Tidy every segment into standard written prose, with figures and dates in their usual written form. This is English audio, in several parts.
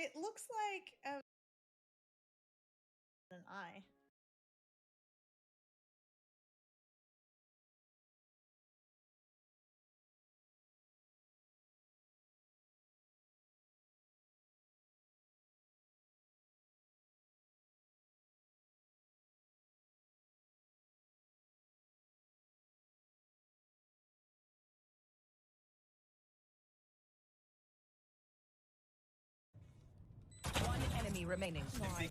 It looks like an eye. One enemy remaining. Nice.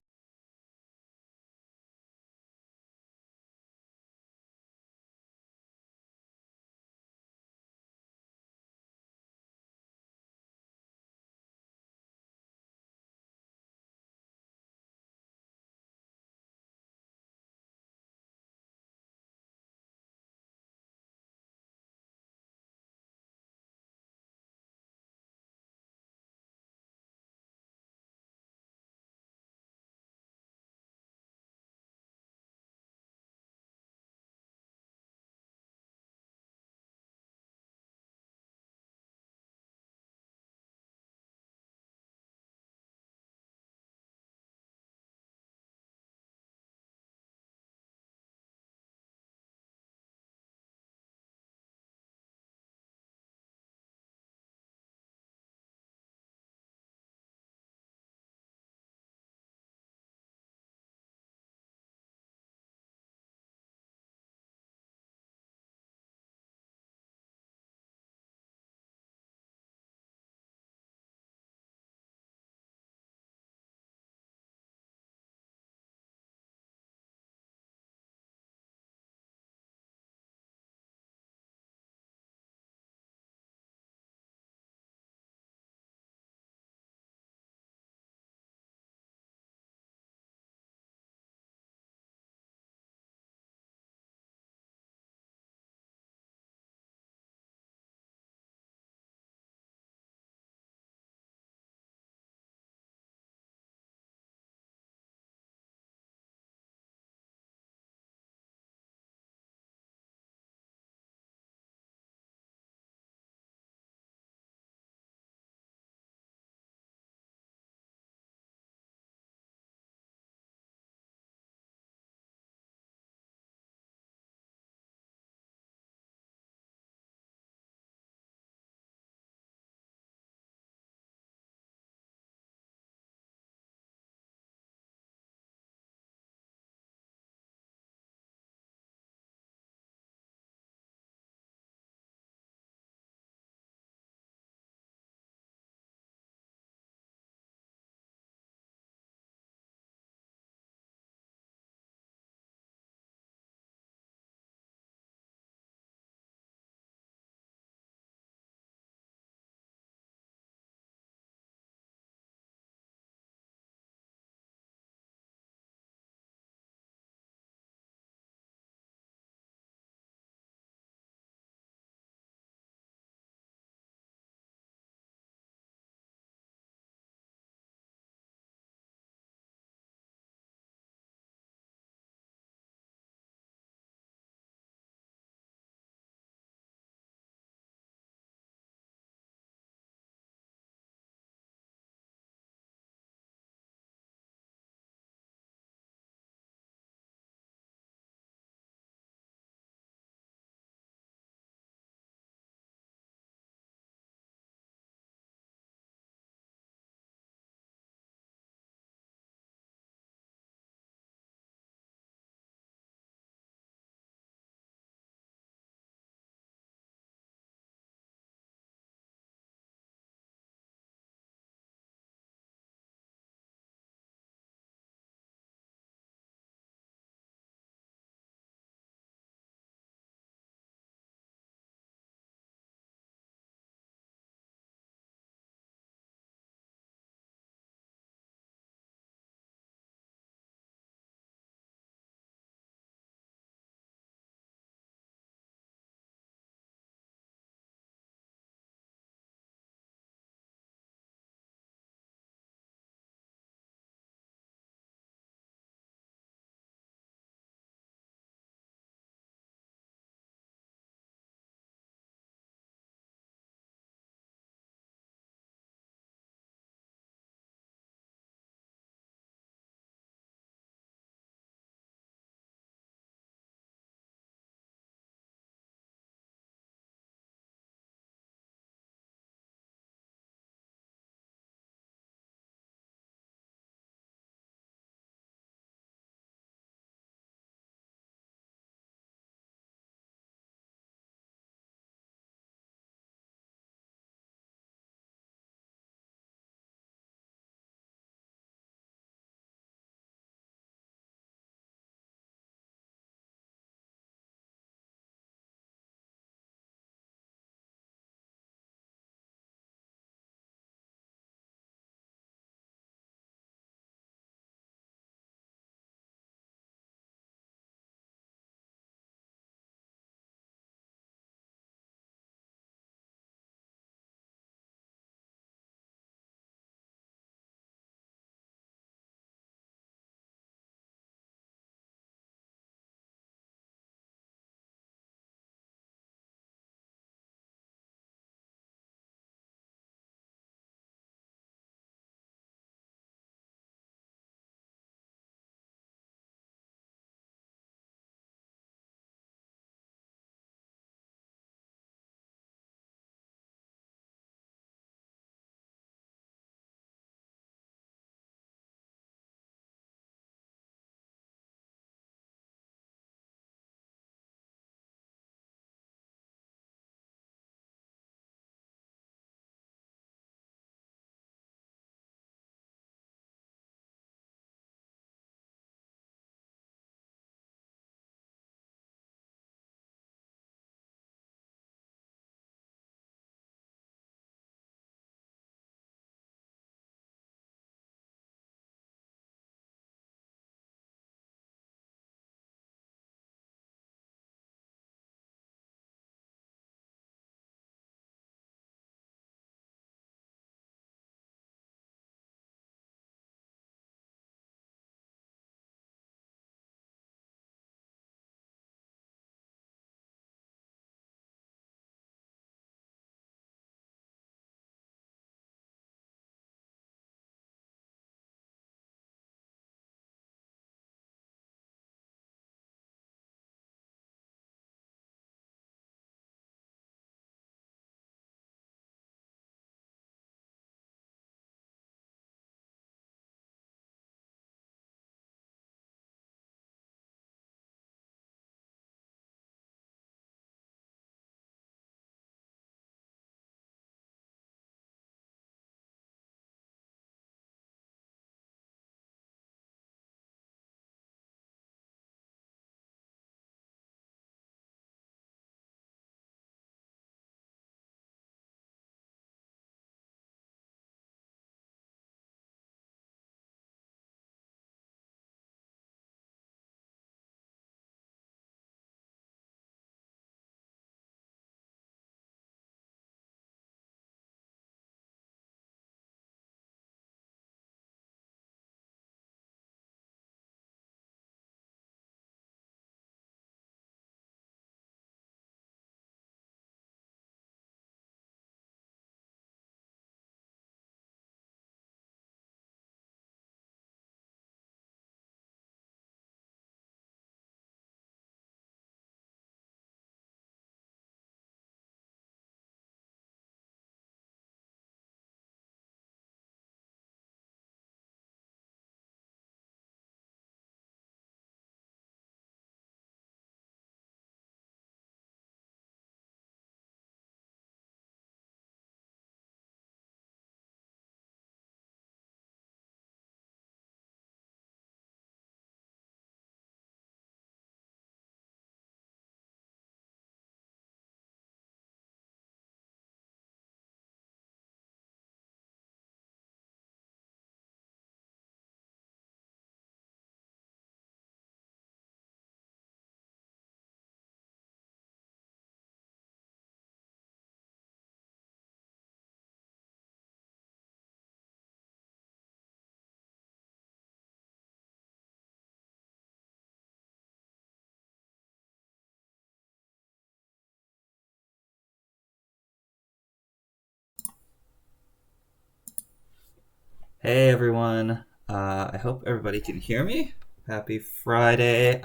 Hey everyone. I hope everybody can hear me. Happy Friday.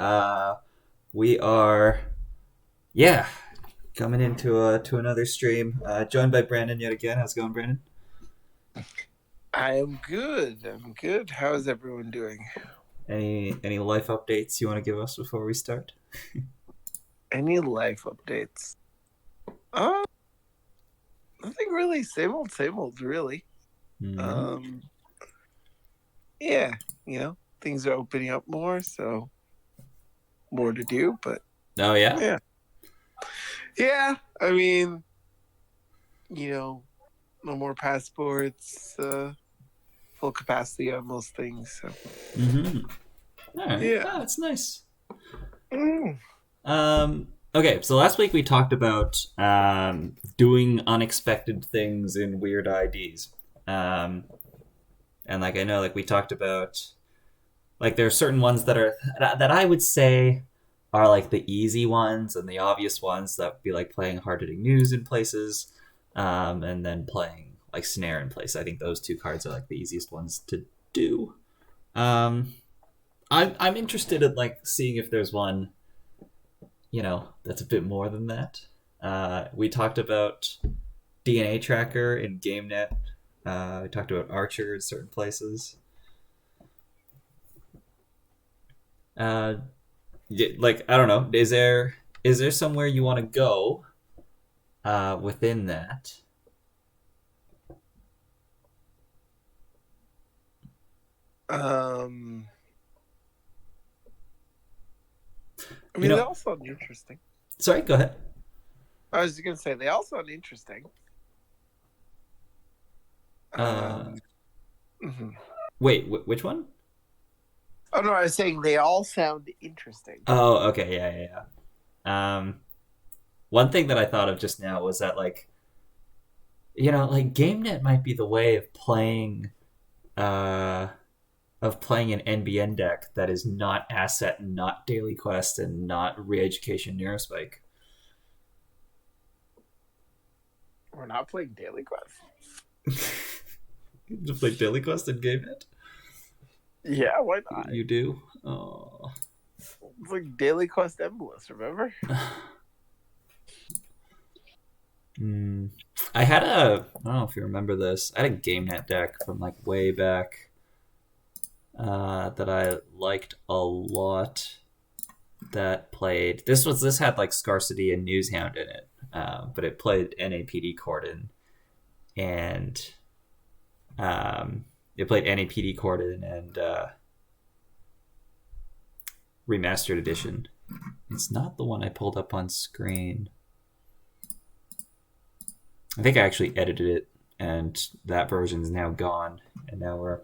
We are, yeah, coming into to another stream. Joined by Brandon yet again. How's it going, Brandon? I am good. I'm good. How is everyone doing? Any life updates you want to give us before we start? Any life updates? Uh, Nothing really. Same old, really. Hmm. Um, yeah, things are opening up more, so more to do, but Oh yeah. yeah. Yeah, I mean, you know, no more passports, full capacity on most things, so Hmm. All right. yeah. Oh, that's nice. Mm. Okay, so last week we talked about doing unexpected things in weird IDs. Um, and like I know, like we talked about like there are certain ones that I would say are like the easy ones and the obvious ones that would be like playing hard hitting news in places, and then playing like snare in place. I think those two cards are like the easiest ones to do. Um, I'm interested in like seeing if there's one that's a bit more than that. We talked about DNA tracker in GameNET. We talked about Archer in certain places. Uh, like I don't know, is there somewhere you want to go within that? Um, I You mean, they know, all sound interesting. sorry, go ahead. I was just gonna say they all sound interesting. Uh, Um, mhm. wait, which one? Oh no, I was saying they all sound interesting. Oh, okay, yeah, yeah, yeah. One thing that I thought of just now was that like GameNet might be the way uh of playing an NBN deck that is not asset, not daily quest, and not re-education neurospike. We're not playing Daily Quest. To play daily quest in GameNet? Yeah, why not? You do? Oh. It's like Daily Quest Endless, remember? Hmm. I don't know if you remember this. I had a GameNet deck from like way back that I liked a lot. That played this had like Scarcity and Newshound in it, but it played NAPD Corden and it played NAPD Corden and Remastered Edition. It's not the one I pulled up on screen. I think I actually edited it, and that version's now gone. And now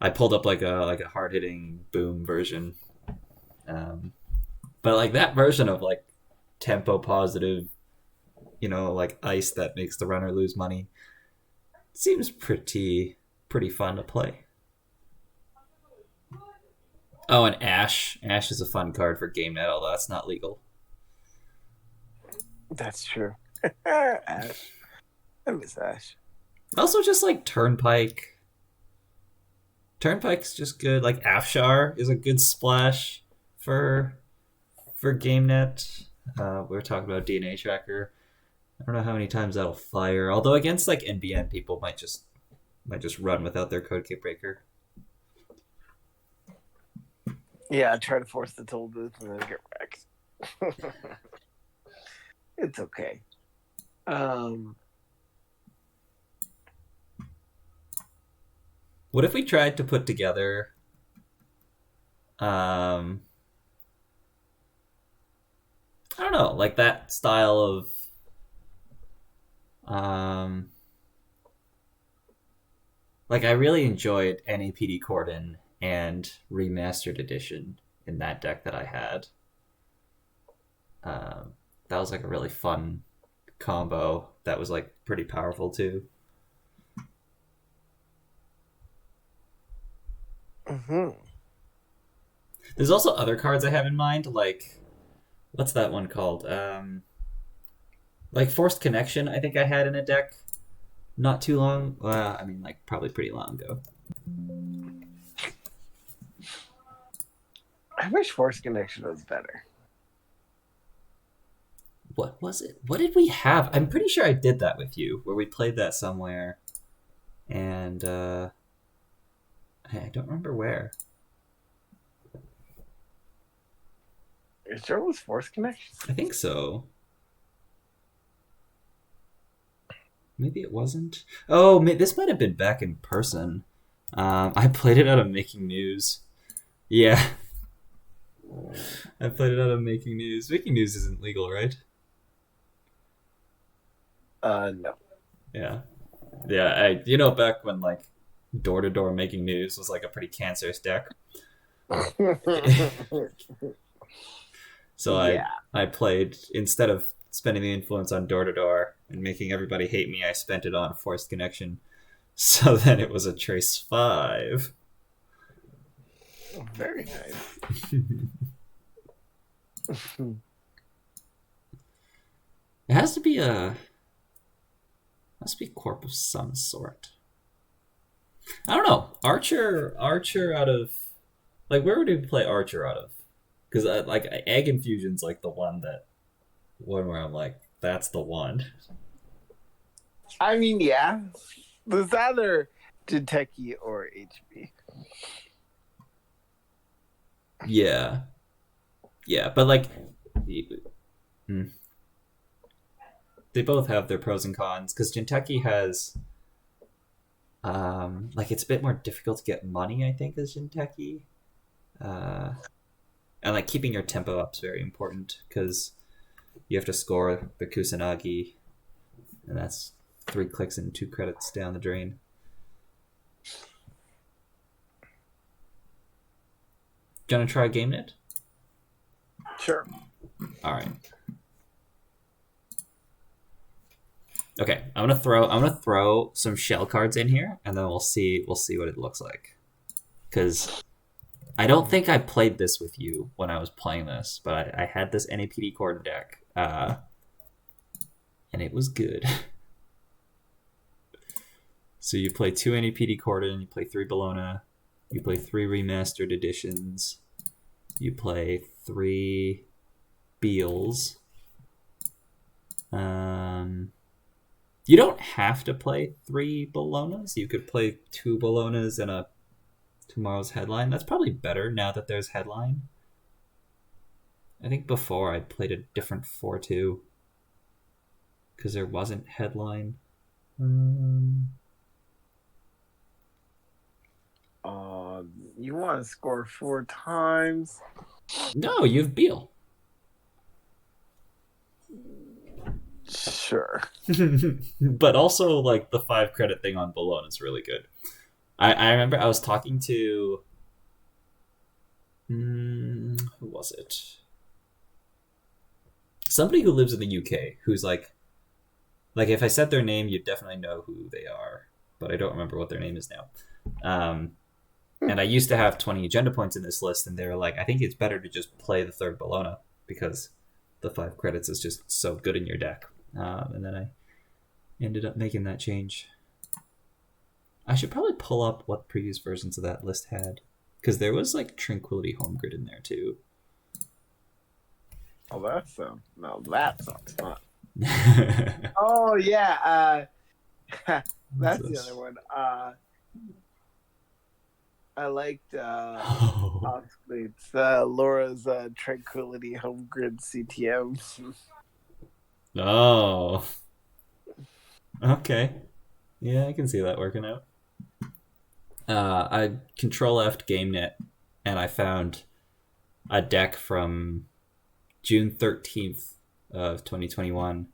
I pulled up like a hard hitting boom version, but like that version of like tempo positive, like ice that makes the runner lose money seems pretty fun to play. Oh, and Ash. Ash is a fun card for GameNet, although that's not legal. That's true. Ash. I miss Ash. Also, just like Turnpike. Turnpike's just good. Like Afshar is a good splash for GameNet. We were talking about DNA Tracker. I don't know how many times that'll fire. Although against like NBN, people might just run without their code kit breaker. Yeah, I try to force the toll booth and then get wrecked. It's okay. Um, What if we tried to put together um I don't know, like that style of um like I really enjoyed NAPD Corden and Remastered Edition in that deck that I had. Um, that was like a really fun combo that was like pretty powerful too. mhm. There's also other cards I have in mind, like what's that one called? Like Forced Connection. I think I had in a deck not too long. Well, I mean, like probably pretty long ago. I wish Force Connection was better. What was it? What did we have? I'm pretty sure I did that with you, where we played that somewhere, and I don't remember where. You sure it was Force Connection? I think so. Maybe it wasn't. Oh, this might have been back in person. I played it out of Making News. Yeah. I played it out of Making News. Making News isn't legal, right? No. Yeah. Yeah, back when, like, door-to-door Making News was, like, a pretty cancerous deck. So Yeah. I played, instead of spending the influence on door-to-door and making everybody hate me, I spent it on Forced Connection. So then it was a Trace 5. Very nice. It has to be a corp of some sort. I don't know. Archer out of, like, where would we play Archer out of? Because like Egg Infusion's like the one where I'm like, that's the one. I mean, yeah. There's either Jinteki or HB. Yeah, but like, they both have their pros and cons. Because Jinteki has, like, it's a bit more difficult to get money, I think, as Jinteki. And like keeping your tempo up is very important because you have to score the Kusanagi, and that's 3 clicks and 2 credits down the drain. Do you want to try GameNET? Sure. All right. Okay, I'm gonna throw some shell cards in here, and then we'll see what it looks like. Because I don't think I played this with you when I was playing this, but I had this NAPD Corden deck, and it was good. So you play 2 NAPD Corden, you play 3 Bologna, you play 3 remastered editions, you play 3 Beals. You don't have to play 3 Bolognas. You could play 2 Bolognas and a Tomorrow's Headline. That's probably better now that there's Headline. I think before I played a different 4-2 because there wasn't Headline. You want to score 4 times? No, you have Beal. Sure. But also, like, the 5 credit thing on Bologna is really good. I remember I was talking to... who was it? Somebody who lives in the UK who's like, if I said their name, you'd definitely know who they are. But I don't remember what their name is now. And I used to have 20 agenda points in this list, and they were like, I think it's better to just play the 3rd Bologna because the 5 credits is just so good in your deck. And then I ended up making that change. I should probably pull up what previous versions of that list had, because there was like Tranquility Home Grid in there too. Oh, that sounds fun. Oh yeah, that's the other one. I liked Osclate's Laura's Tranquility Home Grid CTM. Oh, okay, yeah, I can see that working out. I Control F GameNet, and I found a deck from June 13th of 2021.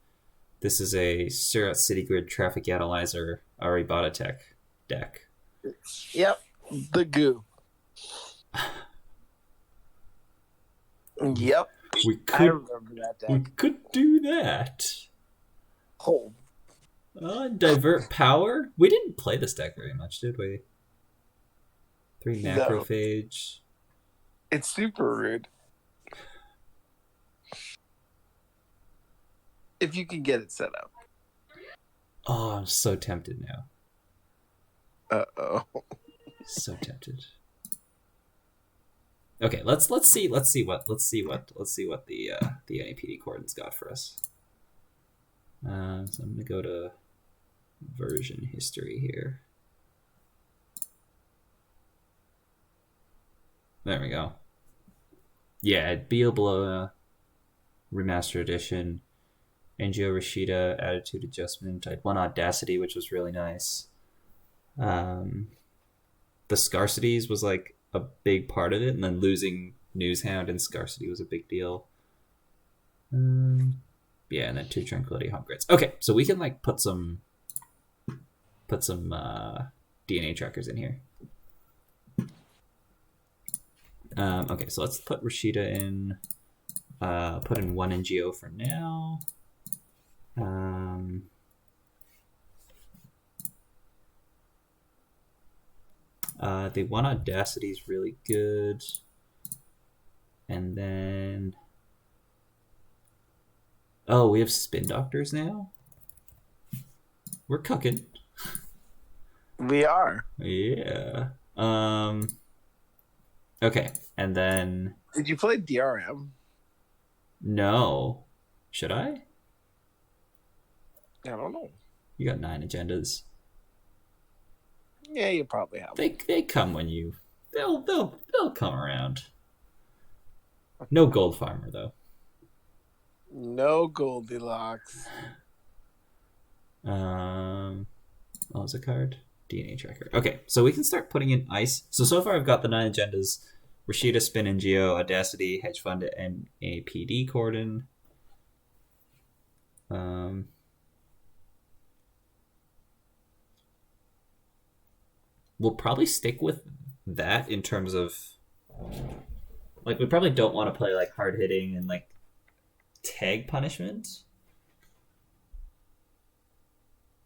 This is a Surat City Grid Traffic Analyzer Aribata Tech deck. Yep, the goo. Yep, I remember that deck. We could do that. Oh. Divert Power? We didn't play this deck very much, did we? 3 Macrophage. No. It's super rude. If you can get it set up. Oh, I'm so tempted now. Uh-oh. So tempted. Okay, let's see what the NAPD coordinates got for us. So I'm gonna go to version history here. There we go. Yeah, Beobalona Remastered Edition, Angio Rashida Attitude Adjustment. I had one Audacity, which was really nice. The Scarcities was like a big part of it, and then losing Newshound and Scarcity was a big deal. Yeah, and then 2 Tranquility Home Grids. Okay, so we can like put some DNA trackers in here. Okay, so let's put Rashida in. Put in 1 NGO for now. The one Audacity is really good. And then... Oh, we have Spin Doctors now? We're cooking. We are. Yeah. Okay, and then... Did you play DRM? No. Should I? I don't know. You got 9 agendas. Yeah, you probably have. They come when you... They'll come around. No Gold Farmer, though. No Goldilocks. What was a card? DNA tracker. Okay, so we can start putting in ice. So far I've got the 9 agendas. Rashida, Spin, NGO, Audacity, Hedge Fund, and APD Cordon. We'll probably stick with that in terms of... Like, we probably don't want to play, like, hard-hitting and, like, tag punishment.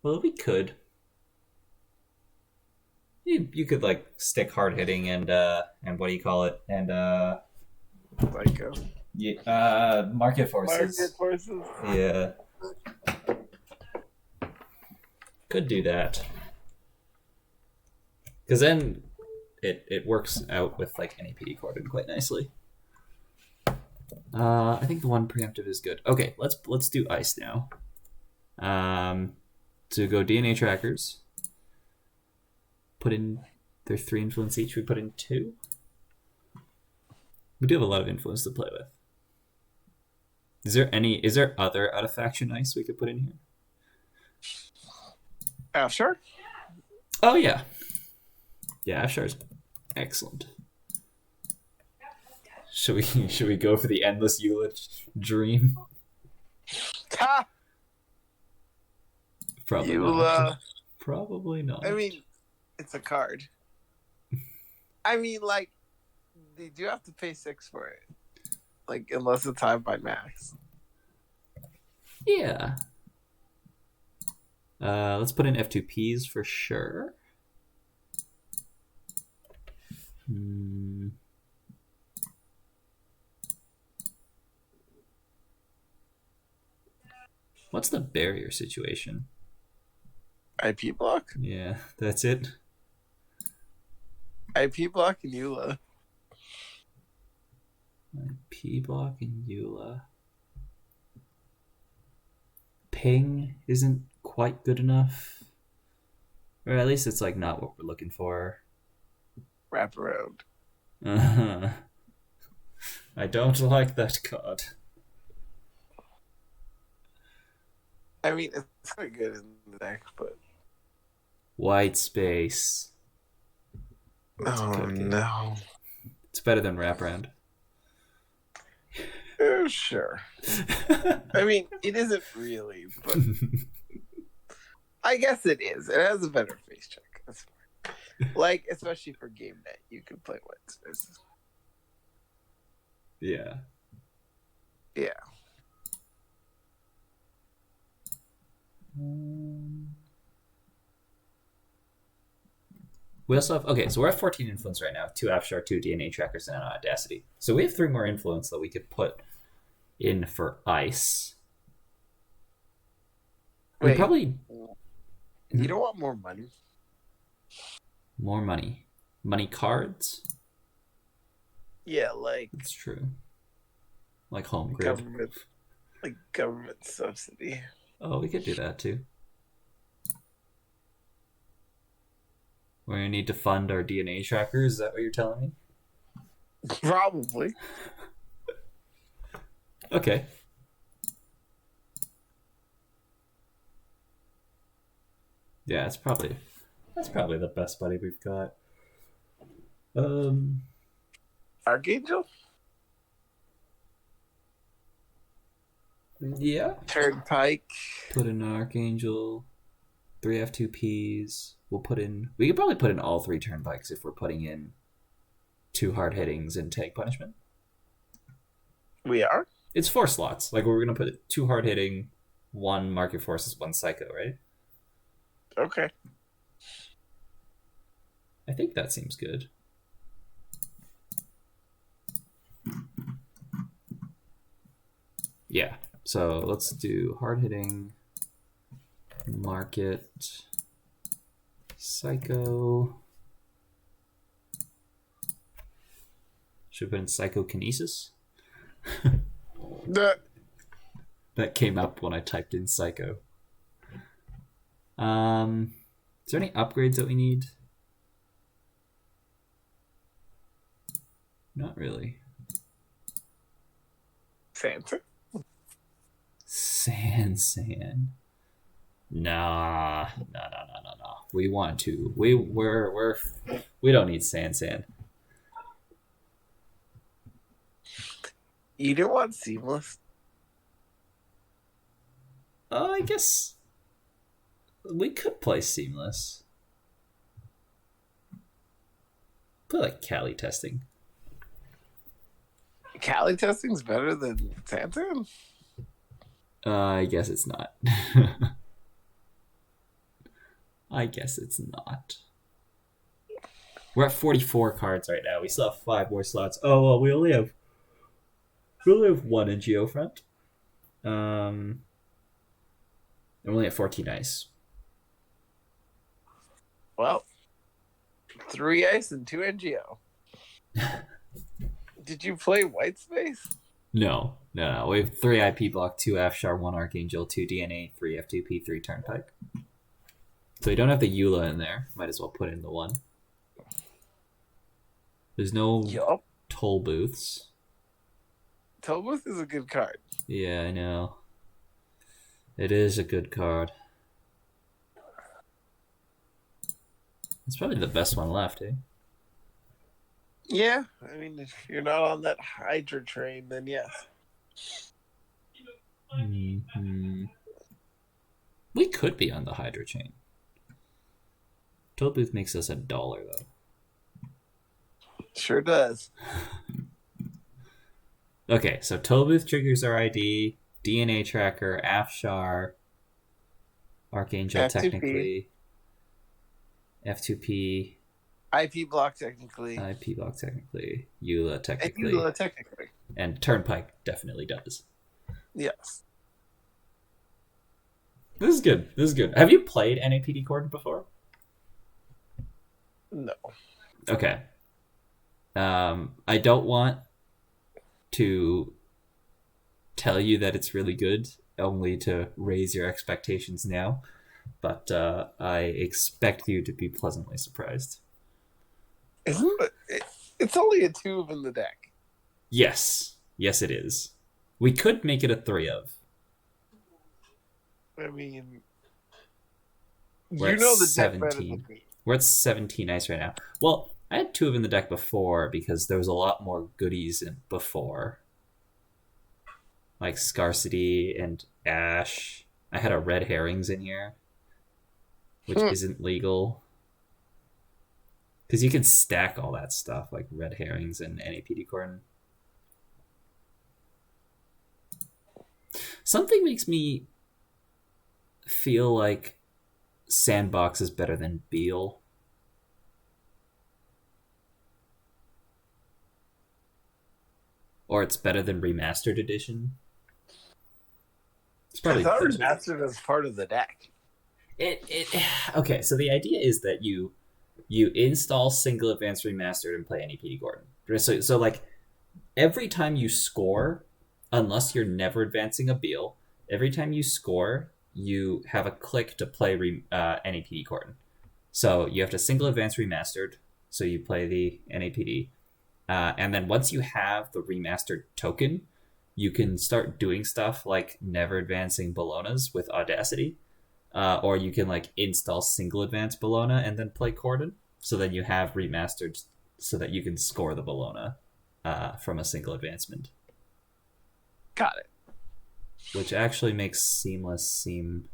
Well, we could. You could, like, stick hard-hitting and what do you call it? And, Like, Market Forces. Market Forces. Yeah. Could do that. Because then it works out with, like, NAPD Cordon quite nicely. I think the 1 preemptive is good. Okay, let's do ice now. To go DNA trackers. Put in their 3 influence each. We put in 2. We do have a lot of influence to play with. Is there other out of faction ice we could put in here? Sure. Oh yeah. Yeah, Afshar's excellent. Should we go for the endless Eulach dream? Ha! Probably not. Probably not. I mean, it's a card. I mean, like, they do have to pay 6 for it. Like, unless it's time by max. Yeah. Let's put in F2Ps for sure. What's the barrier situation? IP block? Yeah, that's it. IP block and EULA. IP block and EULA. Ping isn't quite good enough. Or at least it's like not what we're looking for. Wrap around. I don't like that card. I mean, it's quite good in the deck, but... White space. No. It's better than wraparound. Sure. I mean, it isn't really, but... I guess it is. It has a better face check. That's fine. Like, especially for GameNet, you can play white spaces. Yeah. Yeah. We also have... Okay, so we're at 14 influence right now. 2 Afshar, 2 DNA trackers, and an Audacity. So we have 3 more influence that we could put in for ice. We Wait, probably... you don't want more money? More money. Money cards? Yeah, like That's true. Like home grid. government subsidy. Oh, we could do that too. We're gonna need to fund our DNA trackers. Is that what you're telling me? Probably. Okay. Yeah, that's probably the best buddy we've got. Archangel? Yeah. Turnpike. Put in an Archangel. 3 F2Ps. We could probably put in all 3 Turnpikes if we're putting in 2 hard hittings and tank punishment. We are? It's 4 slots. Like, we're gonna put 2 hard hitting, 1 market forces, 1 psycho, right? Okay. I think that seems good. Yeah. So let's do hard hitting, market, psycho. Should have been psychokinesis. That came up when I typed in psycho. Is there any upgrades that we need? Not really. Fancy. San. Nah. We want to. We don't need San. You don't want seamless? I guess we could play seamless. Play like Cali testing. Cali testing's better than Santan? I guess it's not. I guess it's not. We're at 44 cards right now. We still have 5 more slots. Oh well, we only have 1 in Geofront. I'm only at 14 ice. Well, 3 ice and 2 NGO. Did you play White Space? No. We have 3 IP block, 2 Afshar, 1 Archangel, 2 DNA, 3 F2P, 3 Turnpike. So we don't have the Eula in there. Might as well put in the 1. There's no toll booths. Toll booth is a good card. Yeah, I know. It is a good card. It's probably the best one left, eh? Yeah, I mean, if you're not on that Hydra train, then yes. Mm-hmm. We could be on the Hydra chain. Toll booth makes us $1 though. Sure does. Okay, so toll booth triggers our ID, DNA tracker, Afshar, Archangel F2P. technically, F2P, IP block technically. Eula technically, and Turnpike definitely does. Yes. This is good. Have you played NAPD Cordon before? No. Okay. I don't want to tell you that it's really good, only to raise your expectations now, but I expect you to be pleasantly surprised. Isn't it? It's only a 2 in the deck. Yes, it is. We could make it a 3 of. I mean, We're you know at the deck better 17. than me. We're at 17 ice right now. Well, I had 2 of in the deck before because there was a lot more goodies in before. Like Scarcity and Ash. I had a Red Herrings in here, which isn't legal. Because you can stack all that stuff, like Red Herrings and NAPD Cordon. Something makes me feel like Sandbox is better than Beal. Or it's better than Remastered Edition. It's probably I thought Remastered was part of the deck. Okay, so the idea is that you you install single advanced remastered and play NEPD Gordon. So like every time you score, unless you're never advancing a Beal, every time you score, you have a click to play NAPD Gordon. So you have to single advance remastered, so you play the NAPD. And then once you have the remastered token, you can start doing stuff like never advancing Bolognas with Audacity. Or you can like install single advance Bologna and then play Cordon. So then you have remastered so that you can score the Bologna from a single advancement. Got it. Which actually makes Seamless seem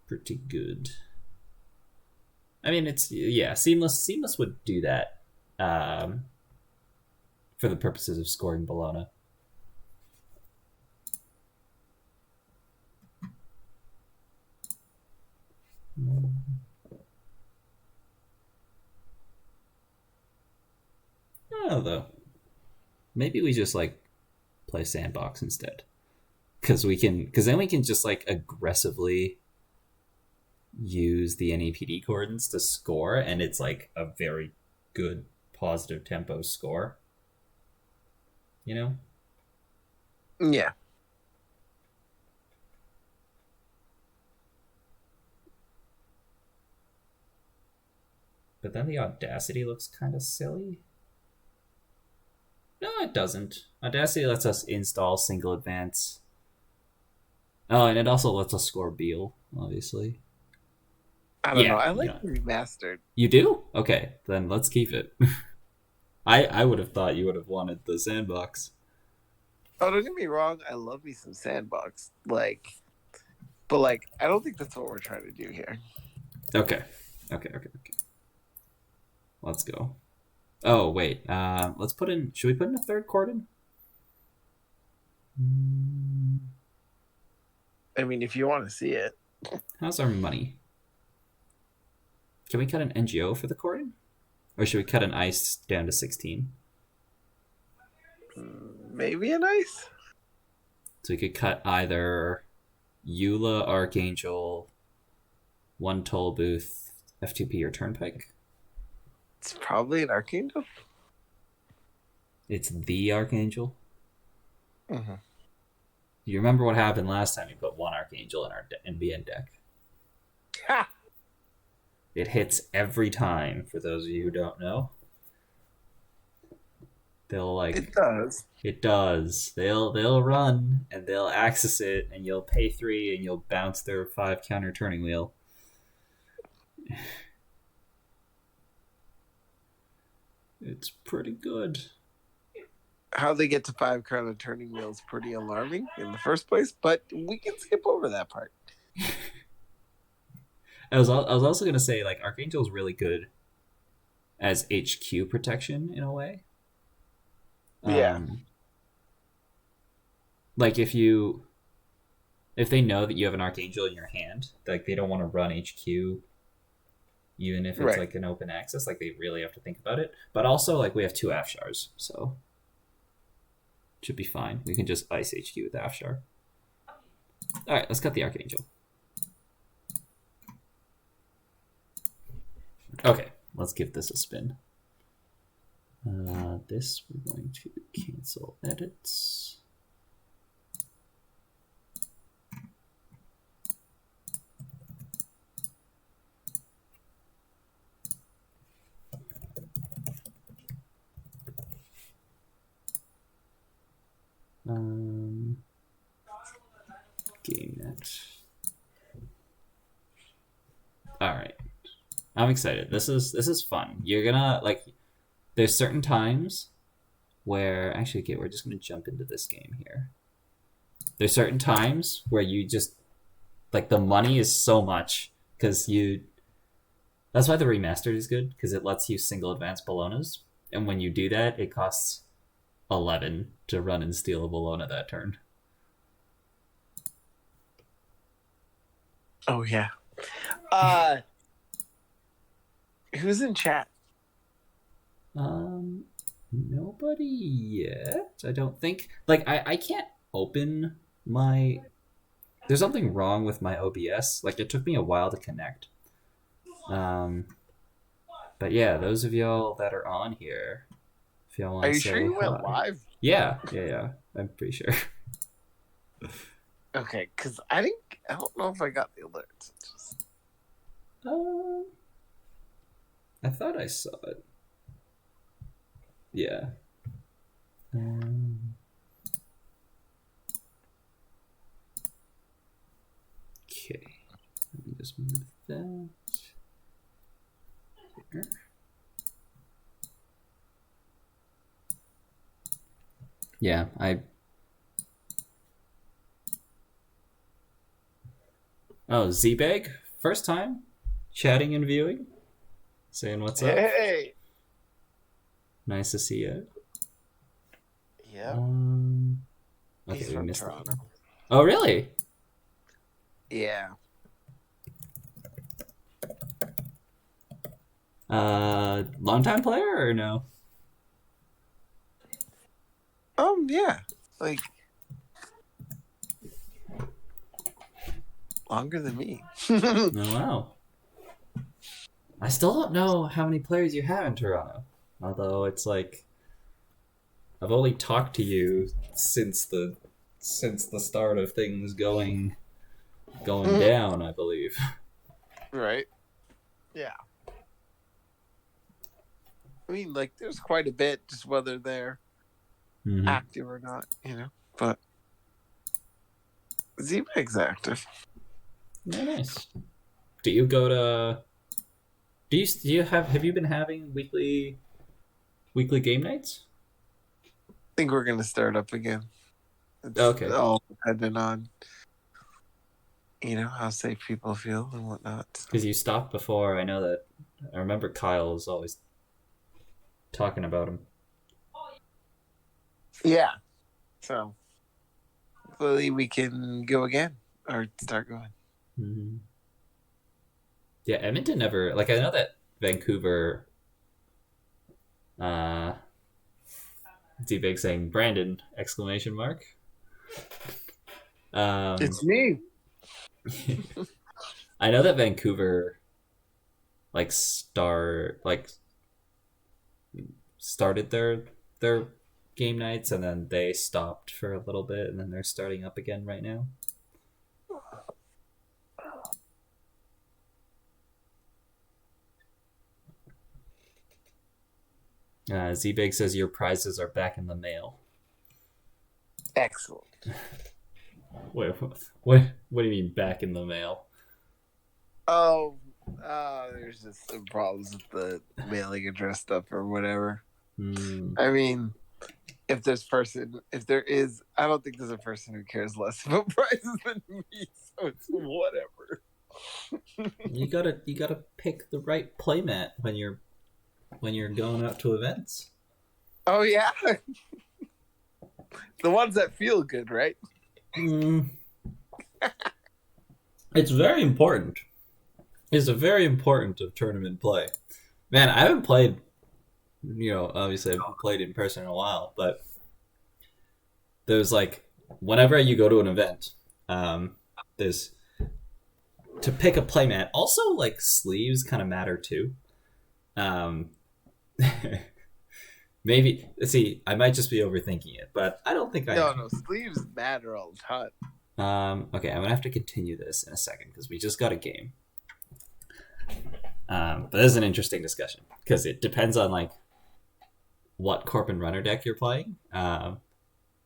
pretty good. I mean, Seamless would do that for the purposes of scoring Bologna. I don't know, though. Maybe we just like play Sandbox instead, because then we can just like aggressively use the NAPD coordinates to score, and it's like a very good positive tempo score. You know? Yeah. But then the Audacity looks kind of silly. No, it doesn't. Audacity lets us install single advance. Oh, and it also lets us score Beal, obviously. I don't know. I like remastered. You do? Okay, then let's keep it. I would have thought you would have wanted the Sandbox. Oh, don't get me wrong. I love me some Sandbox. But I don't think that's what we're trying to do here. Okay. Let's go. Oh, wait. Let's put in... Should we put in a third Cordon? I mean, if you want to see it. How's our money? Can we cut an NGO for the Cordon? Or should we cut an ice down to 16? Maybe an ice? So we could cut either Eula, Archangel, 1 Toll Booth, F2P, or Turnpike. It's probably an Archangel. It's the Archangel. Mm-hmm. You remember what happened last time we put 1 Archangel in our NBN deck? Ha! It hits every time, for those of you who don't know. They'll like... It does. It does. They'll run, and they'll access it, and you'll pay 3, and you'll bounce their 5 counter turning wheel. It's pretty good. How they get to 5 counter turning wheel is pretty alarming in the first place, but we can skip over that part. I was also going to say, like, Archangel's really good as HQ protection, in a way. Yeah. Like, if they know that you have an Archangel in your hand, like, they don't want to run HQ, even if it's, like, an open access. Like, they really have to think about it. But also, like, we have 2 Afshars, so... should be fine. We can just ice HQ with Afshar. Alright, let's cut the Archangel. Okay, let's give this a spin. This, we're going to cancel edits. GameNet. All right, I'm excited. This is fun. You're gonna like. There's certain times where actually, okay, we're just gonna jump into this game here. There's certain times where you just like the money is so much because you. That's why the remastered is good because it lets you single advance Bolognas, and when you do that, it costs 11 to run and steal a Bologna that turn. Oh yeah. Who's in chat? Nobody yet. I don't think. Like I can't open my. There's something wrong with my OBS. Like it took me a while to connect. But yeah, those of y'all that are on here, if y'all want Are to you say sure you hi. went live? Yeah. I'm pretty sure. Okay, because I don't know if I got the alerts. Um, I thought I saw it. Yeah. Okay. Let me just move that. Here. Yeah, Oh, Z-Bag? First time chatting and viewing? Saying what's up? Hey! Nice to see you. Yeah. Okay, He's we from missed Toronto. that. Oh, really? Yeah. Long time player or no? Yeah. Like, longer than me. Oh, wow. I still don't know how many players you have in Toronto. Although it's like I've only talked to you since the start of things going down, I believe. Right. Yeah. I mean, like, there's quite a bit, just whether they're active or not, But Z-Bag's active. Yeah, nice. Do you go to? Do you have you been having weekly game nights? I think we're gonna start up again. It's Okay. all dependent on, how safe people feel and whatnot. So. Because you stopped before. I know that. I remember Kyle was always talking about him. Yeah. So hopefully we can go again or start going. Mm-hmm. Yeah, Edmonton never. Like I know that Vancouver. D-Big saying Brandon exclamation mark. It's me. I know that Vancouver started their game nights and then they stopped for a little bit and then they're starting up again right now. Z-Big says your prizes are back in the mail. Excellent. Wait, what do you mean back in the mail? There's just some problems with the mailing address stuff or whatever. Hmm. I mean, if there is, I don't think there's a person who cares less about prizes than me, so it's whatever. You gotta pick the right playmat when you're going out to events. Oh yeah, the ones that feel good, right? It's very important. It's a very important of tournament play. Man, I haven't played. Obviously I haven't played in person in a while, but there's whenever you go to an event, there's to pick a playmat. Also, sleeves kind of matter too. Maybe see, I might just be overthinking it, but I don't think I. No, sleeves matter all the time. Okay, I'm gonna have to continue this in a second because we just got a game. But this is an interesting discussion because it depends on what Corp and Runner deck you're playing. And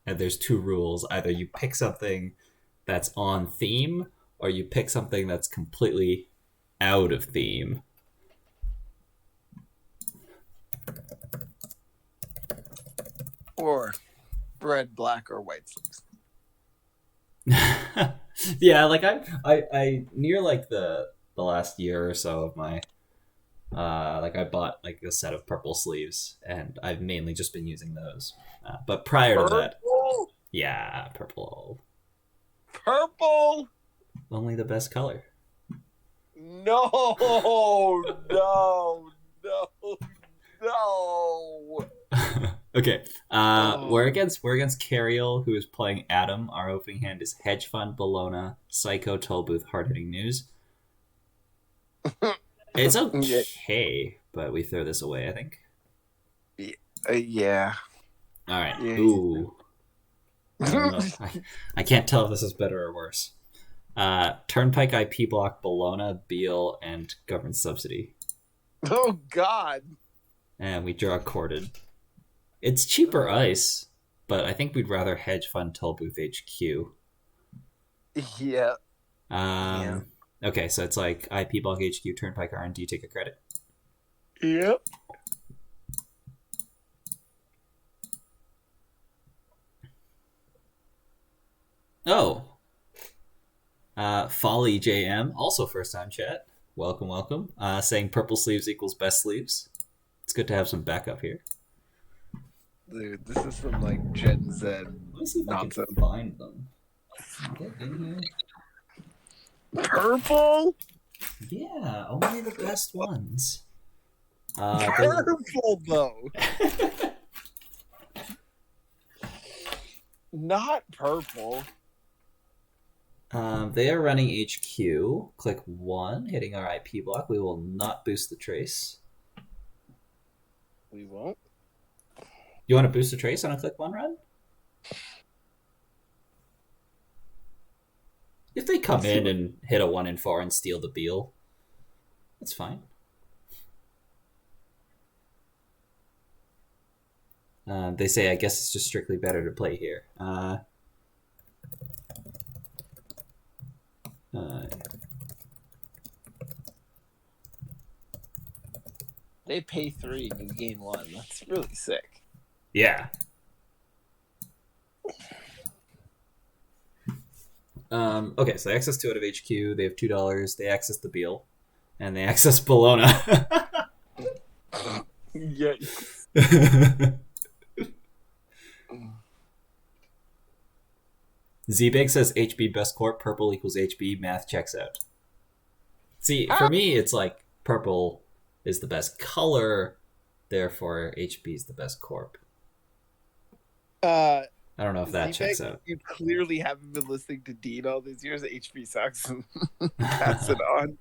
there's two rules: either you pick something that's on theme, or you pick something that's completely out of theme. Or red, black, or white sleeves. Yeah, I near the last year or so of my I bought a set of purple sleeves and I've mainly just been using those. But prior to that, yeah, purple. Only the best color. No. Okay. We're against Cariel, who is playing Adam. Our opening hand is Hedge Fund, Bologna, Psycho, Tollbooth, Hard Hitting News. It's okay, but we throw this away, I think. Yeah. All right. Yeah. Ooh. I don't know. I can't tell if this is better or worse. Turnpike, IP Block, Bologna, Beal, and Government Subsidy. Oh, God. And we draw Corded. It's cheaper ice, but I think we'd rather hedge fund Tollbooth HQ. Yeah. Okay, so it's like IP Block HQ, Turnpike R&D, take a credit. Yep. Oh. Folly JM, also first time chat. Welcome. Saying purple sleeves equals best sleeves. It's good to have some backup here. Dude, this is some like Gen Z Let me see if nonsense. I can find them. Get in here. Purple? Yeah, only the best ones. Purple, though. Not purple. They are running HQ. Click 1, hitting our IP block. We will not boost the trace. We won't. You want to boost the trace on a click 1 run? If they come in and hit a 1 in 4 and steal the Beal, that's fine. They say, I guess it's just strictly better to play here. They pay 3 and you gain 1. That's really sick. Yeah. Okay, so they access 2 out of HQ. They have $2. They access the Beal. And they access Bologna. Yikes. Z-Big says HB best corp, purple equals HB, math checks out. See, for me, it's like purple is the best color, therefore HB is the best corp. I don't know if that checks out. You clearly haven't been listening to Dean all these years. HB sucks. Pass it on.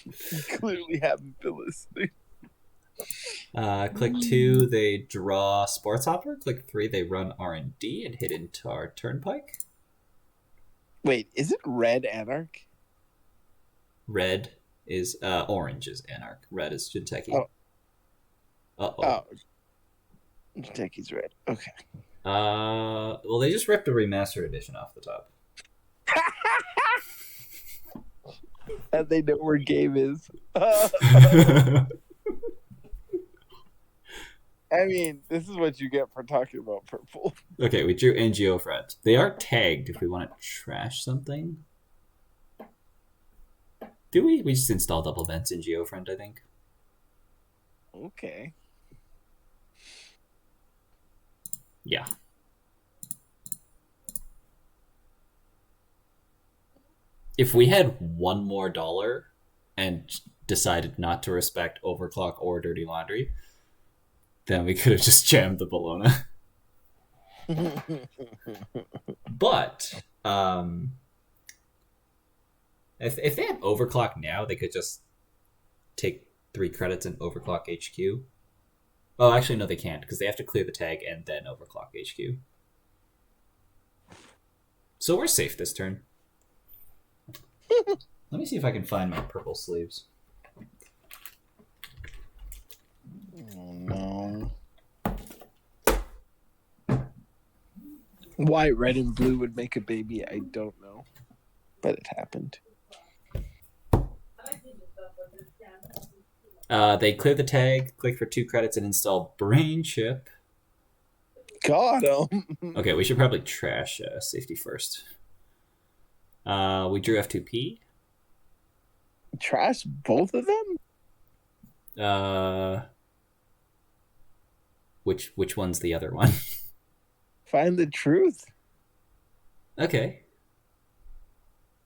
You clearly haven't been listening. Click 2, they draw Sports Hopper. Click 3, they run R&D and hit into our Turnpike. Wait, is it red Anarch? Red is orange is Anarch. Red is Jinteki. Oh. Uh-oh. Jinteki's red. Okay. Well, they just ripped a remastered edition off the top. And they know where game is. I mean, this is what you get for talking about purple. Okay, we drew NGO Fred. They are tagged if we want to trash something. Do we? We just install double vents in GeoFriend, I think. Okay. Yeah. If we had one more dollar and decided not to respect overclock or dirty laundry, then we could have just jammed the Bologna. But if they had overclock now, they could just take 3 credits and overclock HQ. Oh, actually, no, they can't, because they have to clear the tag and then overclock HQ. So we're safe this turn. Let me see if I can find my purple sleeves. Oh, no. Why red and blue would make a baby, I don't know. But it happened. They clear the tag, click for 2 credits, and install Brain Chip. Got him. Okay, we should probably trash safety first. We drew F2P. Trash both of them? Which one's the other one? Find the truth. Okay.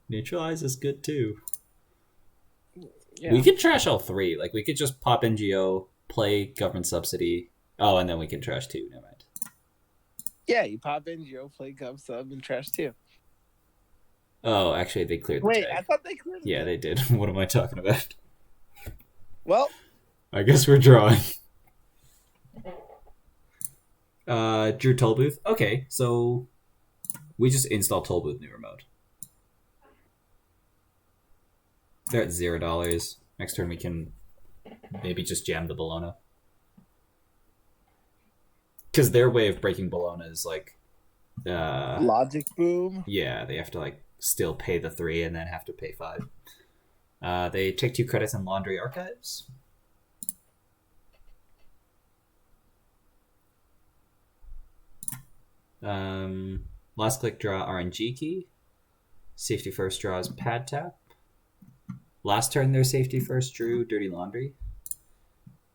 Neutralize is good too. Yeah. We could trash all 3. Like, we could just pop NGO, play government subsidy. Oh, and then we can trash 2. Never mind. Yeah, you pop NGO, play Gov Sub, and trash 2. Oh, actually, they cleared the Wait, tag. I thought they cleared it. Yeah, they did. What am I talking about? Well, I guess we're drawing. Drew Tollbooth. Okay, so we just install Tollbooth new remote. They're at $0. Next turn we can maybe just jam the Bologna. Because their way of breaking Bologna is like... Logic boom? Yeah, they have to like still pay the 3 and then have to pay 5. They take 2 credits in Laundry Archives. Last click draw RNG key. Safety first draws pad tap. Last turn their safety first drew Dirty Laundry.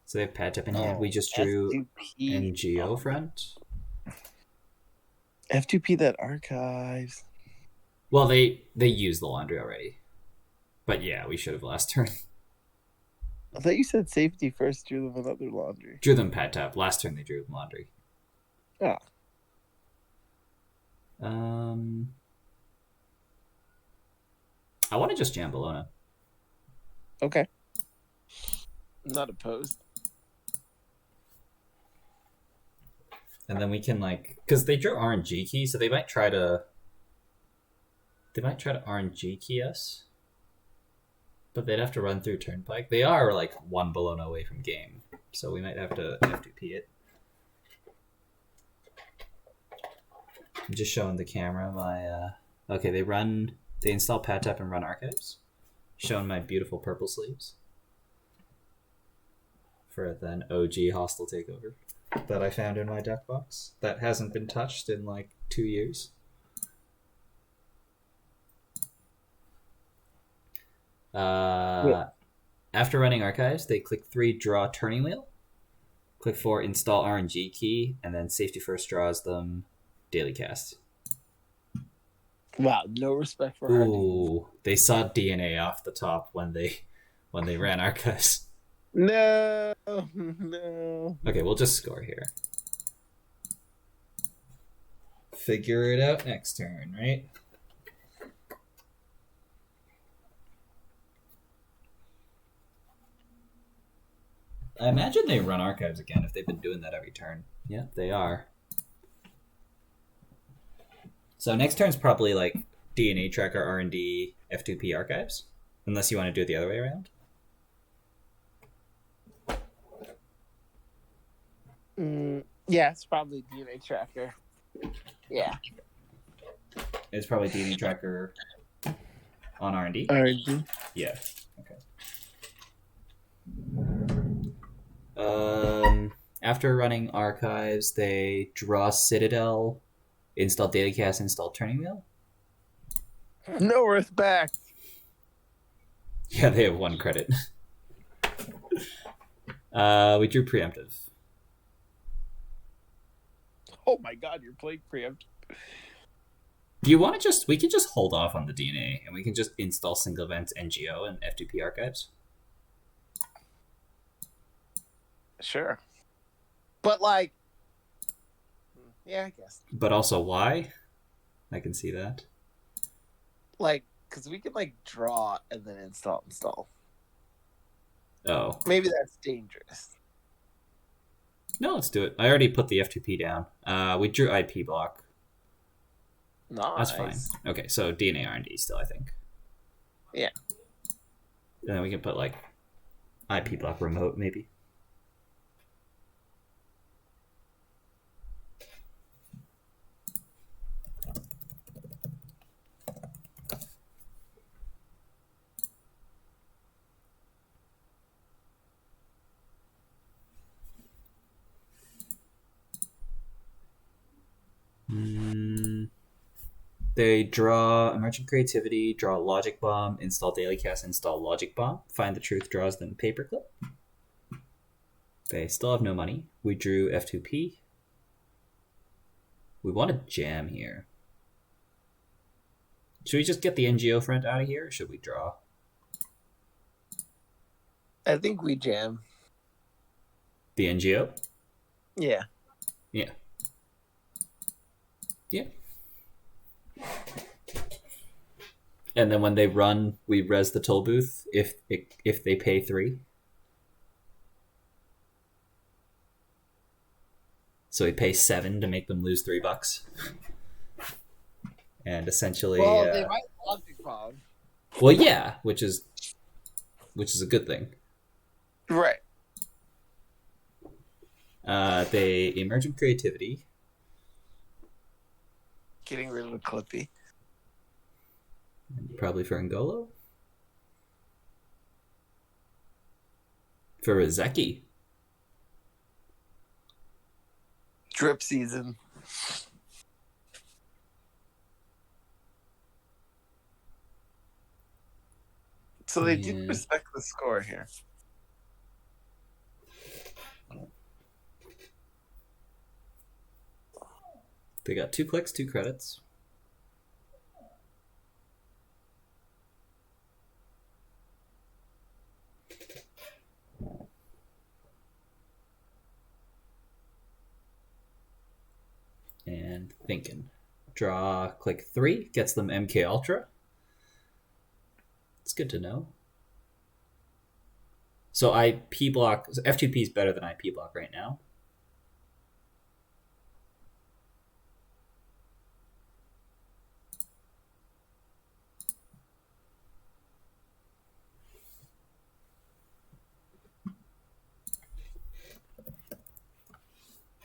So they have pad tap in hand. We just drew F2P. NGO front. F2P that archives. Well, they used the laundry already. But yeah, we should have last turn. I thought you said safety first, drew them another laundry. Drew them pad tap. Last turn they drew them laundry. Oh. I want to just jam Bologna. Okay. Not opposed. And then we can like, because they drew RNG key, so they might try to RNG key us. But they'd have to run through Turnpike. They are like 1 Bologna away from game, so we might have to F2P it. I'm just showing the camera my okay, they install pad tap and run archives. Showing my beautiful purple sleeves. For an OG hostile takeover that I found in my deck box that hasn't been touched in like 2 years. After running archives, they click 3, draw turning wheel. Click 4, install RNG key, and then safety first draws them daily cast. Wow, no respect for Ooh, they saw DNA off the top when they ran archives. No. Okay, we'll just score here. Figure it out next turn, right? I imagine they run archives again if they've been doing that every turn. Yeah, they are. So next turn's probably like DNA tracker, R&D, F2P archives, unless you want to do it the other way around. Yeah, it's probably DNA tracker. Yeah. It's probably DNA tracker on R&D. R&D. Yeah. Okay. After running archives, they draw Citadel, install datacast, install turning wheel. No respect. Yeah, they have 1 credit. We drew preemptive. Oh my god, you're playing preemptive. Do you want to we can just hold off on the DNA and we can just install single events NGO and F2P archives? Sure. But like, yeah, I guess. But also why? I can see that. Like, because we can like draw and then install. Oh. Maybe that's dangerous. No, let's do it. I already put the F2P down. We drew IP block. Nice. That's fine. Okay, so DNA R&D still, I think. Yeah. And then we can put like IP block remote, maybe. They draw Emergent Creativity, draw Logic Bomb, install Daily Cast, install Logic Bomb. Find the Truth draws them Paperclip. They still have no money. We drew F2P. We want to jam here. Should we just get the NGO front out of here, or should we draw? I think we jam. The NGO? Yeah. Yeah. Yeah. And then when they run, we res the toll booth if they pay 3. So we pay 7 to make them lose $3. And essentially, Well, they might logic bomb. well, yeah, which is a good thing. Right. They emergent creativity. Getting rid of the Clippy. Probably for Ngolo. For Rizeki. Drip season. So they do respect the score here. They got 2 clicks, 2 credits. And thinking. Draw, click 3, gets them MK Ultra. It's good to know. So IP block, so F2P is better than IP block right now.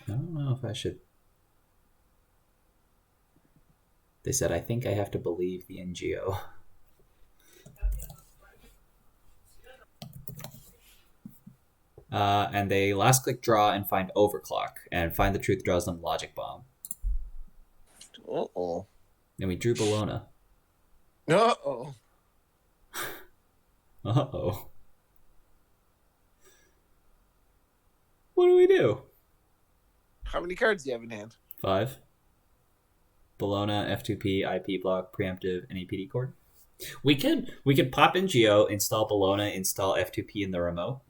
I don't know if I should. They said, I think I have to believe the NGO. And they last click draw and find overclock. And find the truth draws them logic bomb. Uh-oh. And we drew Bologna. Uh-oh. Uh-oh. What do we do? How many cards do you have in hand? 5. Bologna, F2P, IP block, preemptive, and APD cord. We could pop in Geo, install Bologna, install F2P in the remote,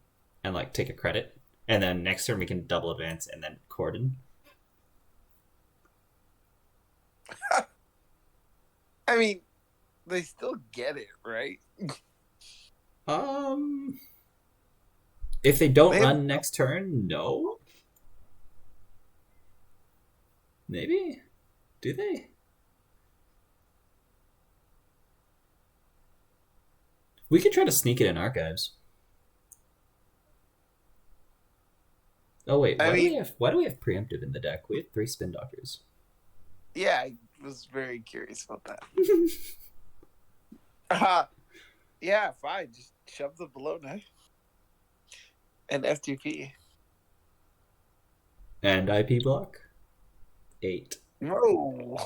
and like take a credit. And then next turn we can double advance and then cordon. I mean, they still get it, right? If they don't run next turn, no. Maybe? Do they? We could try to sneak it in archives. Oh wait, why do we have preemptive in the deck? We have 3 spin doctors. Yeah, I was very curious about that. Yeah, fine. Just shove the Bologna. And F2P. And IP block? 8. No.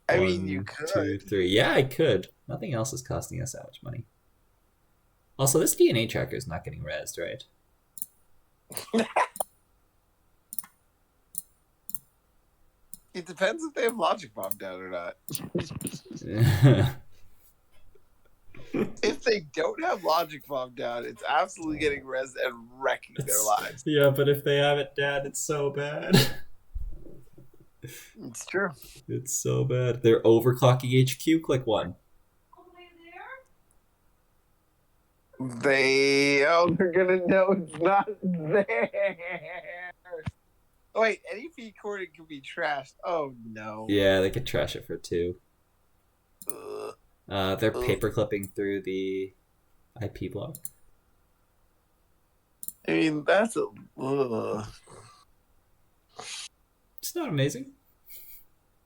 I mean, you could. 2, 3. Yeah, I could. Nothing else is costing us that much money. Also, this DNA tracker is not getting rezzed, right? It depends if they have logic bomb down or not. If they don't have logic bomb down, it's absolutely getting rezzed and wrecking their lives. Yeah, but if they have it down, it's so bad. It's true. It's so bad. They're overclocking HQ. Click 1. They're gonna know it's not there. Oh wait, NEP cording can be trashed. Oh no. Yeah, they could trash it for 2. They're paper clipping through the IP block. I mean, that's a. It's not amazing.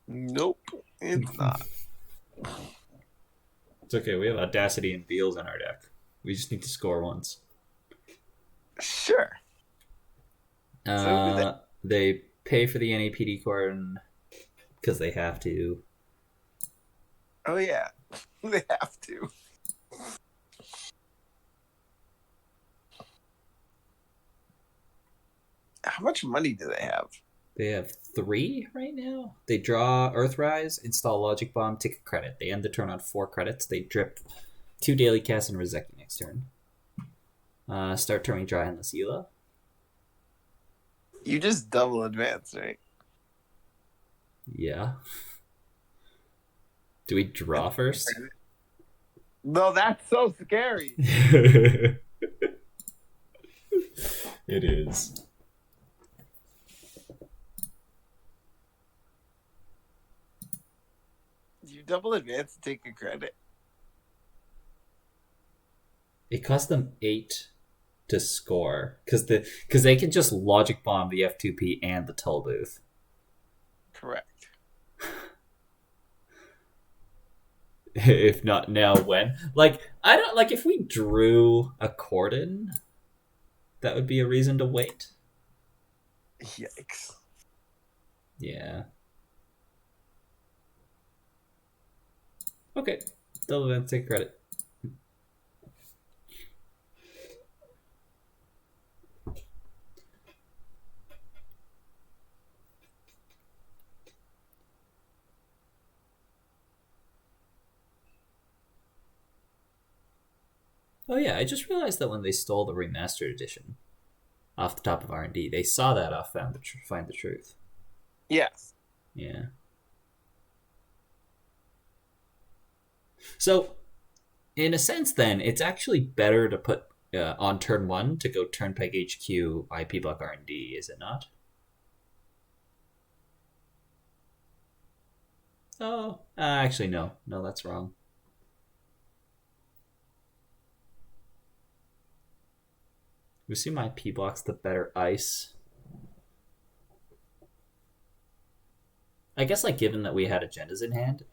Nope, it's not. It's okay. We have Audacity and Beals in our deck. We just need to score once. Sure. They pay for the NAPD cord because they have to. Oh yeah, they have to. How much money do they have? They have 3 right now. They draw Earthrise, install Logic Bomb, take a credit. They end the turn on 4 credits. They drip 2 daily casts and Rizeki next turn. Start turning dry on the Sela. You just double advance, right? Yeah. Do we draw first? No, that's so scary. It is. you double advance and take a credit? It cost them 8 to score because they can just logic bomb the F2P and the toll booth. Correct. If not now, when? Like, I don't like if we drew a cordon, that would be a reason to wait. Yikes. Yeah. Okay. Double advance, take credit. Oh yeah, I just realized that when they stole the remastered edition off the top of R&D, they saw that off Find the Truth. Yes. Yeah. So, in a sense, then it's actually better to put on turn 1 to go Turnpike HQ IP block R&D, is it not? Oh, actually no, that's wrong. We see my P blocks the better ice. I guess, like, given that we had agendas in hand,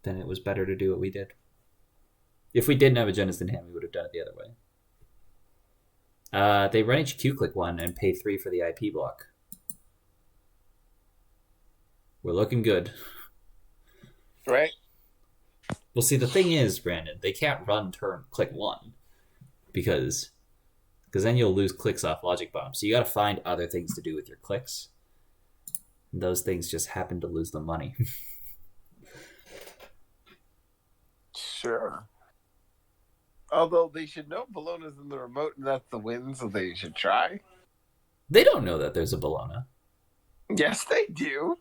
then it was better to do what we did. If we didn't have agendas in hand, we would have done it the other way. They run HQ click 1 and pay 3 for the IP block. We're looking good. Right? Well, see, the thing is, Brandon, they can't run turn click 1 because then you'll lose clicks off logic bomb. So you got to find other things to do with your clicks. And those things just happen to lose the money. Sure. Although they should know Bologna's in the remote and that's the win, so they should try. They don't know that there's a Bologna. Yes, they do.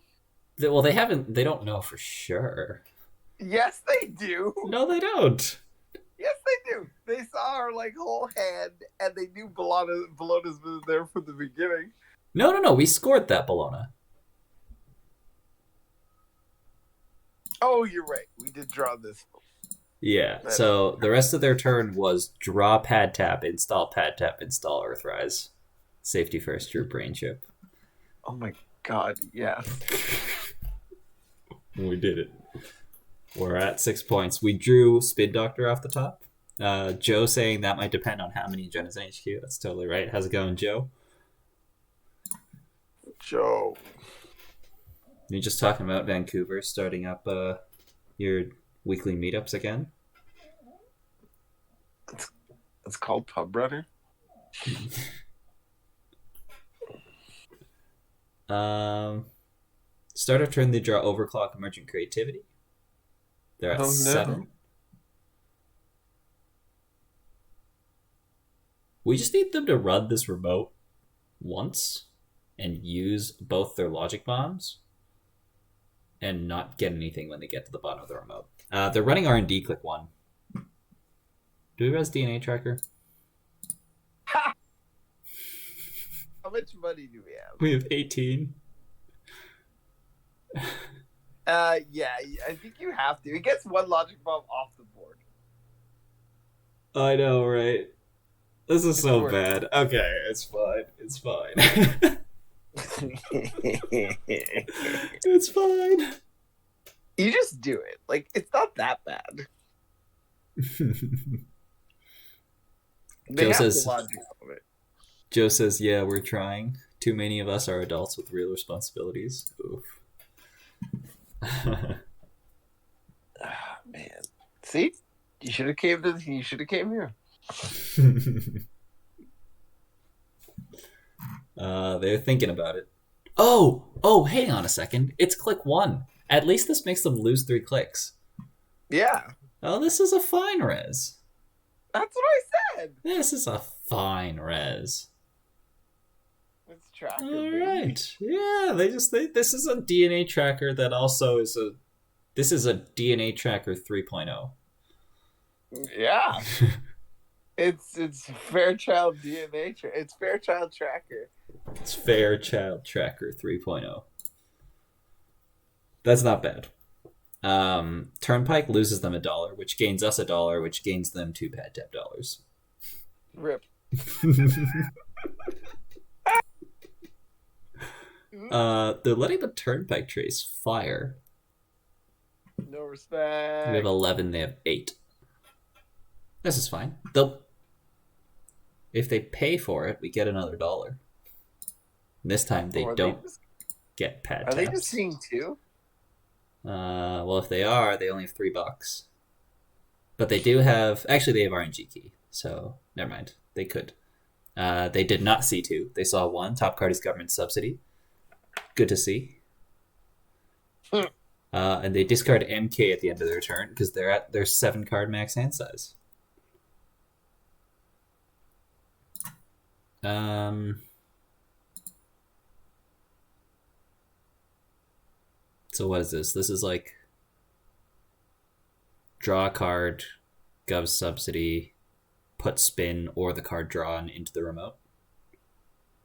Well, they don't know for sure. Yes, they do. No, they don't. Yes, they do. They saw her whole hand, and they knew Bologna's been there from the beginning. No. We scored that Bologna. Oh, you're right. We did draw this. Yeah. So the rest of their turn was draw pad tap, install Earthrise. Safety first, your brain chip. Oh my god, yes. We did it. We're at 6 points. We drew Spin Doctor off the top. Joe saying that might depend on how many agendas in HQ. That's totally right. How's it going, Joe? Joe. You're just talking about Vancouver starting up your weekly meetups again? It's called Pub Runner. Start of turn, they draw Overclock Emergent Creativity. They're at 7. We just need them to run this remote once and use both their logic bombs and not get anything when they get to the bottom of the remote. They're running R&D click 1. Do we res DNA tracker? Ha! How much money do we have? We have 18. Yeah, I think you have to. It gets one logic bomb off the board. I know, right? This is so bad. Okay, it's fine. It's fine. It's fine. You just do it. It's not that bad. Joe says, yeah, we're trying. Too many of us are adults with real responsibilities. Oof. Man. See? You should have came here. They're thinking about it. Oh, hang on a second. It's click 1. At least this makes them lose 3 clicks. Yeah. Oh, this is a fine res. That's what I said. This is a fine res. It's tracker. All right. Yeah, this is a DNA tracker that also is this is a DNA tracker 3.0. Yeah. It's Fairchild DNA. It's Fairchild Tracker. It's Fairchild Tracker 3.0. That's not bad. Turnpike loses them $1, which gains us $1, which gains them 2 pad tap dollars. Rip. They're letting the Turnpike trace fire. No respect. We have 11, they have 8. This is fine. If they pay for it, we get another $1. This time they don't get pad taps. Are they just seeing 2? Well, if they are, they only have $3. But they do have... Actually, they have RNG key, so never mind. They could. They did not see 2. They saw 1. Top card is government subsidy. Good to see. And they discard MK at the end of their turn because they're at their 7-card max hand size. So what is this? This is like draw a card, gov subsidy, put spin or the card drawn into the remote.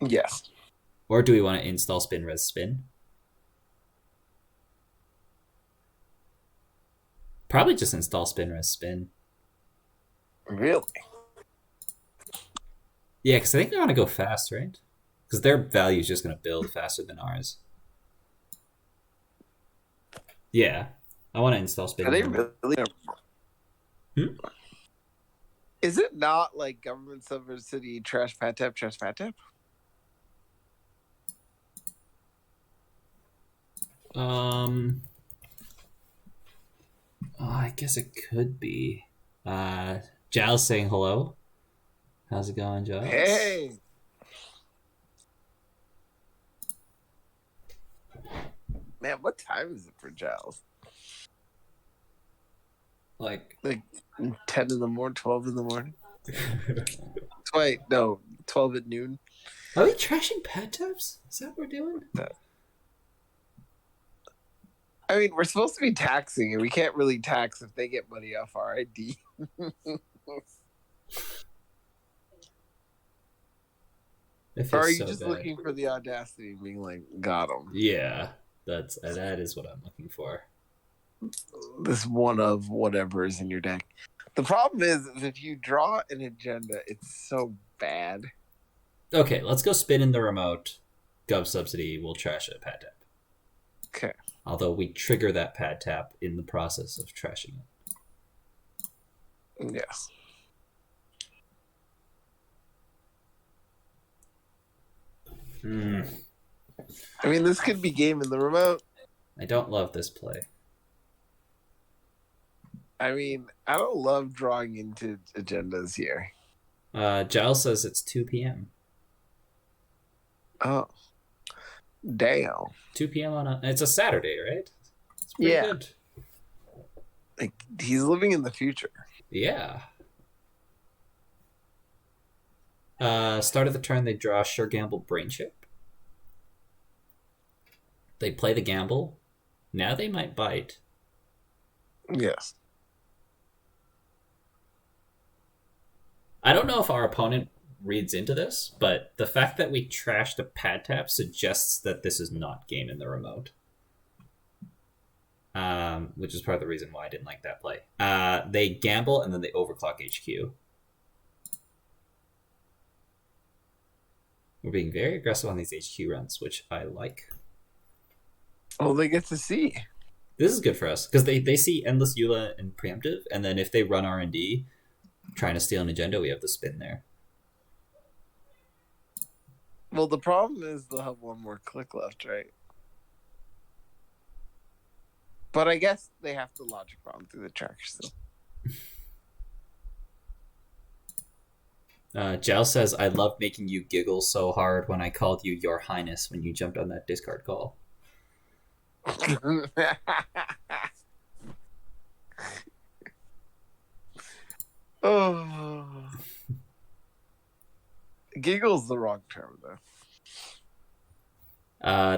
Yes. Or do we want to install spin res spin? Probably just install spin res spin. Really? Yeah, because I think they want to go fast, right? Because their value is just going to build faster than ours. Yeah, I want to install spin. Are they really? Hmm? Is it not like government subsidy trash pad tap? I guess it could be. Giles saying hello. How's it going, Giles? Hey. Man, what time is it for Giles? Like 10 in the morning, 12 in the morning? Wait, no, 12 at noon. Are we trashing pad taps? Is that what we're doing? I mean, we're supposed to be taxing, and we can't really tax if they get money off our ID. Or are you just looking for the audacity of being like, got them? Yeah, that is what I'm looking for. This one of whatever is in your deck. The problem is if you draw an agenda, it's so bad. Okay, let's go spin in the remote. Gov subsidy, we'll trash a pad tap. Okay. Although we trigger that pad tap in the process of trashing it. Yes. I mean, this could be game in the remote. I don't love this play. I mean, I don't love drawing into agendas here. Giles says it's 2 p.m. Oh. Damn. 2 p.m. on it's a Saturday, right? It's pretty good. Like, he's living in the future. Yeah. Start of the turn, they draw Sure Gamble Brain Chip. They play the gamble. Now they might bite. Yes. I don't know if our opponent reads into this, but the fact that we trashed a pad tap suggests that this is not game in the remote. Which is part of the reason why I didn't like that play. They gamble and then they overclock HQ. We're being very aggressive on these HQ runs, which I like. Oh, they get to see. This is good for us, because they see Endless Eula and Preemptive, and then if they run R&D, trying to steal an agenda, we have the spin there. Well, the problem is they'll have one more click left, right? But I guess they have to logic bomb through the track still. Giles says, I love making you giggle so hard when I called you Your Highness when you jumped on that discard call. Oh. Giggle's the wrong term, though.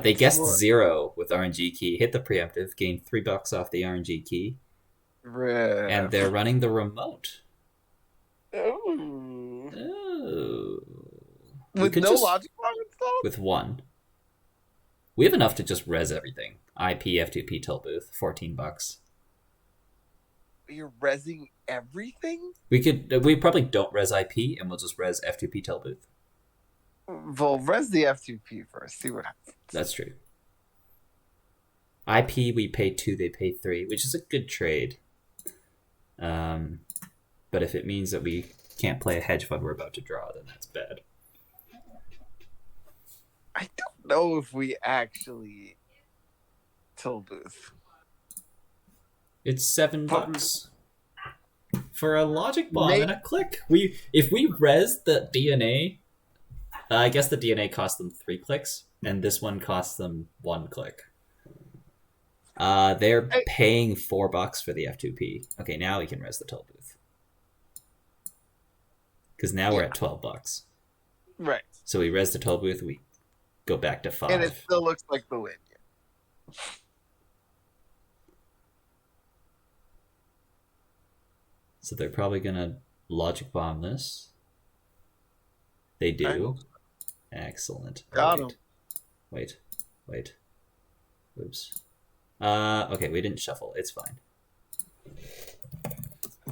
They guessed 0 with RNG key, hit the preemptive, gain $3 off the RNG key, and they're running the remote. Oh. Oh. With no logic bomb installed? With 1. We have enough to just res everything. IP F2P toll booth, $14. You're rezzing everything? We probably don't res IP, and we'll just res F2P toll booth. Well, res the F2P first. See what happens. That's true. IP, we pay 2, they pay 3, which is a good trade. But if it means that we can't play a hedge fund we're about to draw, then that's bad. I don't know if we actually toll booth. It's $7 for a logic bomb Maybe. and a click. If we res the DNA, I guess the DNA cost them 3 clicks, and this one costs them 1 click. They're paying $4 for the F2P. Okay, now we can res the toll booth. Because now we're at $12. Right. So we res the toll booth, we go back to 5. And it still looks like the win. So they're probably gonna logic bomb this. They do. Excellent. Got him. Wait. Oops. Okay, we didn't shuffle. It's fine.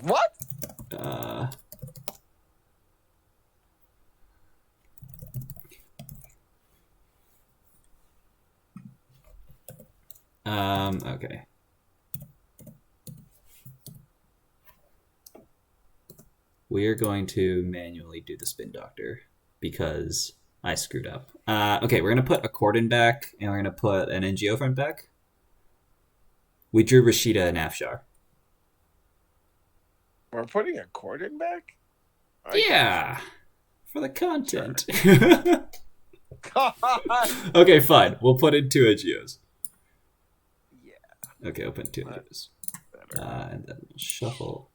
What? Okay. We're going to manually do the spin doctor because I screwed up. Okay, we're going to put a Corden back, and we're going to put an NGO front back. We drew Rashida and Afshar. We're putting a Corden back? Yeah! For the content. God. Okay, fine. We'll put in 2 NGOs. Yeah. Okay, open 2 NGOs. And then shuffle.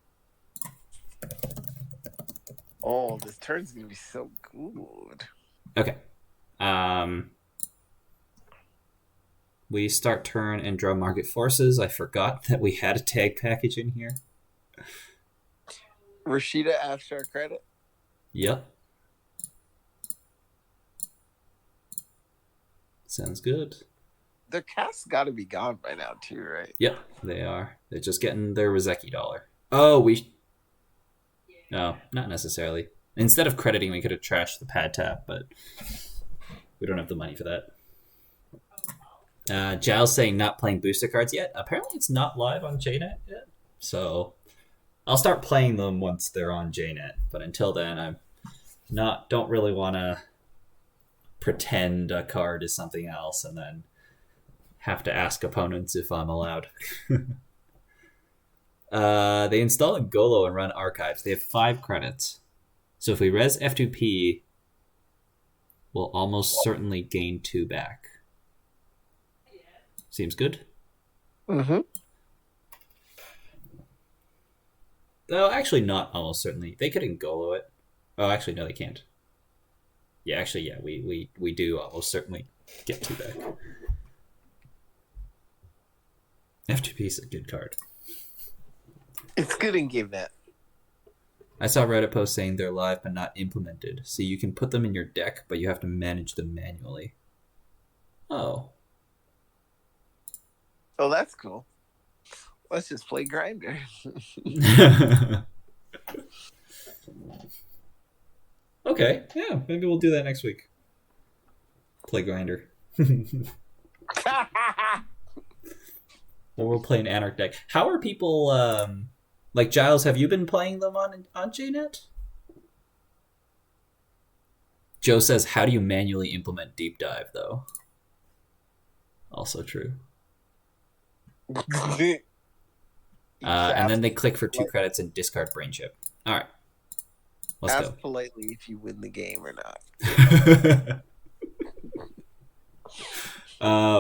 Oh, this turn's gonna be so good. Okay. We start turn and draw market forces. I forgot that we had a tag package in here. Rashida Afshar credit? Yep. Sounds good. Their cast's got to be gone by now, too, right? Yep, they are. They're just getting their Rozeki dollar. Oh, No, not necessarily. Instead of crediting, we could have trashed the pad tap, but we don't have the money for that. Giles saying not playing booster cards yet. Apparently it's not live on GameNET yet. So I'll start playing them once they're on GameNET. But until then, don't really want to pretend a card is something else and then have to ask opponents if I'm allowed. They install a Golo and run archives. They have 5 credits. So if we res F2P, we'll almost certainly gain 2 back. Seems good? Mm-hmm. Though actually not almost certainly. They could Ngolo it. Oh, actually no, they can't. Yeah, actually, yeah, we do almost certainly get 2 back. F2P is a good card. It's good in GameNet. I saw Reddit post saying they're live but not implemented, so you can put them in your deck, but you have to manage them manually. Oh. Oh, that's cool. Let's just play Grinder. Okay, yeah, maybe we'll do that next week. Play Grinder. Or we'll play an Anarch deck. How are people, like Giles, have you been playing them on GameNET? Joe says, how do you manually implement Deep Dive, though? Also true. And then they click for 2 credits and discard Brain Chip. All right. Let's Ask go. politely if you win the game or not.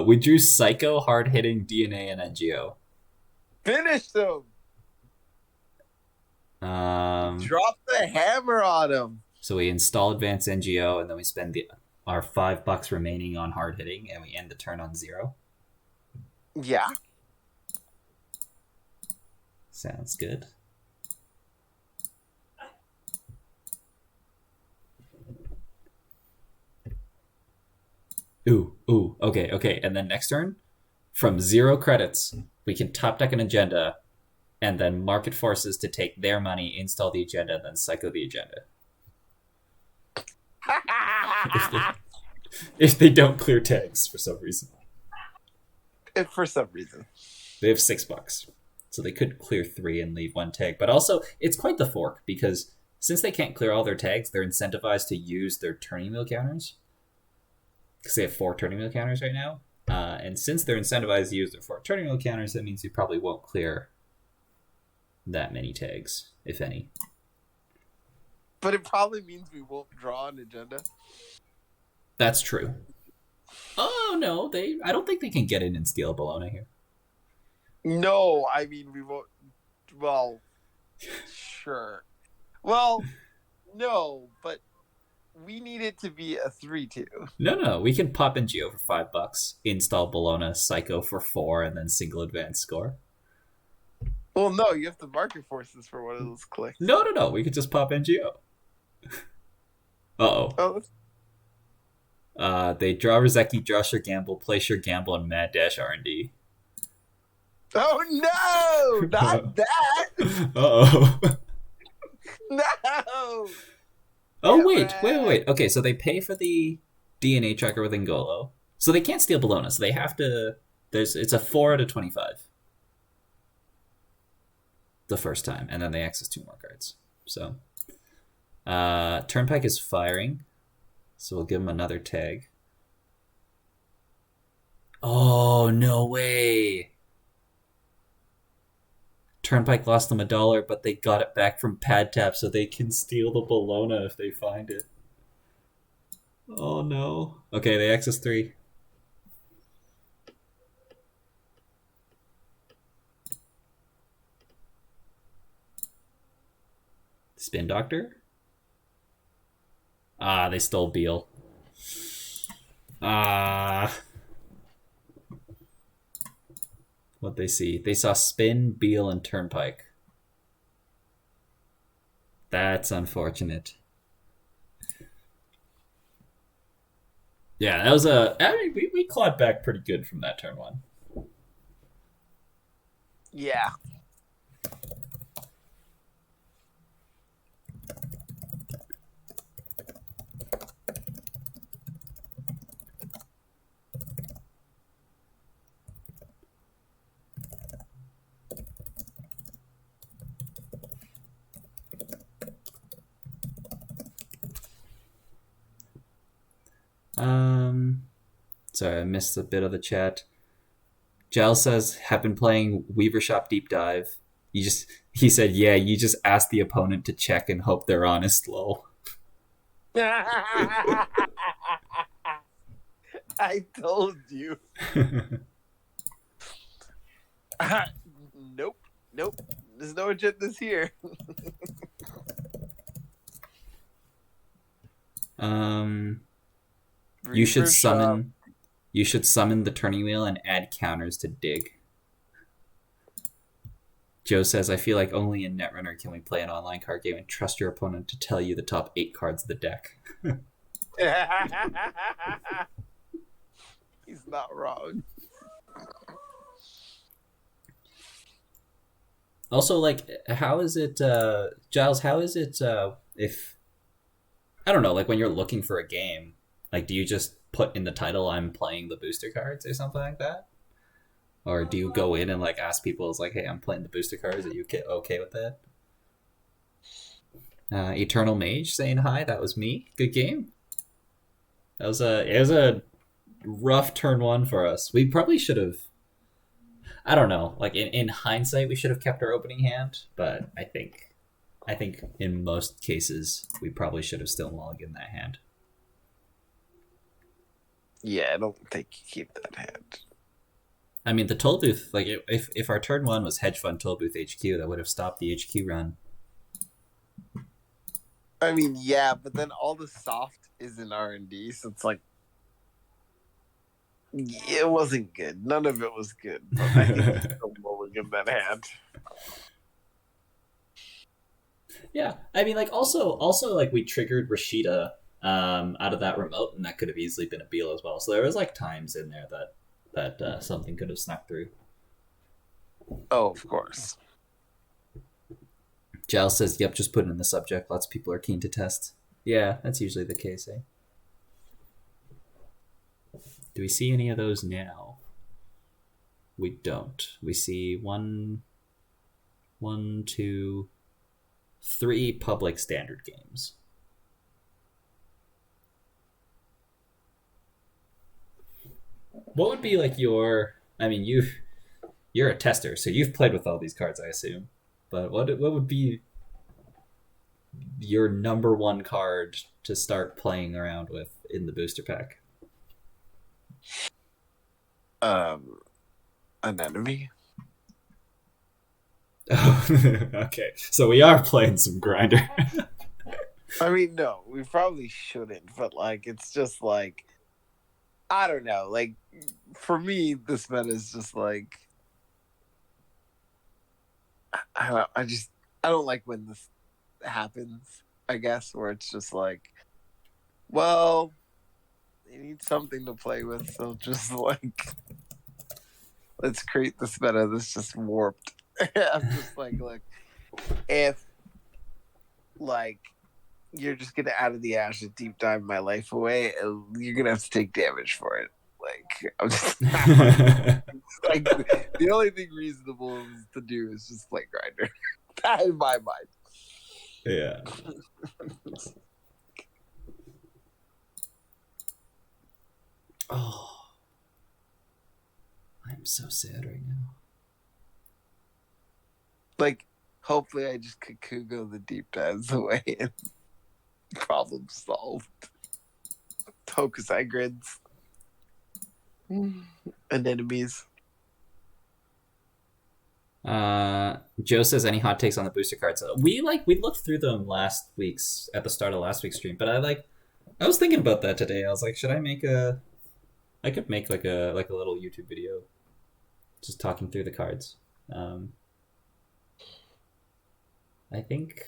We drew Psycho, hard-hitting, DNA, and NGO. Finish them! Drop the hammer on them! So we install Advanced NGO, and then we spend our $5 remaining on hard-hitting, and we end the turn on 0. Yeah. Sounds good. Ooh, okay. And then next turn, from 0 credits, we can top deck an agenda, and then market forces to take their money, install the agenda, and then psycho the agenda. If they don't clear tags for some reason. If for some reason. They have $6. So they could clear 3 and leave 1 tag. But also, it's quite the fork, because since they can't clear all their tags, they're incentivized to use their turning wheel counters. Because they have 4 turning wheel counters right now. And since they're incentivized to use their 4 turning wheel counters, that means you probably won't clear that many tags, if any. But it probably means we won't draw an agenda. That's true. Oh, no, I don't think they can get in and steal a Bologna here. No, I mean, we won't. Well, sure. Well, no, but we need it to be a 3-2. No, we can pop in Geo for $5, install Bologna, Psycho for 4, and then single advance score. Well, no, you have to market forces for one of those clicks. No, we could just pop in Geo. Uh-oh. Oh, They draw Rozeki, draw your gamble, place your gamble, and mad dash R&D. oh no! Not that! Uh-oh. No! Oh, Yeah, wait. Okay, so they pay for the DNA tracker with Ngolo. So they can't steal Bologna, so they have to... It's a 4 out of 25. The first time, and then they access 2 more cards. So, Turnpike is firing, so we'll give him another tag. Oh, no way! Turnpike lost them $1, but they got it back from pad tap, so they can steal the Bologna if they find it. Oh no. Okay, they access 3. Spin Doctor? Ah, they stole Beal. What'd they see? They saw Spin, Beal, and Turnpike. That's unfortunate. Yeah, that was we clawed back pretty good from that turn 1. Yeah. Sorry, I missed a bit of the chat. Giles says, have been playing Weaver Shop Deep Dive. He said, yeah, you just ask the opponent to check and hope they're honest, lol. I told you. Nope. There's no agendas here. You should summon the turning wheel and add counters to dig. Joe says, I feel like only in Netrunner can we play an online card game and trust your opponent to tell you the top 8 cards of the deck. He's not wrong. Also, like, how is it, Giles, how is it, if, I don't know, like, when you're looking for a game, like, do you just put in the title, I'm playing the booster cards or something like that? Or do you go in and, like, ask people, it's like, hey, I'm playing the booster cards, are you okay with that? Eternal Mage saying hi, that was me. Good game. It was a rough turn 1 for us. We probably should have, I don't know, like, in hindsight, we should have kept our opening hand, but I think in most cases, we probably should have still logged in that hand. Yeah, I don't think you keep that hand. I mean, the toll booth, like, if our turn 1 was Hedge Fund Toll Booth HQ, that would have stopped the HQ run. I mean, yeah, but then all the soft is in R&D, so it's like, it wasn't good. None of it was good. But I think it's still rolling in that hand. Yeah, I mean, like, also, like, we triggered Rashida out of that remote, and that could have easily been a Beal as well. So there was, like, times in there that that something could have snuck through. Oh, of course. Giles says, "Yep, just put it in the subject. Lots of people are keen to test." Yeah, that's usually the case, eh? Do we see any of those now? We don't. We see one, two, three public standard games. What would be like your? I mean, you're a tester, so you've played with all these cards, I assume. But what would be your number one card to start playing around with in the booster pack? An enemy. Oh, okay. So we are playing some grinder. I mean, no, we probably shouldn't, but like, it's just like, I don't know. Like, for me, this meta is just like, I don't know, I don't like when this happens, I guess, where it's just like, well, they need something to play with, so just like, let's create this meta that's just warped. I'm just like, look, if like you're just gonna out of the ashes deep dive my life away, you're gonna have to take damage for it. Like, I'm just like, the only thing reasonable to do is just play grinder. In my mind. Yeah. Oh, I'm so sad right now. Like, hopefully I just could Kugo the deep dives away and problem solved. Tokusai grids. And enemies. Joe says, any hot takes on the booster cards? We looked through them at the start of last week's stream, but I was thinking about that today. I was like, should I make I could make like a little YouTube video just talking through the cards. I think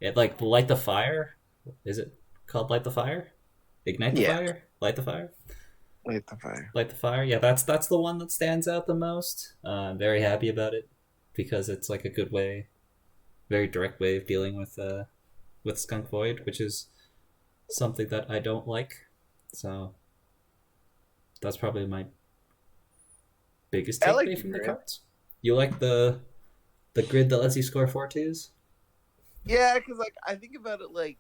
it like light the fire. Is it called light the fire? Ignite the fire? Light the fire? Light the fire. Light the fire. Yeah, that's the one that stands out the most. I'm very happy about it because it's like a good way, very direct way of dealing with Skunk Void, which is something that I don't like. So that's probably my biggest takeaway from the cards. You like the grid that lets you score 4/2s? Yeah, because like I think about it like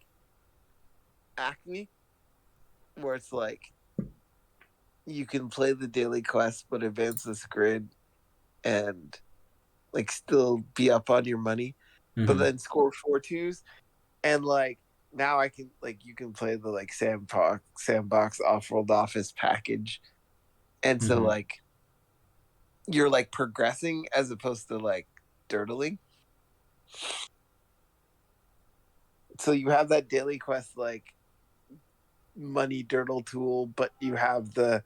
Acme, where it's like you can play the daily quest but advance this grid and like still be up on your money, but then score 4/2s, and like now I can like you can play the like sandbox off-world office package, and so like you're like progressing as opposed to like dirtling. So you have that daily quest like money dirtle tool, but you have the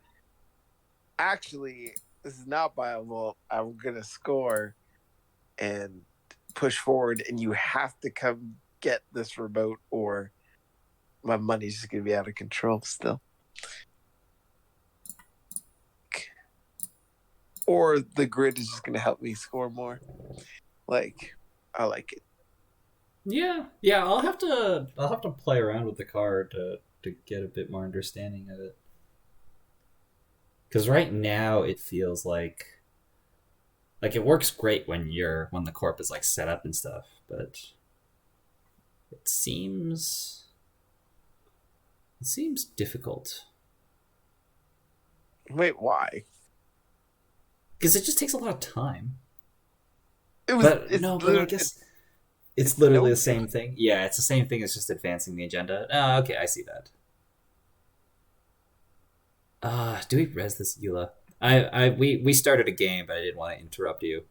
actually this is not viable. I'm gonna score and push forward, and you have to come get this remote, or my money's just gonna be out of control still. Or the grid is just gonna help me score more. Like, I like it. Yeah. I'll have to play around with the card to get a bit more understanding of it. Because right now it feels like it works great when the corp is like set up and stuff, but it seems difficult. Wait, why? Because it just takes a lot of time. But I guess it's literally the same thing. Yeah, it's the same thing. It's just advancing the agenda. Okay, I see that. Do we res this Eula? We started a game, but I didn't want to interrupt you.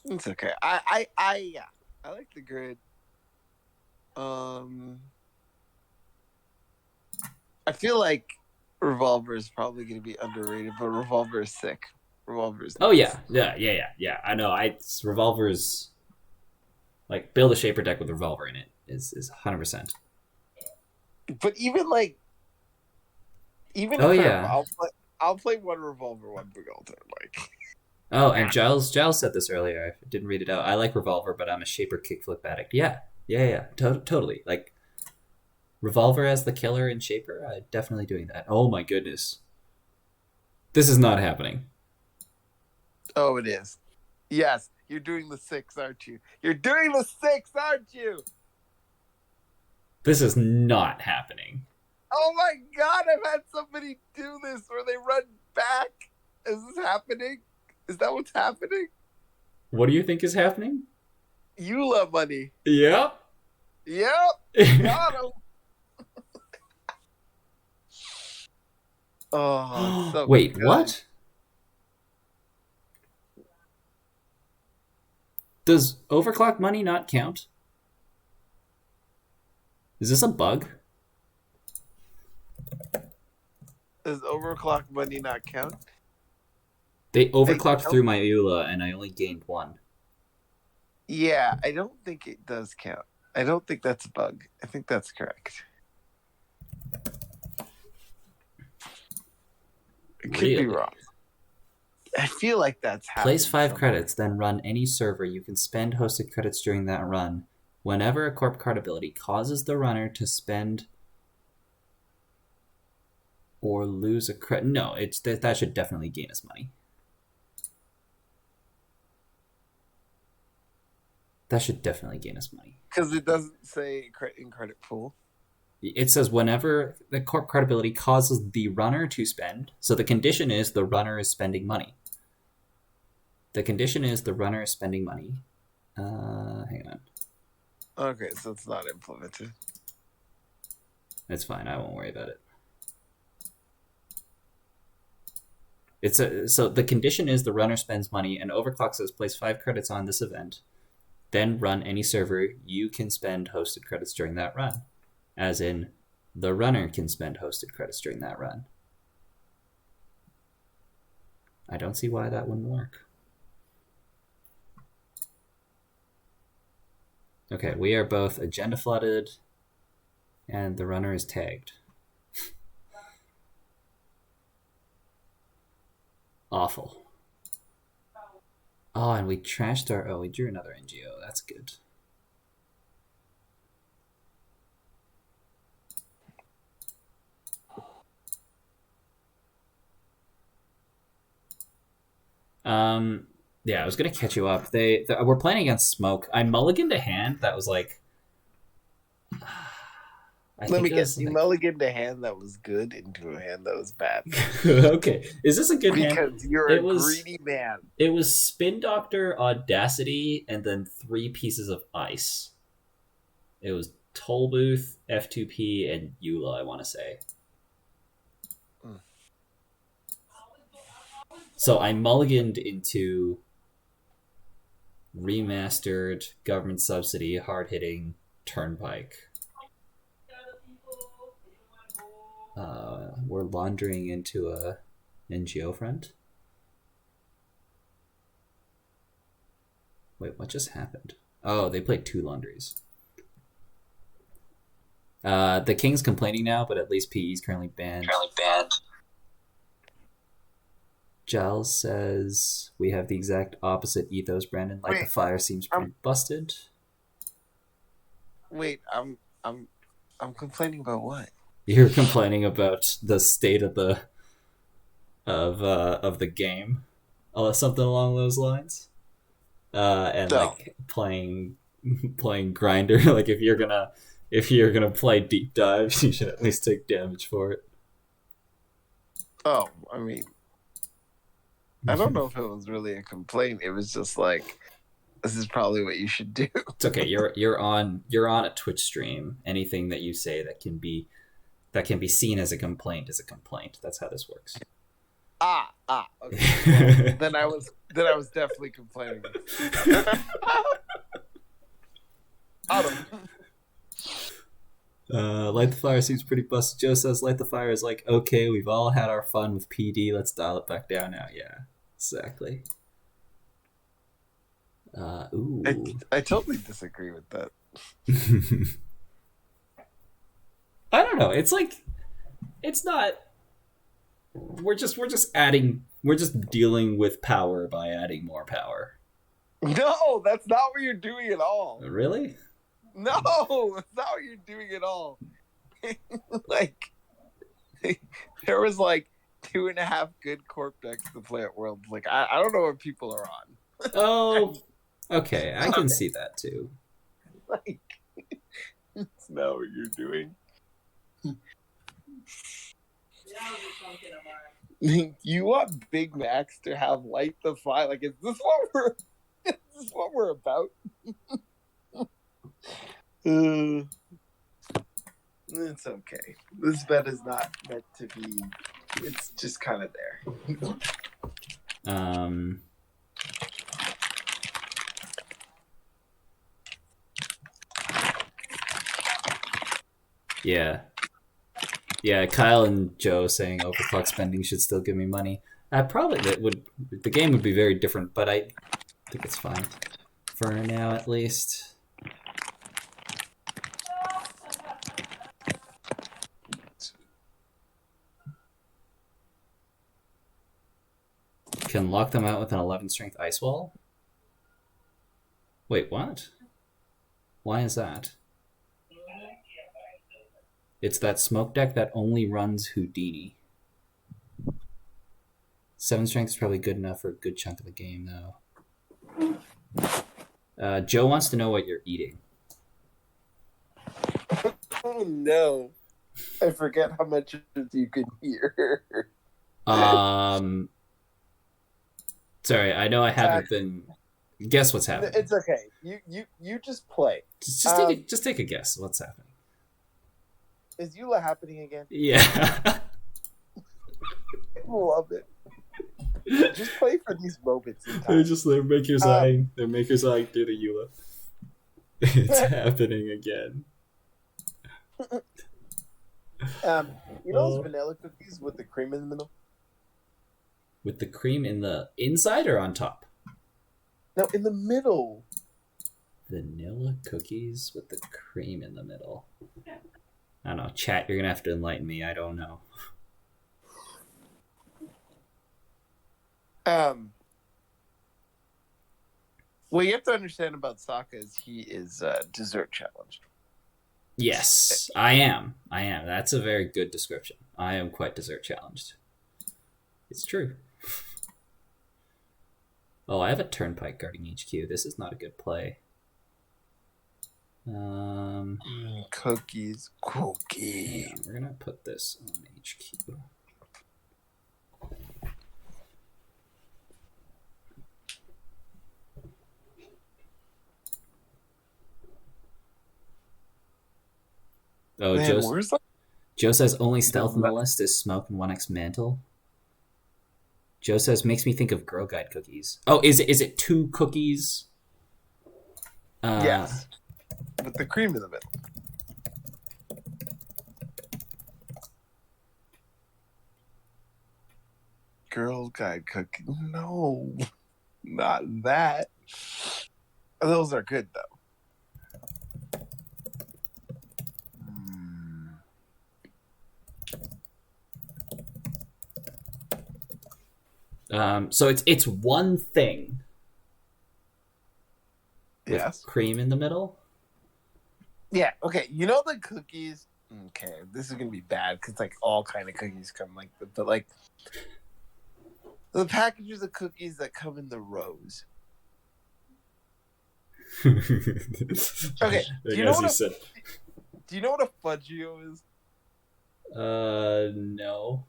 It's okay. I like the grid. I feel like Revolver is probably going to be underrated, but Revolver is sick. Revolver is nice. Yeah. I know. Revolver's like build a Shaper deck with Revolver in it is 100%. But even like Even Oh, Crim, yeah. I'll play one revolver, one Begolden. Like, Oh, and Giles said this earlier. I didn't read it out. I like Revolver, but I'm a Shaper kickflip addict. Yeah. Totally. Like, Revolver as the killer in Shaper, I'm definitely doing that. Oh my goodness. This is not happening. oh, it is. Yes, you're doing the 6, aren't you? You're doing the 6, aren't you? This is not happening. Oh my god, I've had somebody do this where they run back. Is this happening? Is that what's happening? What do you think is happening? Eula money. Yep. Yep. Got him. Oh, so wait, good. what? Does overclock money not count? Is this a bug? Does overclock money not count? They overclocked through my EULA and I only gained 1. Yeah, I don't think it does count. I don't think that's a bug. I think that's correct. It could be wrong. I feel like that's happening. Place 5 credits, then run any server. You can spend hosted credits during that run. Whenever a corp card ability causes the runner to spend or lose a credit, no, that should definitely gain us money. That should definitely gain us money. Because it doesn't say in credit pool. It says whenever the corp card ability causes the runner to spend. So the condition is the runner is spending money. The condition is the runner is spending money. Hang on. Okay, so it's not implemented. It's fine. I won't worry about it. So the condition is the runner spends money, and overclock says place 5 credits on this event. Then run any server. You can spend hosted credits during that run. As in, the runner can spend hosted credits during that run. I don't see why that wouldn't work. Okay, we are both agenda flooded, and the runner is tagged. Awful. Oh, and we trashed our... Oh, we drew another NGO. That's good. Yeah, I was gonna catch you up. We're playing against Smoke. I mulliganed a hand that was like... Let me guess. You mulliganed a hand that was good into a hand that was bad. Okay. Is this a good hand? Because you're a greedy man. It was Spin Doctor, Audacity, and then 3 pieces of ice. It was Toll Booth, F2P, and Eula, I want to say. So I mulliganed into remastered, government subsidy, hard-hitting Turnpike. We're laundering into a NGO front. Wait, what just happened? Oh, they played 2 laundries. The King's complaining now, but at least PE is currently banned. Giles says we have the exact opposite ethos, Brandon. Like the fire seems pretty busted. Wait, I'm complaining about what? You're complaining about the state of the game, something along those lines, and like playing grinder. Like if you're gonna play deep dives, you should at least take damage for it. Oh, I mean, I don't know if it was really a complaint. It was just like, this is probably what you should do. It's okay. You're on a Twitch stream. Anything that you say that can be seen as a complaint is a complaint. That's how this works. Okay. Well, then I was definitely complaining. Light the Fire seems pretty busted. Joe says Light the Fire is like, okay, we've all had our fun with PD. Let's dial it back down now. Yeah, exactly. Ooh. I totally disagree with that. I don't know. It's like, it's not we're just dealing with power by adding more power. No, that's not what you're doing at all. Really? No, that's not what you're doing at all. Like, there was like 2.5 good corp decks to play at Worlds. Like, I don't know what people are on. Oh, okay, I can see that too. Like, it's not what you're doing. You want Big Macs to have light the fire? Like, is this what we're about? It's okay. This bet is not meant to be. It's just kind of there. Yeah, Kyle and Joe saying overclock spending should still give me money. The game would be very different, but I think it's fine for now at least. Can lock them out with an 11 strength ice wall? Wait, what? Why is that? It's that smoke deck that only runs Houdini. 7 strength is probably good enough for a good chunk of the game, though. Joe wants to know what you're eating. Oh no. I forget how much you can hear. Sorry, I know I haven't been. Guess what's happening. It's okay. You just play. Just take a guess. What's happening? Is Eula happening again? Yeah. I love it. Just play for these moments in time. They're makers eyeing. They're makers eyeing through the Eula. It's happening again. You know those vanilla cookies with the cream in the middle? With the cream in the inside or on top? No, in the middle. Vanilla cookies with the cream in the middle. I don't know. Chat, you're going to have to enlighten me. I don't know. What you have to understand about Sokka is he is dessert challenged. Yes, I am. That's a very good description. I am quite dessert challenged. It's true. Oh, I have a turnpike guarding HQ. This is not a good play. Cookies. Yeah, we're gonna put this on HQ. Oh, Man, Joe says only stealth on the list is smoke and 1x mantle. Joe says makes me think of Girl Guide cookies. Oh, is it 2 cookies? Yes. With the cream in the middle. Girl Guide cookie. No. Not that. Those are good though. So it's one thing. Yes. Cream in the middle. Yeah. Okay. You know the cookies. Okay, this is gonna be bad because like all kind of cookies come like, but like the packages of cookies that come in the rows. Okay. Do you know what a Fudgio is? No.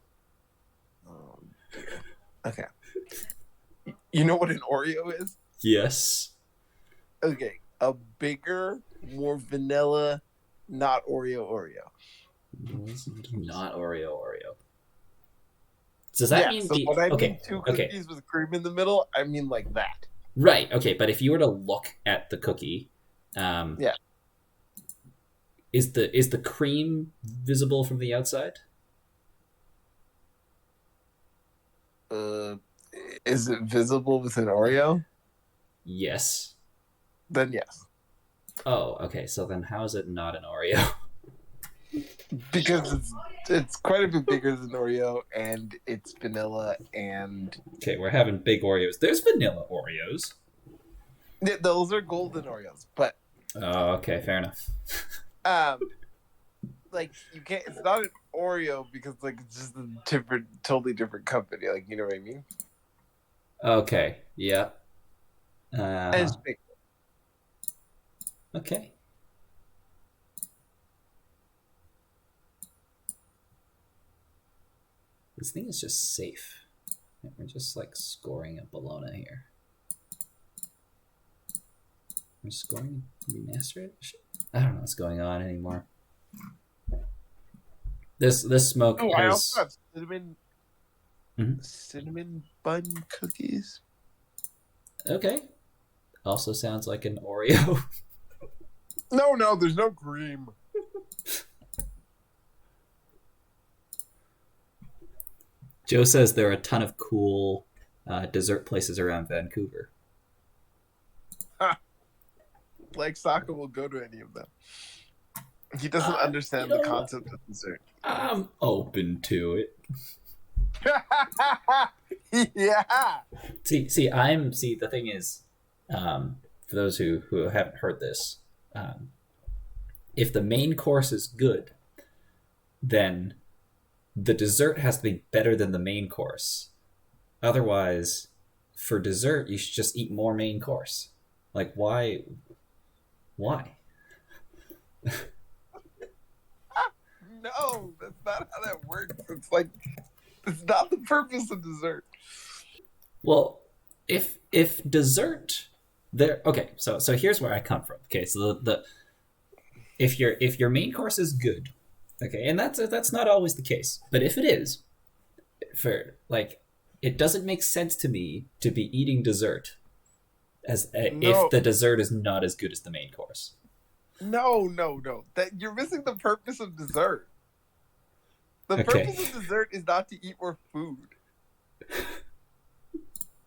Oh, dear. Okay. You know what an Oreo is? Yes. Okay. A bigger, more vanilla, not Oreo. Not Oreo. Does that mean when I mean 2 cookies with cream in the middle, I mean like that. Right. Okay. But if you were to look at the cookie, yeah, is the cream visible from the outside? Is it visible with an Oreo? Yes. Then yes. Oh, okay. So then how is it not an Oreo? Because it's It's quite a bit bigger than Oreo, and it's vanilla, and Okay, we're having big Oreos. There's vanilla Oreos. those are golden Oreos. But Oh, okay, fair enough. like you can't. It's not an Oreo because like it's just a different, totally different company. Like you know what I mean? Okay, yeah. And it's big. Okay. This thing is just safe. We're just like scoring a Bologna here. We're scoring remastered? I don't know what's going on anymore. This smoke Oh, I has... also have cinnamon bun cookies. Okay. Also sounds like an Oreo. No, there's no cream. Joe says there are a ton of cool dessert places around Vancouver. Like Sokka will go to any of them. He doesn't understand the concept of dessert. I'm open to it. Yeah. See. The thing is, for those who haven't heard this, if the main course is good, then the dessert has to be better than the main course. Otherwise, for dessert, you should just eat more main course. Like, why? No, that's not how that works. It's like it's not the purpose of dessert. Well, if dessert there, okay, so here's where I come from. Okay, so the if your main course is good, okay, and that's not always the case, but if it is, for like, it doesn't make sense to me to be eating dessert if the dessert is not as good as the main course. No. That you're missing the purpose of dessert. The purpose of dessert is not to eat more food.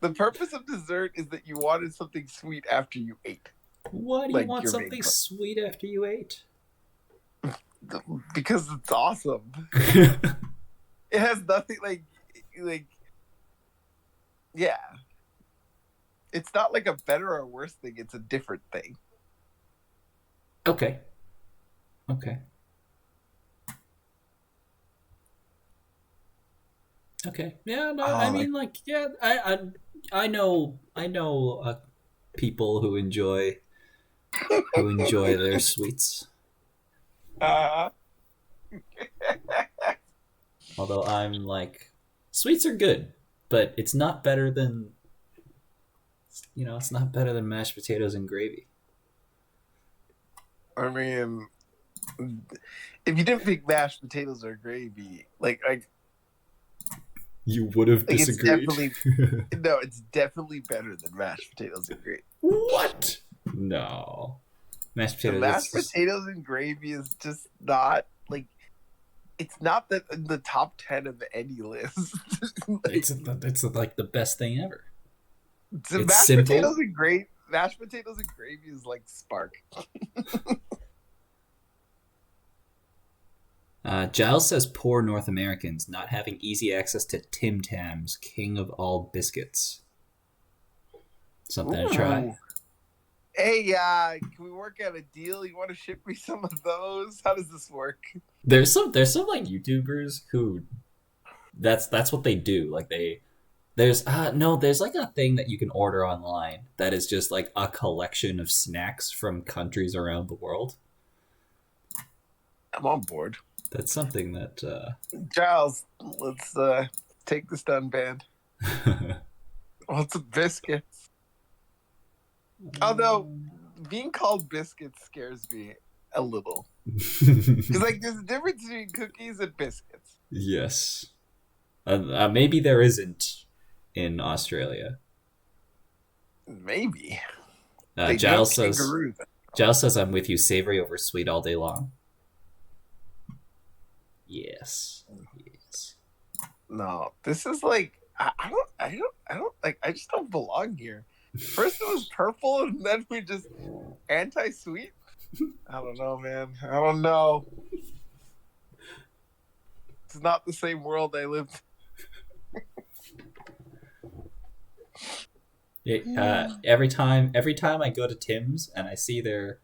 The purpose of dessert is that you wanted something sweet after you ate. Why do you want something sweet after you ate? Because it's awesome. It has nothing like yeah. It's not like a better or worse thing, it's a different thing. Okay. Yeah, no, I mean, like, yeah, I know people who enjoy their sweets. Although I'm like, sweets are good, but it's not better than mashed potatoes and gravy. I mean, if you didn't pick mashed potatoes or gravy, like you would have disagreed. It's definitely better than mashed potatoes and gravy. What? No. Mashed potatoes and gravy is just not like, it's not that in the top 10 of any list. it's like the best thing ever. Mashed potatoes and gravy is like spark. Giles says poor North Americans not having easy access to Tim Tams, king of all biscuits. Something to try. Hey, can we work out a deal? You want to ship me some of those? How does this work? There's some like YouTubers who that's what they do. Like there's like a thing that you can order online that is just like a collection of snacks from countries around the world. I'm on board. That's something that Giles, let's take this down, band. Want some biscuits? Although being called biscuits scares me a little, because like there's a difference between cookies and biscuits. Yes, maybe there isn't in Australia. Maybe. Giles says I'm with you. Savory over sweet all day long. Yes. No, this is like I don't like. I just don't belong here. First it was purple, and then we just anti-sweet. I don't know, man. I don't know. It's not the same world I lived. Every time I go to Tim's and I see their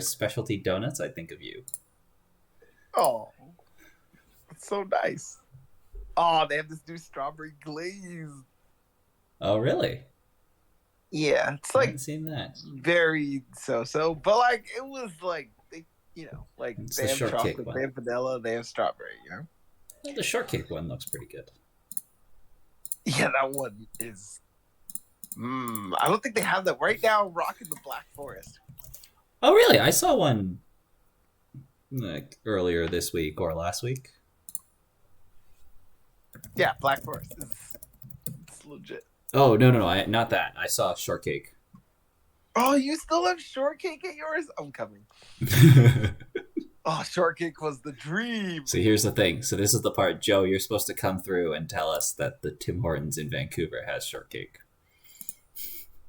specialty donuts, I think of you. Oh, it's so nice. Oh, they have this new strawberry glaze. Oh, really? Yeah, it's I like haven't seen that. very so, but like it was like they, like It's they the have shortcake chocolate, one. they have vanilla, they have strawberry. Well, the shortcake one looks pretty good. Yeah, that one is. I don't think they have that right now. Rocking the Black Forest. Oh, really? I saw one like earlier this week or last week. Yeah, Black Forest it's legit. Oh, no, not that. I saw shortcake. Oh, you still have shortcake at yours? I'm coming. Oh, shortcake was the dream. So here's the thing. So this is the part, Joe, you're supposed to come through and tell us that the Tim Hortons in Vancouver has shortcake.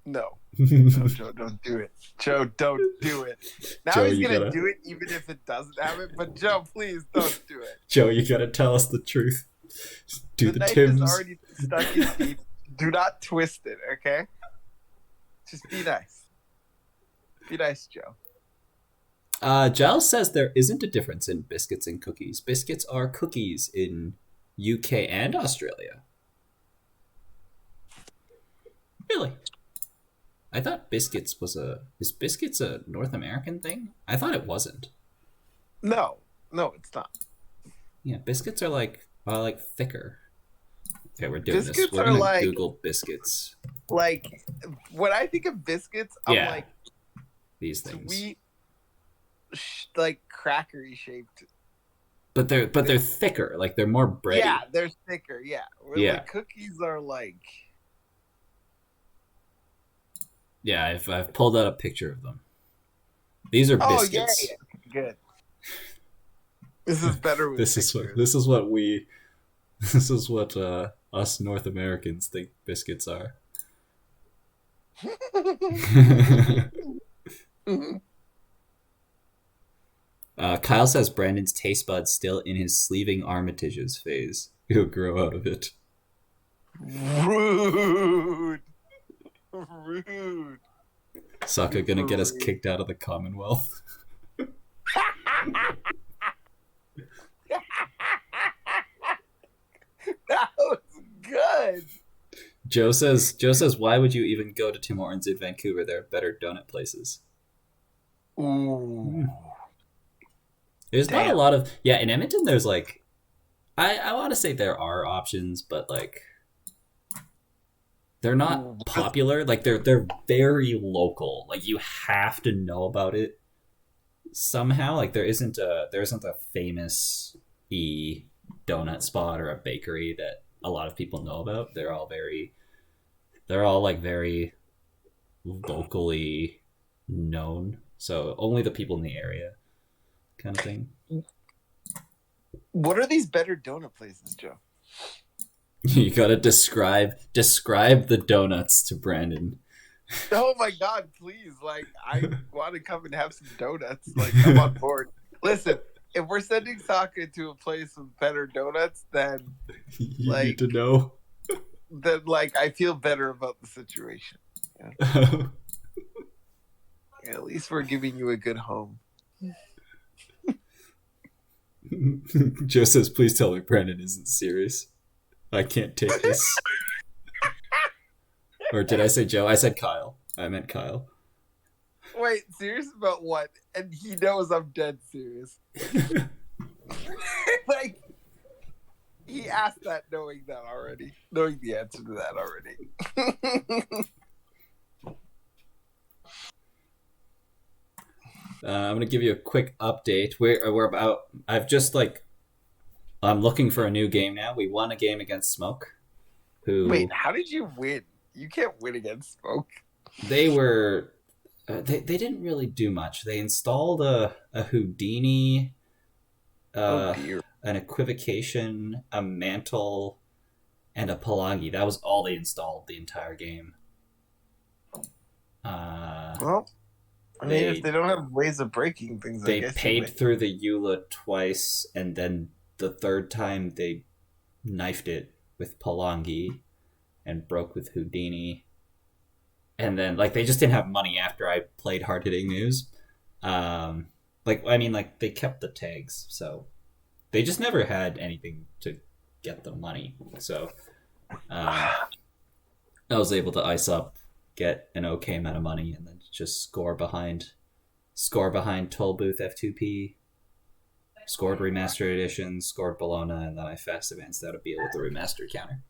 No, Joe, don't do it. Joe, don't do it. Now Joe, he's gonna do it even if it doesn't have it. But Joe, please don't do it. Joe, you gotta tell us the truth. Do the knife Tims is already stuck in deep. Do not twist it, okay? Just be nice. Be nice, Joe. Giles says there isn't a difference in biscuits and cookies. Biscuits are cookies in UK and Australia. Really? I thought biscuits is biscuits a North American thing? I thought it wasn't. No, it's not. Yeah, biscuits are like thicker. Okay, we're doing Biscuits this. We're are gonna like- Google biscuits. Like when I think of biscuits, I'm Yeah. like These things. sweet, like crackery shaped. But they're thicker. Like they're more bready. Yeah, they're thicker. Yeah, where Yeah. the cookies are like. Yeah, I've pulled out a picture of them. These are Oh biscuits. yeah, good. This is better with This is what us North Americans think biscuits are. Kyle says Brandon's taste buds still in his sleeving armitages phase. He'll grow out of it. Rude. Rude. Sokka gonna get us kicked out of the Commonwealth. That was good. Joe says, why would you even go to Tim Hortons in Vancouver? There are better donut places. Ooh. There's not a Damn. lot of in Edmonton. There's like, I want to say there are options, but like, they're not popular. Like they're very local. Like you have to know about it somehow. Like there isn't a famous donut spot or a bakery that a lot of people know about. They're all like very locally known. So only the people in the area kind of thing. What are these better donut places, Joe? You gotta describe the donuts to Brandon. Oh my god, please. Like, I want to come and have some donuts. Like, I'm on board. Listen, if we're sending Sokka to a place with better donuts, then You Like- need to know. I feel better about the situation. Yeah, at least we're giving you a good home. Joe says, please tell me Brandon isn't serious. I can't take this. Or did I say Joe? I said Kyle. I meant Kyle. Wait, serious about what? And he knows I'm dead serious. Like, he asked that knowing that already. Knowing the answer to that already. I'm gonna give you a quick update. We're about. I'm looking for a new game now. We won a game against Smoke. Who Wait, how did you win? You can't win against Smoke. they were. They didn't really do much. They installed a Houdini, Oh dear. an equivocation, a mantle, and a Pelagi. That was all they installed the entire game. Well, I mean, They- if they don't have ways of breaking things, I They guess you paid win. through the EULA twice, and then the third time they knifed it with Palangi and broke with Houdini. And then, like, they just didn't have money after I played Hard Hitting News. They kept the tags, so they just never had anything to get the money. So I was able to ice up, get an okay amount of money, and then just score behind Tollbooth F2P, scored Remastered Edition, scored Bologna, and then I fast advanced out of Beal with the Remastered counter.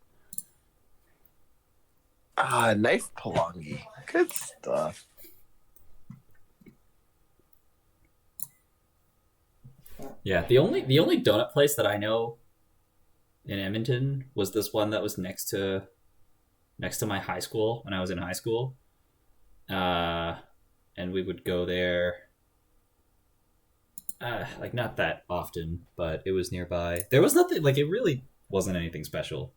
Knife Palangi. Good stuff. Yeah, the only donut place that I know in Edmonton was this one that was next to my high school when I was in high school. And we would go there not that often, but it was nearby. There was nothing, like, it really wasn't anything special.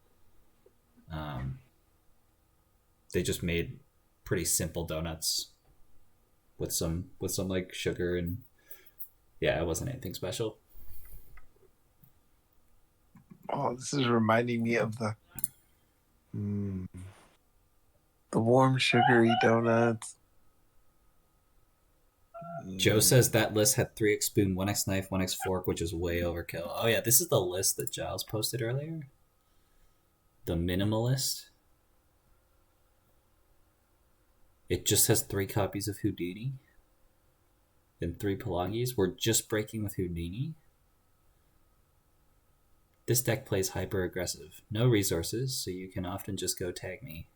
They just made pretty simple donuts with some like sugar, and yeah, it wasn't anything special. Oh, this is reminding me of the warm sugary donuts. Joe says that list had 3x spoon, 1x knife, 1x fork, which is way overkill. Oh yeah, this is the list that Giles posted earlier. The minimalist. It just has 3 copies of Houdini and 3 Palangis. We're just breaking with Houdini. This deck plays hyper aggressive. No resources, so you can often just go tag me.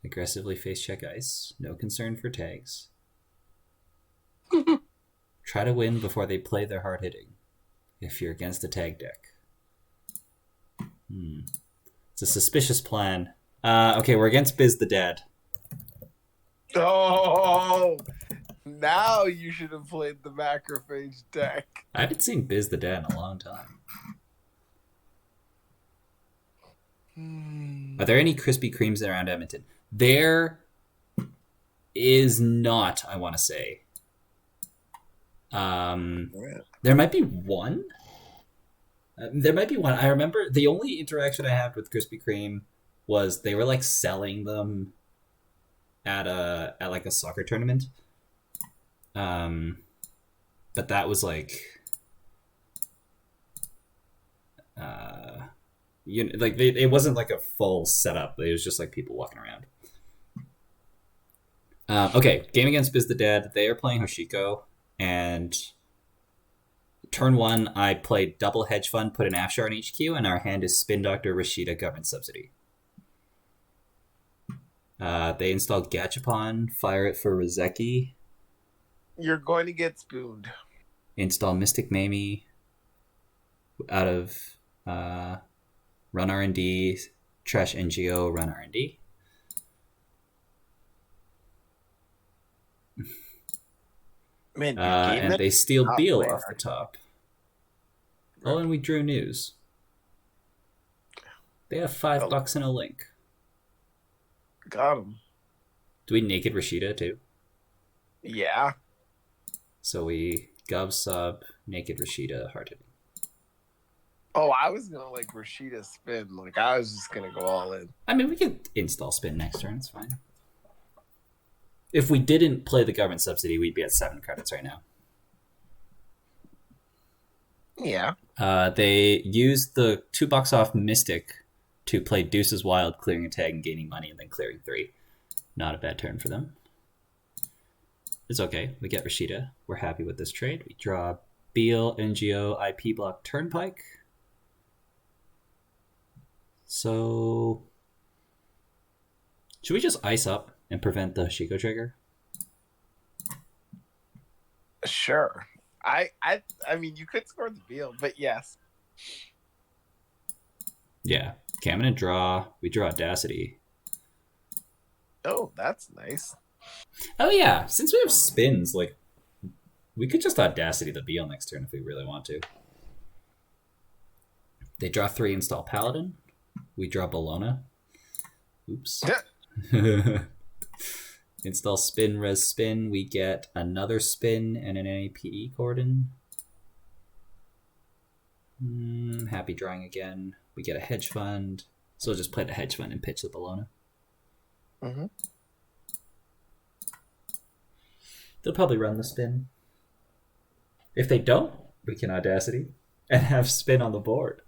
Aggressively face check ice. No concern for tags. Try to win before they play their hard hitting. If you're against a tag deck. It's a suspicious plan. Okay, we're against Biz the Dad. Oh, now you should have played the macrophage deck. I haven't seen Biz the Dad in a long time. Are there any Krispy Kremes around Edmonton? There is not, I want to say. There might be one. I remember the only interaction I had with Krispy Kreme was they were like selling them at like a soccer tournament. But that was like it wasn't like a full setup. It was just like people walking around. Okay, game against Biz the Dad. They are playing Hoshiko, and turn 1, I played double hedge fund, put an Afshar in HQ, and our hand is Spin Doctor, Rashida, Government Subsidy. They install Gachapon, fire it for Rizeki. You're going to get spooned. Install Mystic Mamie out of run R&D, trash NGO, run R&D. Man, and they steal Beal off the top. Right. Oh, and we drew news. They have $5 in a link. Got him. Do we naked Rashida too? Yeah. So we Gov sub, naked Rashida, hard hitting. Oh, I was gonna like Rashida spin. Like I was just gonna go all in. I mean, we can install spin next turn. It's fine. If we didn't play the government subsidy, we'd be at 7 credits right now. Yeah. They used the 2 off Mystic to play Deuces Wild, clearing a tag and gaining money, and then clearing 3. Not a bad turn for them. It's okay. We get Rashida. We're happy with this trade. We draw Beal, NGO, IP block, Turnpike. So should we just ice up and prevent the Hoshiko trigger? Sure. I mean, you could score the Beal, but yes. Yeah. Kamen and draw. We draw Audacity. Oh, that's nice. Oh yeah. Since we have spins, like we could just Audacity the Beal next turn if we really want to. They draw 3, install Paladin. We draw Bologna. Oops. Install spin, res spin. We get another spin and an NAPE Gordon. Happy drawing again. We get a hedge fund. So we'll just play the hedge fund and pitch the Bologna. Mm-hmm. They'll probably run the spin. If they don't, we can Audacity and have spin on the board.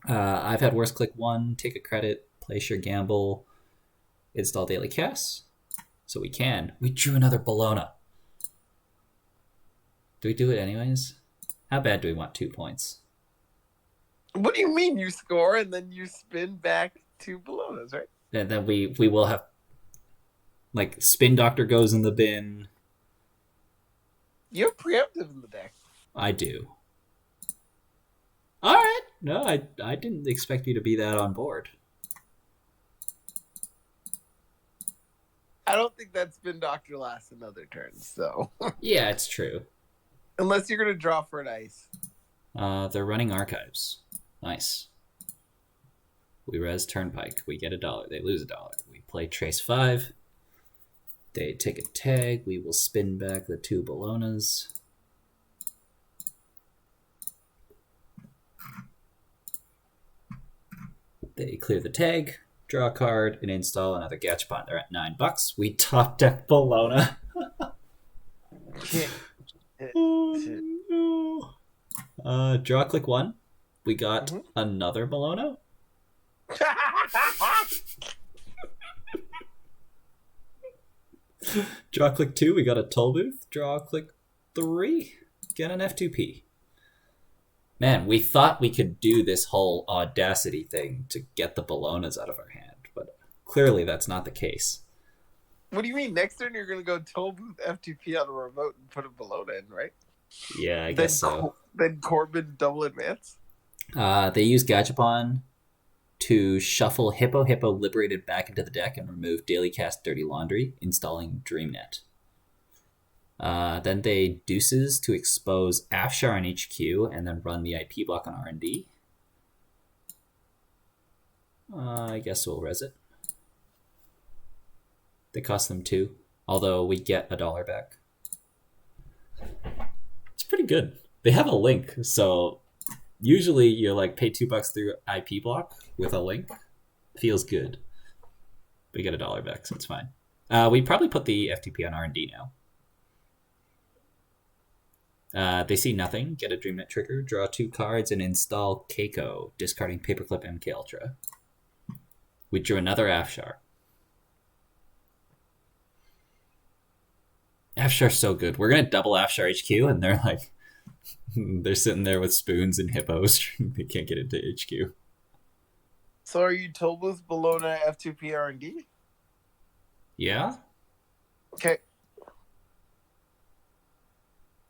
I've had worse click 1, take a credit, place your gamble, install daily cast. So we can. We drew another Bologna. Do we do it anyways? How bad do we want 2 points? What do you mean you score and then you spin back 2 Bolognas, right? And then we will have, like, Spin Doctor goes in the bin. You have preemptive in the deck. I do. All right. No, I didn't expect you to be that on board. I don't think that Spin Doctor lasts another turn, so. Yeah, it's true. Unless you're going to draw for an ice. They're running archives. Nice. We res Turnpike. We get $1. They lose $1. We play Trace 5. They take a tag. We will spin back the 2 Bolognas. They clear the tag, draw a card, and install another Gachapon. They're at $9. We top deck Bologna. Oh, no. Draw click 1. We got another Bologna. Draw click 2. We got a toll booth. Draw click 3. Get an F2P. Man, we thought we could do this whole Audacity thing to get the Bolognas out of our hand, but clearly that's not the case. What do you mean? Next turn you're going to go toll booth F2P on a remote and put a Bologna in, right? Yeah, I guess so. Then Corbin double advance? They use Gachapon to shuffle Hippo Liberated back into the deck and remove Daily Cast Dirty Laundry, installing DreamNet. Then they deuces to expose Afshar on HQ and then run the IP block on R&D. I guess we'll res it. They cost them 2, although we get $1 back. It's pretty good. They have a link, so usually you're like pay $2 through IP block with a link. Feels good. We get $1 back, so it's fine. We probably put the FTP on R&D now. They see nothing, get a DreamNet trigger, draw 2 cards, and install Keiko, discarding Paperclip MK Ultra. We drew another Afshar. Afshar's so good. We're going to double Afshar HQ, and they're like, they're sitting there with spoons and hippos. They can't get into HQ. So are you toll booth Bologna F2P R&D? Yeah? Okay.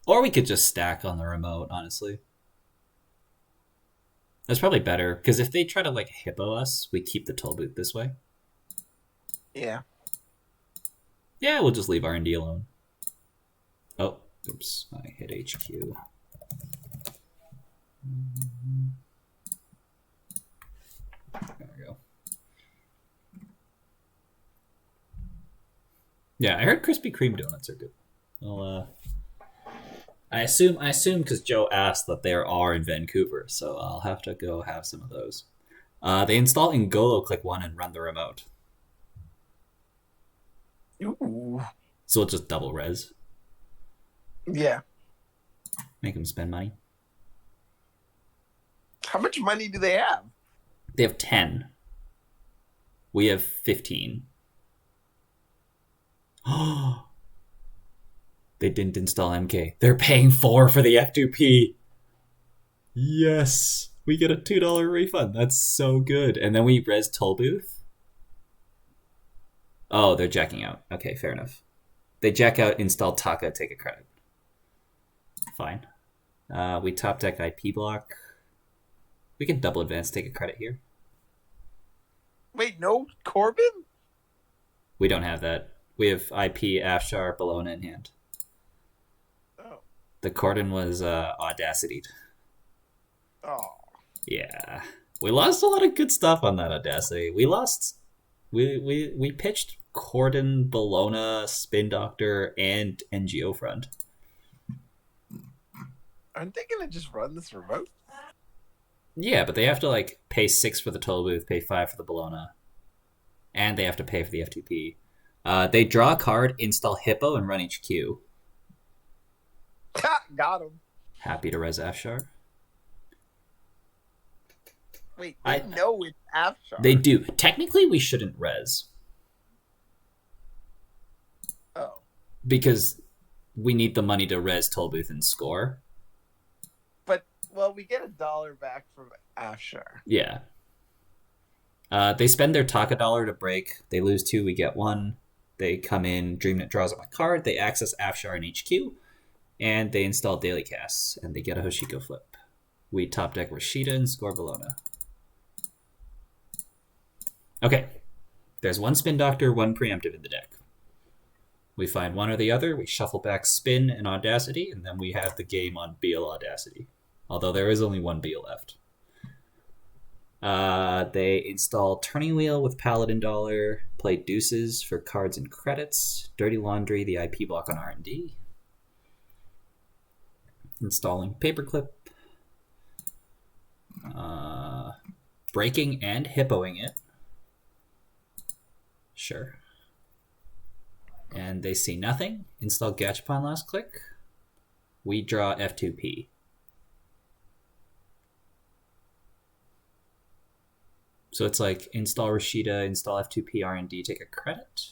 Or we could just stack on the remote, honestly. That's probably better, because if they try to, like, hippo us, we keep the toll booth this way. Yeah. Yeah, we'll just leave R&D alone. Oh, oops, I hit HQ. There we go. Yeah, I heard Krispy Kreme donuts are good. Well, I assume because Joe asked that there are in Vancouver, so I'll have to go have some of those. They install Ngolo, click 1, and run the remote. Ooh. So we'll just double res. Yeah. Make them spend money. How much money do they have? They have 10. We have 15. Oh, they didn't install MK. They're paying 4 for the F2P. Yes. We get a $2 refund. That's so good. And then we res toll booth. Oh, they're jacking out. Okay, fair enough. They jack out, install Taka, take a credit. Fine. We top deck IP block. We can double advance, take a credit here. Wait, no Corbin? We don't have that. We have IP, Afshar, Bologna in hand. Oh. The Corden was Audacity. Oh. Yeah. We lost a lot of good stuff on that Audacity. We lost... We pitched Corden, Bologna, Spin Doctor, and NGO Front. Aren't they gonna just run this remote? Yeah, but they have to like pay 6 for the toll booth, pay 5 for the Bologna, and they have to pay for the F2P. They draw a card, install Hippo, and run HQ. Got him. Happy to res Afshar. Wait, they know it's Afshar. They do. Technically, we shouldn't res. Oh. Because we need the money to res toll booth and score. But, well, we get $1 back from Afshar. Yeah. They spend their Taka dollar to break. They lose 2, we get 1. They come in, DreamNet draws up a card. They access Afshar and HQ. And they install Daily Casts. And they get a Hoshiko flip. We top deck Rashida and score Bologna. Okay. There's 1 Spin Doctor, 1 Preemptive in the deck. We find one or the other. We shuffle back Spin and Audacity. And then we have the game on Beal Audacity. Although there is only 1 Beal left. They install Turning Wheel with Paladin Dollar, play Deuces for cards and credits, Dirty Laundry, the IP block on R&D, installing Paperclip, breaking and hippoing it. Sure. And they see nothing. Install Gachapon last click. We draw F2P. So it's like install Rashida, install F2P R&D, take a credit.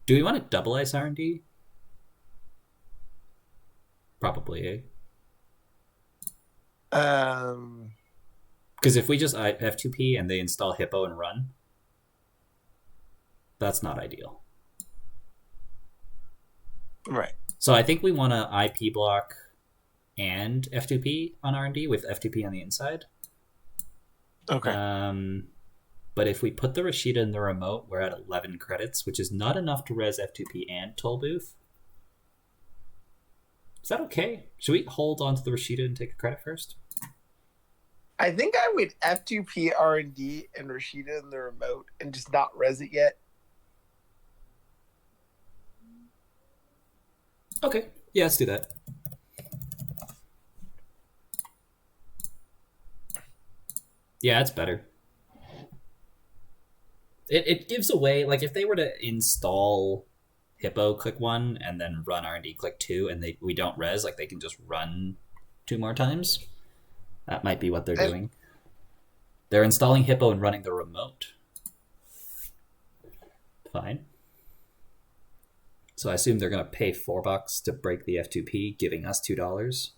Do we want to double ice R&D? Probably, eh? Because if we just F2P and they install Hippo and run, that's not ideal. Right. So I think we want to IP block and F2P on R&D with F2P on the inside. Okay. But if we put the Rashida in the remote, we're at 11 credits, which is not enough to res F2P and Toll Booth. Is that okay? Should we hold on to the Rashida and take a credit first? I think I would F2P R&D and Rashida in the remote and just not res it yet. Okay. Yeah, let's do that. Yeah, it's better. It gives away, like, if they were to install Hippo, click 1, and then run R&D, click 2, and we don't res, like, they can just run 2 more times. That might be what they're doing. They're installing Hippo and running the remote. Fine. So I assume they're going to pay $4 to break the F2P, giving us $2,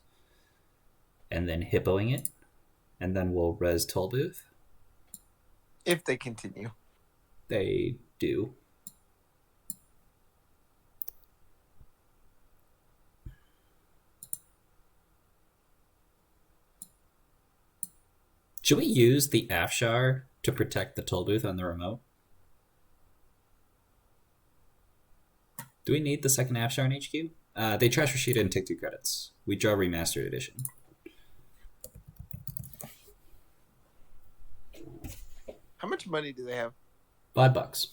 and then Hippoing it. And then we'll res Toll Booth. If they continue. They do. Should we use the Afshar to protect the Toll Booth on the remote? Do we need the second Afshar in HQ? They trash Rashida and take 2 credits. We draw Remastered Edition. How much money do they have? $5.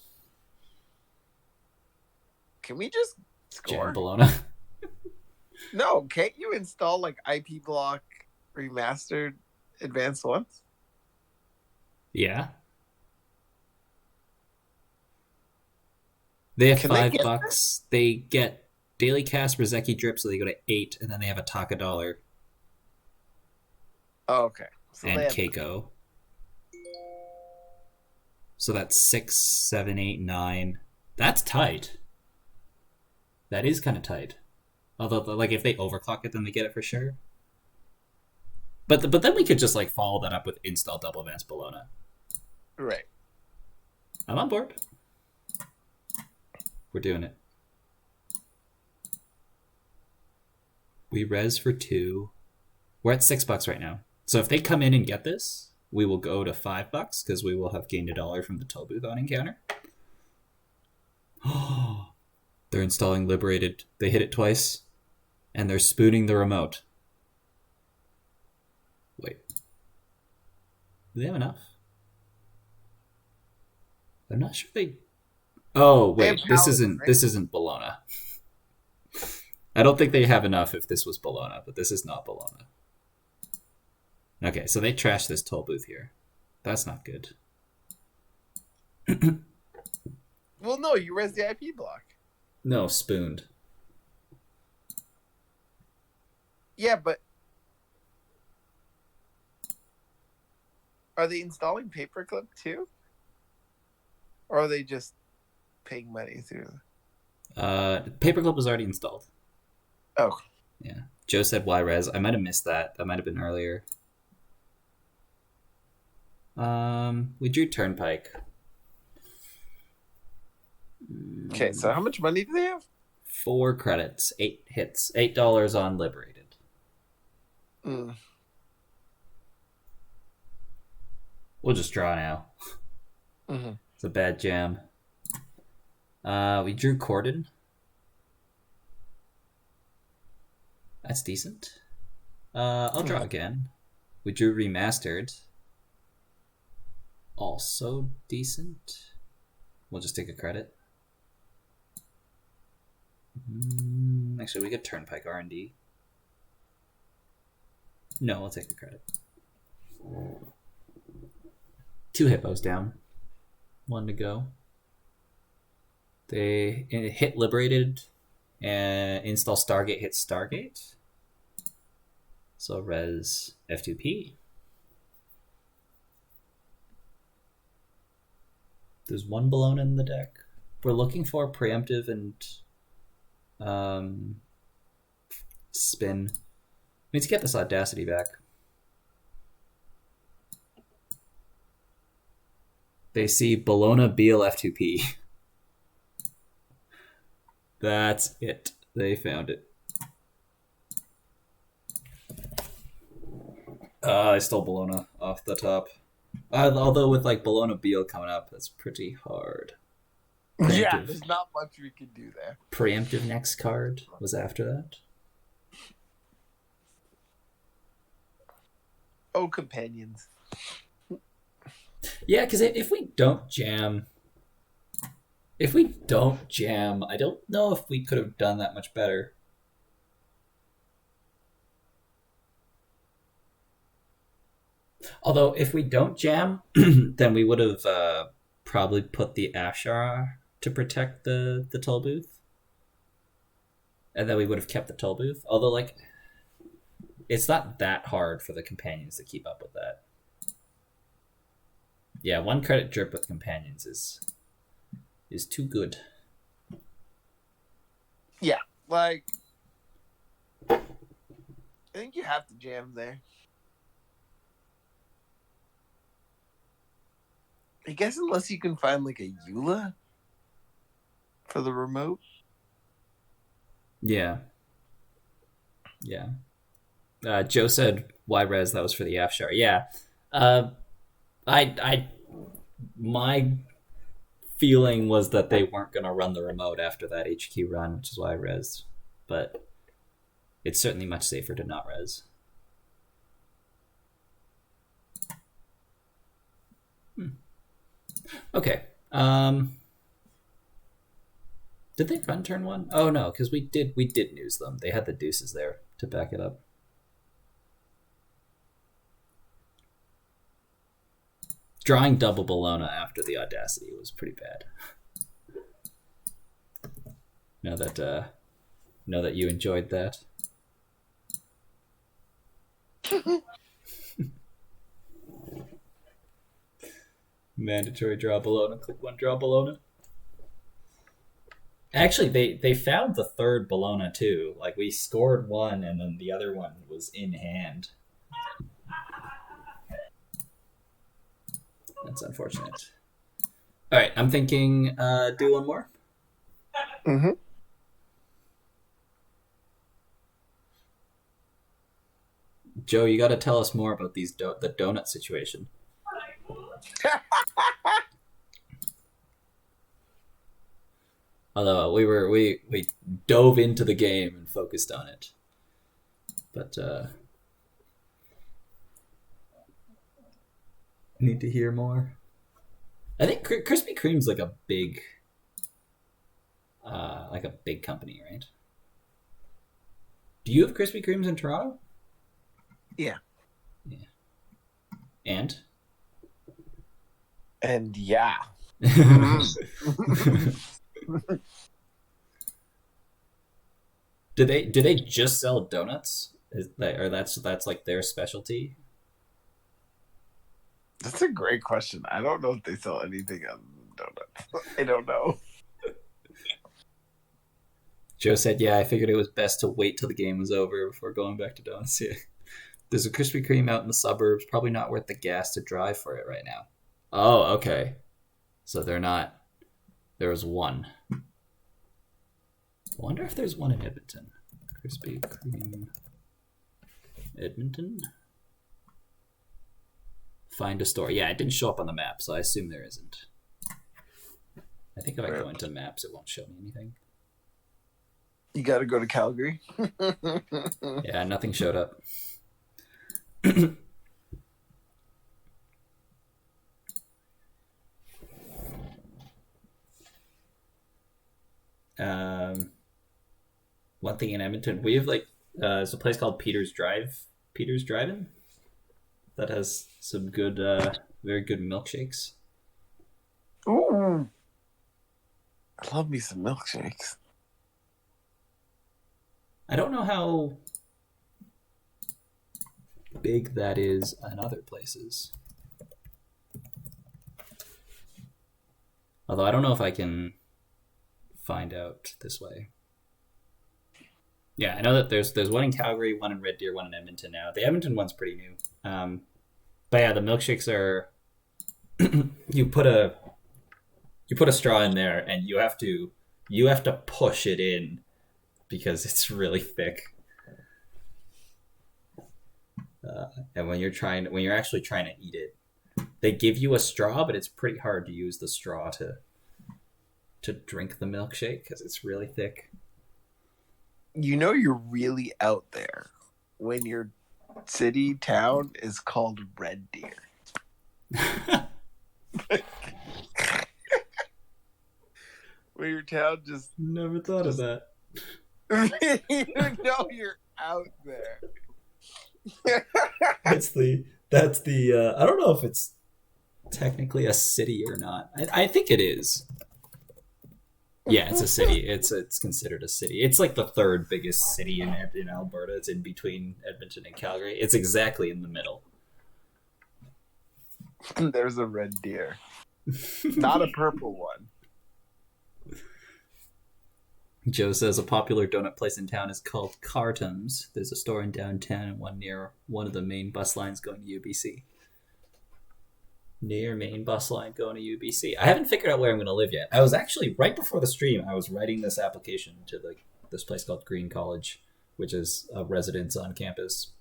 Can we just score? Jam Bologna. No, can't you install like IP block remastered advanced ones? Yeah. They have Can they get $5. They get Daily Cast, Rozeki Drip, so they go to 8, and then they have a Taka dollar. Oh, okay. So and they have... Keiko. So that's 6, 7, 8, 9. That's tight. That is kind of tight. Although, like, if they overclock it, then they get it for sure. But then we could just, like, follow that up with install Double Advance Bologna. Right. I'm on board. We're doing it. We res for 2. We're at $6 right now. So if they come in and get this, we will go to $5 because we will have gained $1 from the Toll Booth on encounter. Oh, they're installing Liberated. They hit it twice, and they're spooning the remote. Wait. Do they have enough? I'm not sure they... Oh, wait. This isn't Bologna. I don't think they have enough if this was Bologna, but this is not Bologna. Okay, so they trashed this toll booth here. That's not good. Well, no, you res the IP block. No, spooned. Yeah, but are they installing paperclip too? Or are they just paying money through? Paperclip was already installed. Oh. Yeah. Joe said Y-Res. I might have missed that. That might have been earlier. We drew Turnpike. Okay, so how much money do they have? 4 credits, 8 hits, $8 on Liberated. Mm. We'll just draw now. Mm-hmm. It's a bad jam. We drew Corden. That's decent. I'll draw again. We drew Remastered. Also decent. We'll just take a credit. Actually, we get Turnpike R&D. No, we'll take the credit. 2 hippos down. 1 to go. They hit Liberated and install Stargate hits Stargate. So res F2P. There's 1 Bologna in the deck. We're looking for preemptive and spin. We need to get this Audacity back. They see Bologna Beal F2P. That's it. They found it. I stole Bologna off the top. Although with like Bologna Beal coming up, that's pretty hard. Preemptive. Yeah, there's not much we can do there. Preemptive next card was after that. Oh, companions. Yeah, because if we don't jam, I don't know if we could have done that much better. Although, if we don't jam, then we would have probably put the Afshar to protect the toll booth. And then we would have kept the toll booth. Although, like, it's not that hard for the companions to keep up with that. Yeah, 1 credit drip with companions is too good. Yeah, like, I think you have to jam there. I guess unless you can find like a EULA for the remote. Yeah. Joe said Y-Res, that was for the Afshar. Yeah. My feeling was that they weren't going to run the remote after that HQ run, which is why I res. But it's certainly much safer to not res. Okay. Did they run turn 1? Oh no, because we did news them. They had the deuces there to back it up. Drawing double Bologna after the Audacity was pretty bad. Know that you enjoyed that. Mandatory draw Bologna. Click 1 draw Bologna. Actually, they found the 3rd Bologna too. Like, we scored 1 and then the other one was in hand. That's unfortunate. All right, I'm thinking do 1 more. Mm-hmm. Joe, you got to tell us more about these the donut situation. Although we dove into the game and focused on it, but need to hear more. I think Krispy Kreme's like a big company, right? Do you have Krispy Kremes in Toronto? Yeah. Yeah. And? And yeah. Do they just sell donuts? Or that's like their specialty? That's a great question. I don't know if they sell anything other than donuts. I don't know. Joe said, "Yeah, I figured it was best to wait till the game was over before going back to donuts." Yeah. There's a Krispy Kreme out in the suburbs. Probably not worth the gas to drive for it right now. Oh, okay. So they're not. There was one. I wonder if there's one in Edmonton. Krispy Kreme, Edmonton. Find a store. Yeah, it didn't show up on the map, so I assume there isn't. I think if I go into maps, it won't show me anything. You got to go to Calgary. Yeah, nothing showed up. One thing in Edmonton, we have like there's a place called Peter's Drive-In, that has some good, very good milkshakes. Ooh, I love me some milkshakes. I don't know how big that is in other places. Although I don't know if I can find out this way. Yeah, I know that there's one in Calgary, one in Red Deer, one in Edmonton now. The Edmonton one's pretty new. But yeah, the milkshakes are you put a straw in there and you have to push it in because it's really thick. And when you're actually trying to eat it, they give you a straw, but it's pretty hard to use the straw to drink the milkshake because it's really thick. You know you're really out there when your town is called Red Deer. When your town just Never thought of that. you know you're out there. That's the I don't know if it's technically a city or not. I think it is. Yeah, it's a city. It's considered a city. It's like the third biggest city in Alberta. It's in between Edmonton and Calgary. It's exactly in the middle. There's a Red Deer. Not a purple one. Joe says a popular donut place in town is called Cartons. There's a store in downtown and one near one of the main bus lines going to UBC. Near main bus line going to UBC. I haven't figured out where I'm going to live yet. I was actually, right before the stream, I was writing this application to this place called Green College, which is a residence on campus.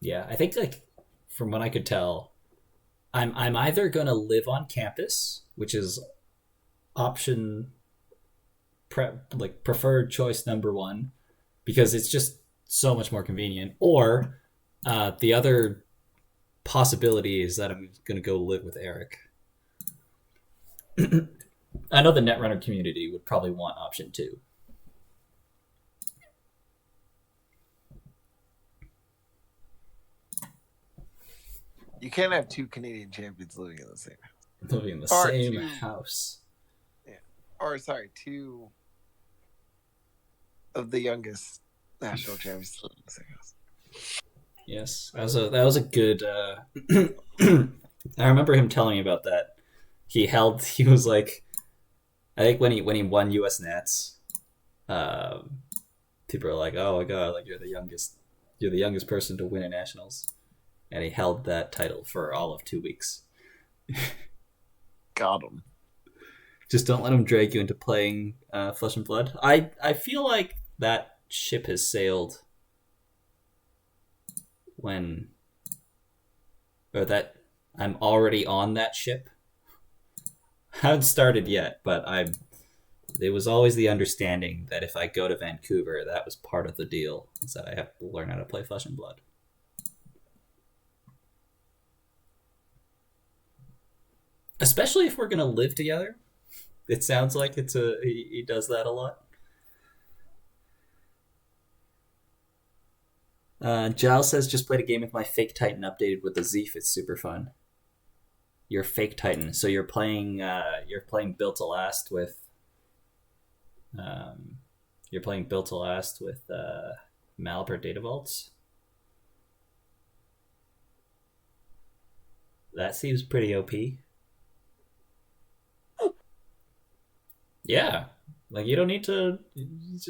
Yeah, I think like from what I could tell, I'm either going to live on campus, which is option preferred choice number one, because it's just so much more convenient, or the other possibility is that I'm going to go live with Eric. I know the Netrunner community would probably want option two. You can't have two Canadian champions living in the same house. Living in the same house. Yeah. Or, sorry, two of the youngest national champions living in the same house. Yes, that was a good. I remember him telling me about that. He was like, I think when he won US Nats, people are like, "Oh my god, like you're the youngest person to win a nationals," and he held that title for all of 2 weeks. Got him. Just don't let him drag you into playing Flesh and Blood. I feel like that ship has sailed. That I'm already on that ship. I haven't started yet, but it was always the understanding that if I go to Vancouver, that was part of the deal, is that I have to learn how to play Flesh and Blood. Especially if we're going to live together. It sounds like he does that a lot. Giles says, just played a game with my fake Titan updated with the Zeef. It's super fun. Your fake Titan. So you're playing Built to Last with Malapert Data Vaults. That seems pretty OP. Yeah. Like you don't need to you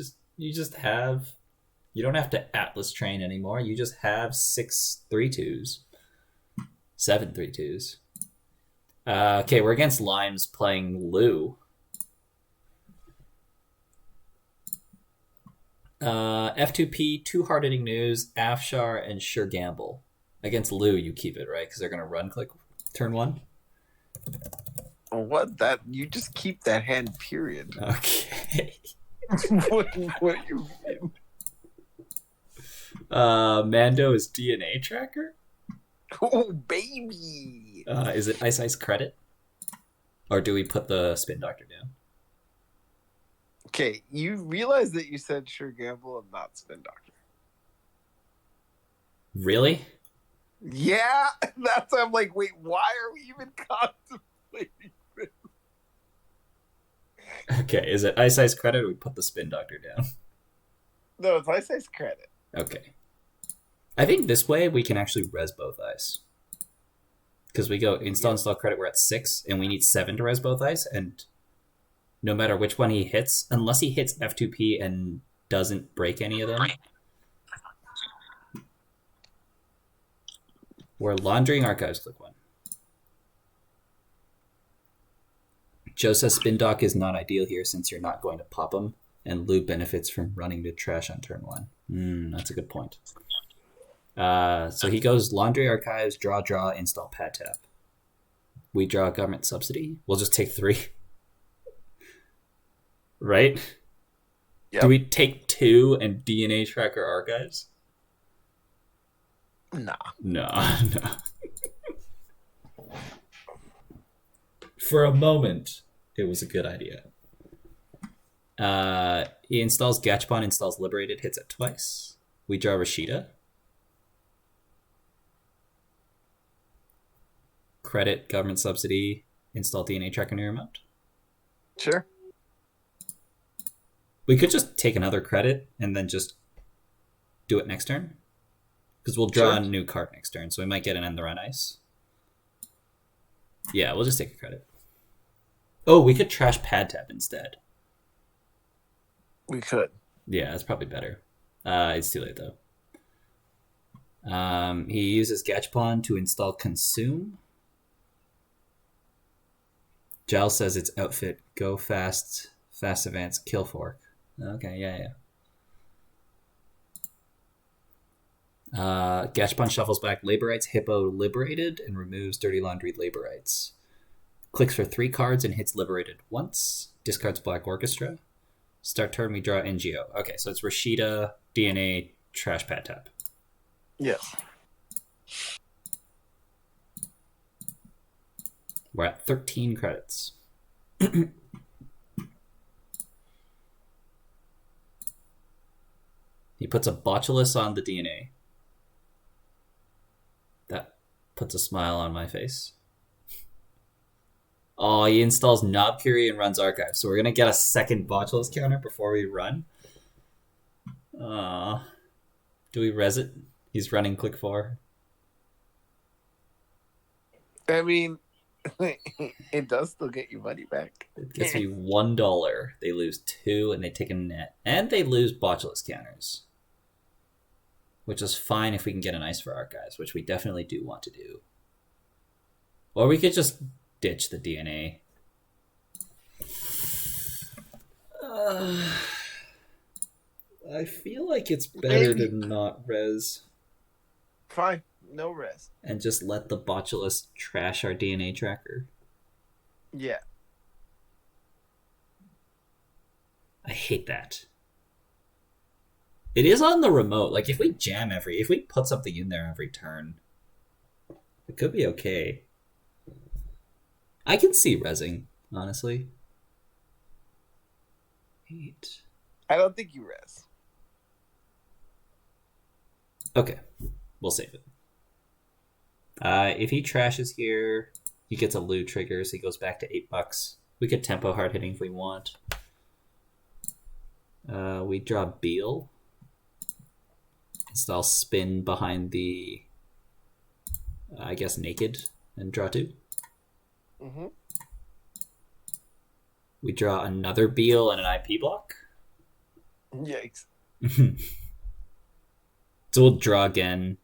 don't have to Atlas train anymore. You just have 6 3-2s. 7 3-2s. Okay, we're against Limes playing Loup. F2P, 2 hard-hitting news, Afshar, and Sure Gamble. Against Loup, you keep it, right? Because they're going to run click turn 1. What? That you just keep that hand, period. Okay. what you mean? Mando is DNA tracker? Oh, baby! Is it Ice Credit? Or do we put the Spin Doctor down? Okay, you realize that you said Sure Gamble and not Spin Doctor. Really? Yeah, that's why I'm like, wait, why are we even contemplating this? Okay, is it Ice Credit or we put the Spin Doctor down? No, it's Ice Credit. Okay. I think this way we can actually res both ice. Because we go install credit, we're at 6, and we need 7 to res both ice, and no matter which one he hits, unless he hits F2P and doesn't break any of them, we're laundering archives, click 1. Joe says Spin Dock is not ideal here since you're not going to pop him, and Loup benefits from running to trash on turn 1. That's a good point. So he goes laundry archives, draw, install pad tap. We draw government subsidy. We'll just take 3. Right? Yep. Do we take 2 and DNA tracker archives? Nah. No. For a moment, it was a good idea. He installs Gachapon, installs Liberated, hits it twice. We draw Rashida. Credit, government subsidy, install DNA tracker near remote. Sure. We could just take another credit and then just do it next turn. Because we'll draw a new card next turn, so we might get an end the run ice. Yeah, we'll just take a credit. Oh, we could trash pad tap instead. We could. Yeah, that's probably better. It's too late though. He uses Gachapon to install Consume. Giles says it's outfit, go fast, fast advance, kill fork. Okay, yeah. Gachapon shuffles back Laborites, Hippo Liberated, and removes Dirty Laundry Laborites. Clicks for 3 cards and hits Liberated once. Discards Black Orchestra. Start turn, we draw NGO. Okay, so it's Rashida, DNA, trash pad tap. Yes. We're at 13 credits. He puts a Botulus on the DNA. That puts a smile on my face. Oh, he installs Knob Curie and runs Archive. So we're going to get a second Botulus counter before we run. Do we res it? He's running click 4. I mean, it does still get you money back. It gets me $1. They lose 2 and they take a net. And they lose Botulus counters. Which is fine if we can get an ice for Archives, which we definitely do want to do. Or we could just ditch the DNA. I feel like it's better to not res. Fine, no res. And just let the Botulus trash our DNA tracker. Yeah. I hate that. It is on the remote. Like, if we put something in there every turn, it could be okay. I can see resing, honestly. 8. I don't think you res. Okay, we'll save it. If he trashes here, he gets a loot trigger, so he goes back to $8. We could tempo hard hitting if we want. We draw Beal. So I'll spin behind the, I guess, naked and draw 2. Mm-hmm. We draw another Beal and an IP block. Yikes. So we'll draw again.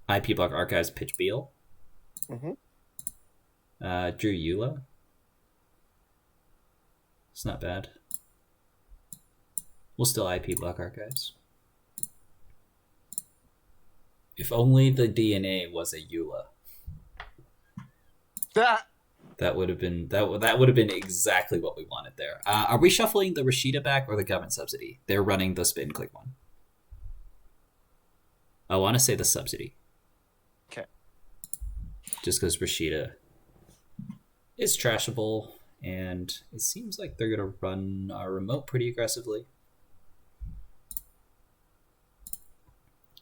IP block archives, pitch Beal. Mm-hmm. Drew Eula. It's not bad. We'll still IP block archives. If only the DNA was a Eula. That would have been that would have been exactly what we wanted there. Are we shuffling the Rashida back or the government subsidy? They're running the spin click one. I want to say the subsidy. Okay. Just because Rashida is trashable, and it seems like they're gonna run our remote pretty aggressively.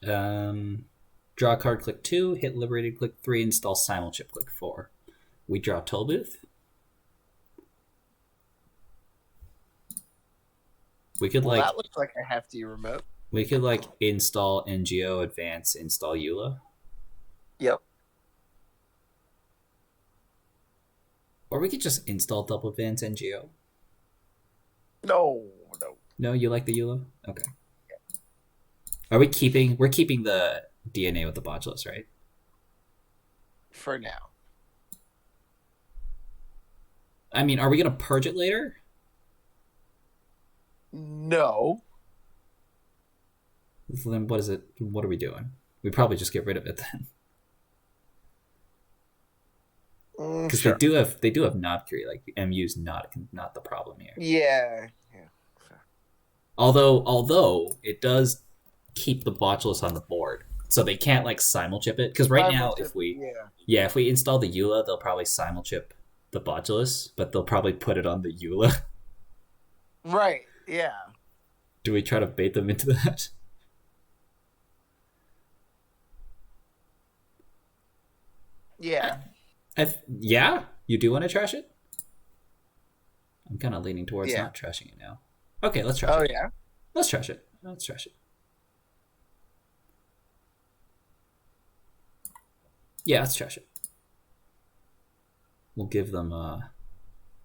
Draw a card, click 2, hit liberated, click 3, install simulchip, click 4. We draw Toll Booth. We could Well, that looks like a hefty remote. We could install NGO, advance, install EULA. Yep. Or we could just install double advance NGO. No. No, you like the EULA? Okay. Are we keeping? We're keeping the DNA with the Botulus, right? For now. I mean, are we gonna purge it later? No. So then what is it? What are we doing? We probably just get rid of it then. Because sure. they do have knob query. Like MU's not the problem here. Yeah. Sure. Although it does keep the Botulus on the board, so they can't simulchip it. Because right now, if we install the EULA, they'll probably simulchip the Botulus, but they'll probably put it on the EULA. Right. Yeah. Do we try to bait them into that? Yeah. Yeah? You do want to trash it? I'm kind of leaning towards not trashing it now. Okay, let's trash it. Oh, yeah? Let's trash it. Yeah, let's trash it. We'll give them,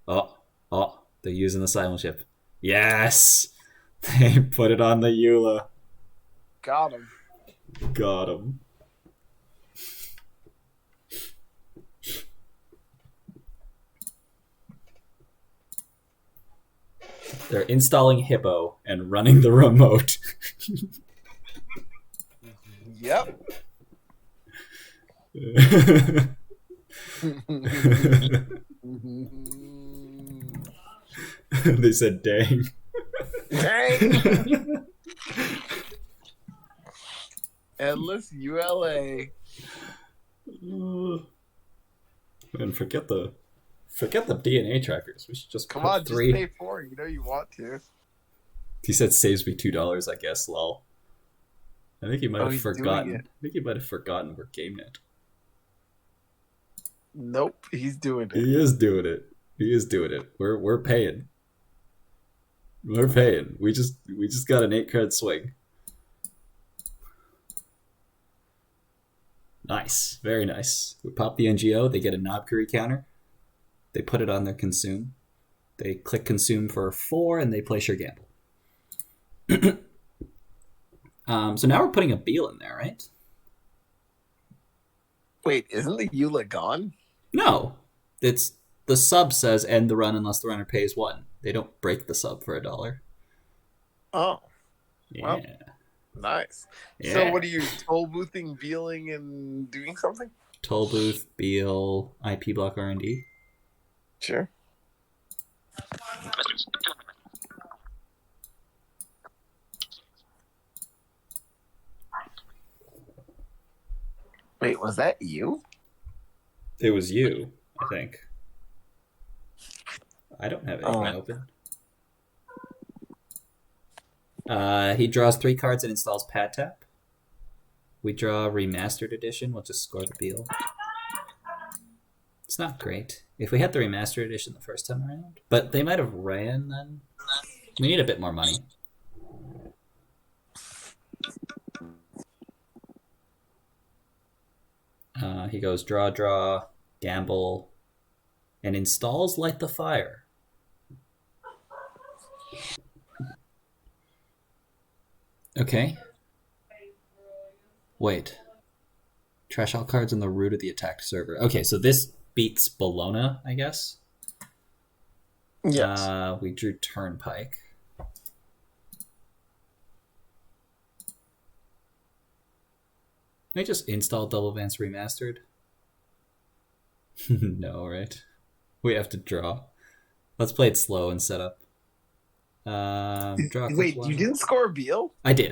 they're using the simulchip. Yes! They put it on the EULA. Got him. They're installing Hippo and running the remote. Yep. They said, dang. Dang. Endless ULA. Man, forget the DNA trackers. We should just Come put on, 3. just pay 4. You know you want to. He said saves me $2, I guess, lol. I think he might have he's forgotten. doing it. I think he might have forgotten we're GameNet. Nope, he's doing it. He is doing it. We're paying. We're paying. We just got an 8-card swing. Nice. Very nice. We pop the NGO, they get a knob query counter. They put it on their consume. They click consume for 4 and they place your gamble. So now we're putting a Beal in there, right? Wait, isn't the EULA gone? No. It's the sub says end the run unless the runner pays 1. They don't break the sub for $1. Oh. Yeah. Well, nice. Yeah. So what are you toll boothing, Bealing, and doing something? Toll booth, Beal, IP block R&D. Sure. Wait, was that you? It was you, I think. I don't have anything open. He draws 3 cards and installs Pad Tap. We draw Remastered Edition. We'll just score the Beal. It's not great. If we had the Remastered Edition the first time around. But they might have ran then. We need a bit more money. He goes draw, gamble, and installs Light the Fire. Okay. Wait. Trash all cards on the root of the attacked server. Okay, so this beats Bologna, I guess. Yes. We drew Turnpike. Can I just install Double Advance Remastered? No, right? We have to draw. Let's play it slow and set up. Draw a Wait, one. you didn't score a Beal? I did.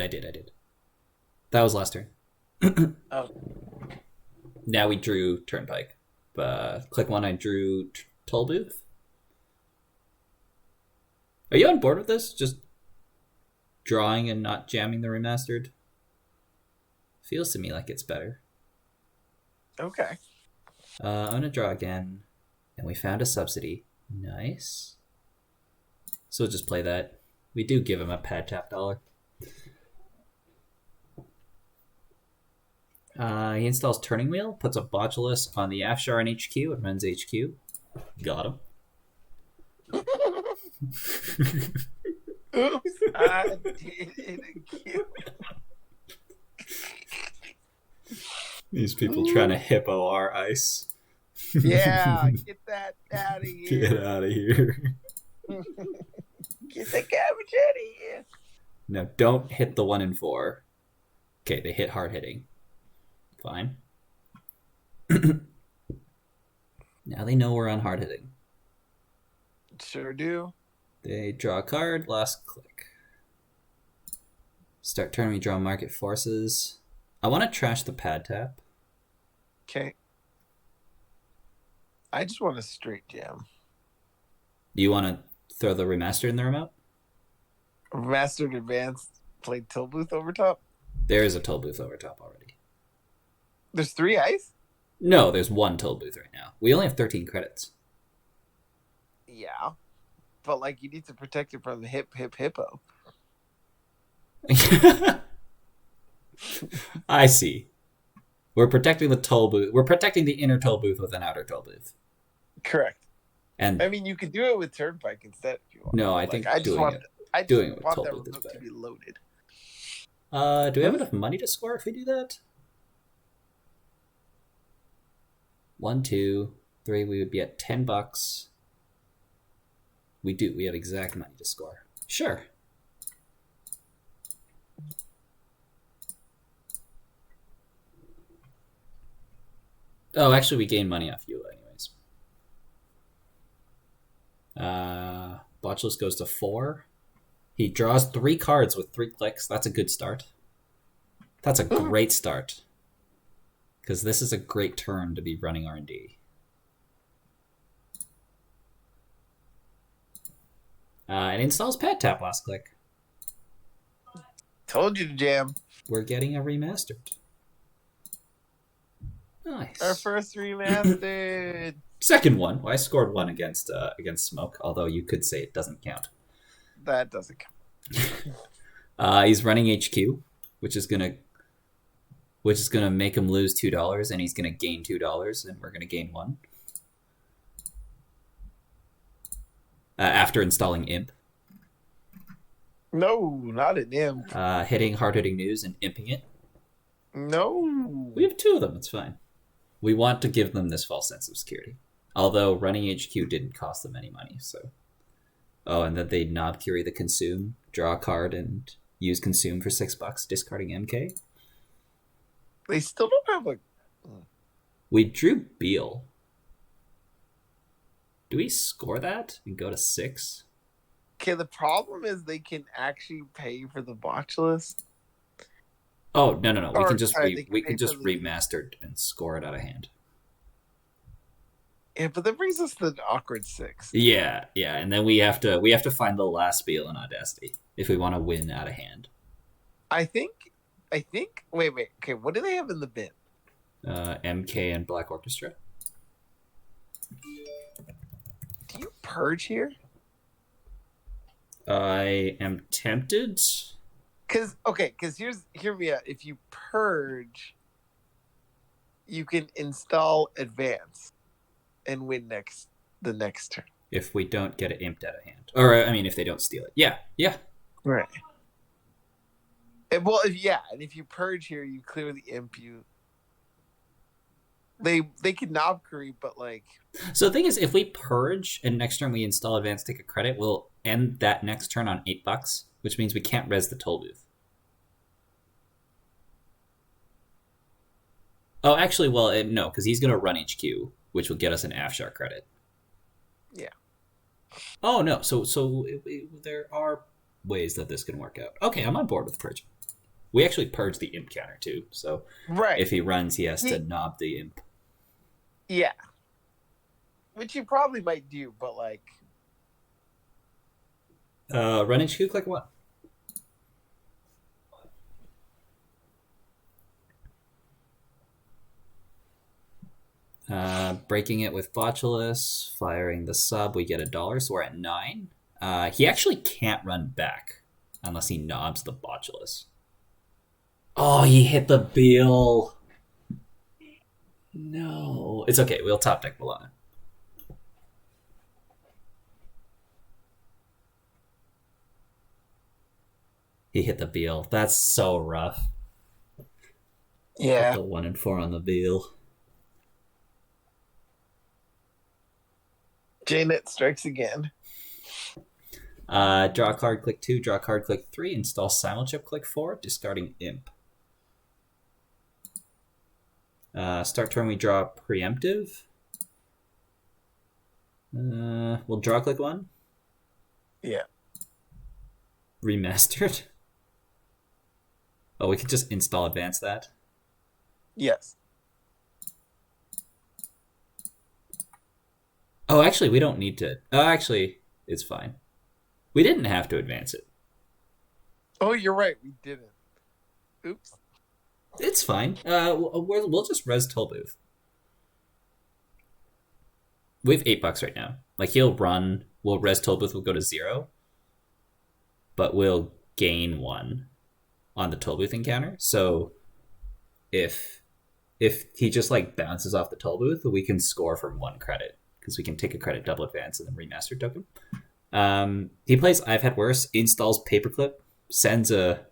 That was last turn. Oh. Now we drew Turnpike. Click 1, I drew Tollbooth. Are you on board with this? Just drawing and not jamming the Remastered? Feels to me like it's better. Okay. I'm going to draw again. And we found a subsidy. Nice. So we'll just play that. We do give him a Pad Tap dollar. He installs Turning Wheel, puts a Botulus on the Afshar and HQ, and runs HQ. Got him. Oops, I did it again. These people trying to hippo our ice. Yeah, get that out of here. Get out of here. Get the cabbage out of here. No, don't hit the 1 and 4. Okay, they hit hard hitting. Fine. Now they know we're on hard hitting. Sure do. They draw a card, last click. Start turn, we draw Market Forces. I want to trash the Pad Tap. Okay. I just want a straight jam. Do you want to throw the Remaster in the remote? Mastered Advanced played Tollbooth over top? There is a Tollbooth over top already. There's 3 ice? No, there's 1 Tollbooth right now. We only have 13 credits. Yeah. But, like, you need to protect it from the hippo. I see. We're protecting the Tollbooth. We're protecting the inner Tollbooth with an outer Tollbooth. Correct. And I mean, you could do it with Turnpike instead if you want. no, I think I just want that Tollbooth is remote better. to be loaded. Do we have enough money to score if we do that? 1, 2, 3. We would be at $10. We do. We have exact money to score. Sure. Oh, actually, we gain money off you anyways. Botulus goes to 4. He draws 3 cards with 3 clicks. That's a good start. That's a great start. Because this is a great turn to be running R&D. It installs Pad Tap last click. Told you to jam. We're getting a remastered. Nice. Our first remastered. Second one. Well, I scored 1 against Smoke, although you could say it doesn't count. That doesn't count. He's running HQ, which is gonna make him lose $2, and he's gonna gain $2, and we're gonna gain 1. After installing Imp. No, not an imp. Hitting hard-hitting news and imping it. No. We have 2 of them, it's fine. We want to give them this false sense of security. Although running HQ didn't cost them any money, so... Oh, and then they knob Curie the Consume, draw a card, and use Consume for $6, discarding MK. They still don't have We drew Beal. Do we score that and go to 6? Okay, the problem is they can actually pay for the Botulus. Oh, no. We can just remaster and score it out of hand. Yeah, but that brings us to the awkward 6. Yeah, and then we have to find the last Beal in Audacity. if we want to win out of hand. I think. Wait. Okay, what do they have in the bin? MK and Black Orchestra. Do you purge here? I am tempted. Because hear me out. If you purge, you can install advance and win the next turn. If we don't get it imped out of hand, or I mean, if they don't steal it, yeah. Right. And, if you purge here, you clear the imp. They can knob curry, but like. So the thing is, if we purge and next turn we install advance, take a credit, we'll end that next turn on $8, which means we can't res the toll booth. Oh, actually, well, no, because he's going to run HQ, which will get us an Afshar credit. Yeah. Oh, no, so there are ways that this can work out. Okay, I'm on board with purge. We actually purge the imp counter, too, so right. If he runs, he has to knob the imp. Yeah. Which you probably might do, but like... Run HQ, click 1. Breaking it with Botulus, firing the sub, we get $1, so we're at 9. He actually can't run back unless he knobs the Botulus. Oh, he hit the Beal. No. It's okay, we'll top deck Bolana. He hit the Beal. That's so rough. Yeah. The 1 and 4 on the Beal. GameNET strikes again. Draw a card, click 2. Draw a card, click 3. Install Simulchip, click 4. Discarding Imp. Start turn, we draw Preemptive. We'll draw click 1. Yeah. Remastered. Oh, we could just install advance that. Yes. Oh, actually, we don't need to. Oh, actually, it's fine. We didn't have to advance it. Oh, you're right. We didn't. Oops. It's fine. We'll just res Tollbooth. We have $8 right now. Like, he'll run. We'll res Tollbooth. We'll go to 0. But we'll gain 1 on the Tollbooth encounter. So if he just like bounces off the Tollbooth, we can score from 1 credit. Because we can take a credit, double advance, and then remaster token. He plays I've Had Worse, installs Paperclip, sends a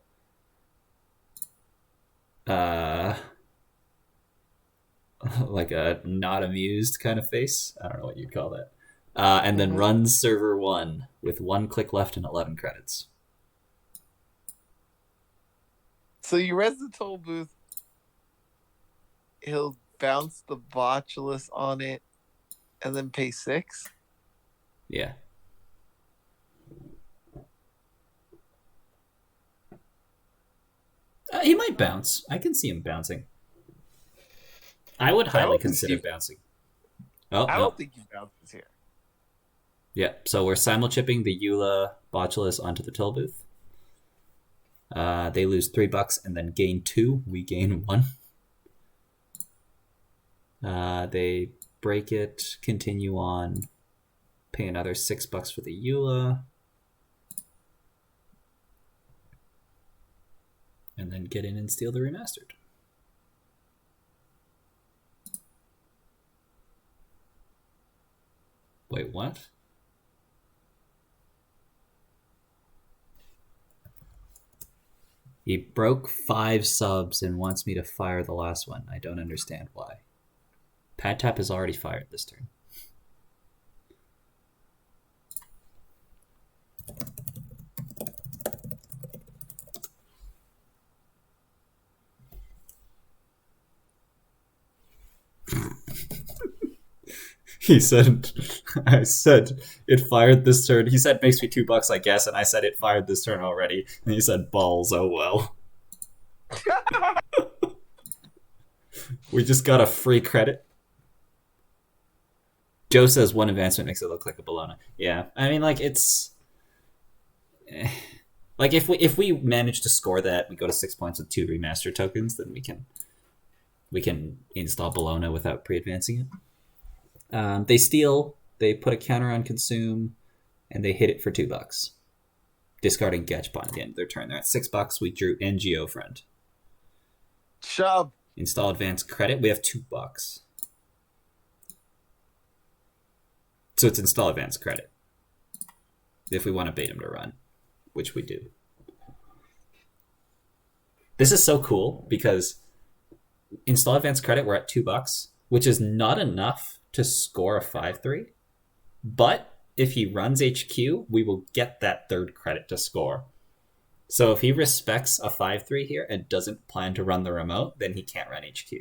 like a not amused kind of face. I don't know what you'd call that. And then runs server 1 with 1 click left and 11 credits. So you res the toll booth. He'll bounce the Botulus on it and then pay 6? Yeah. He might bounce. I can see him bouncing. I would highly consider bouncing. Oh, I don't think he bounces here. Yeah, so we're simulchipping the Eula Botulus onto the toll booth. They lose $3 and then gain 2. We gain 1. They break it, continue on, pay another $6 for the Eula. And then get in and steal the remastered. Wait, what? He broke 5 subs and wants me to fire the last one. I don't understand why. Pad Tap is already fired this turn. He said, I said, it fired this turn. He said, makes me $2, I guess. And I said, it fired this turn already. And he said, balls, oh well. We just got a free credit. Joe says 1 advancement makes it look like a Bologna. Yeah, I mean, like, it's... Like if we manage to score that, we go to 6 points with 2 remaster tokens, then we can install Bologna without pre-advancing it. They steal. They put a counter on consume, and they hit it for $2, discarding Gachapon at the end of their turn. They're at $6. We drew NGO friend. Shove. Install advanced credit. We have $2. So it's install advanced credit. If we want to bait him to run, which we do. This is so cool because install advanced credit, we're at $2, which is not enough to score a 5-3. But if he runs HQ, we will get that third credit to score. So if he respects a 5-3 here and doesn't plan to run the remote, then he can't run HQ.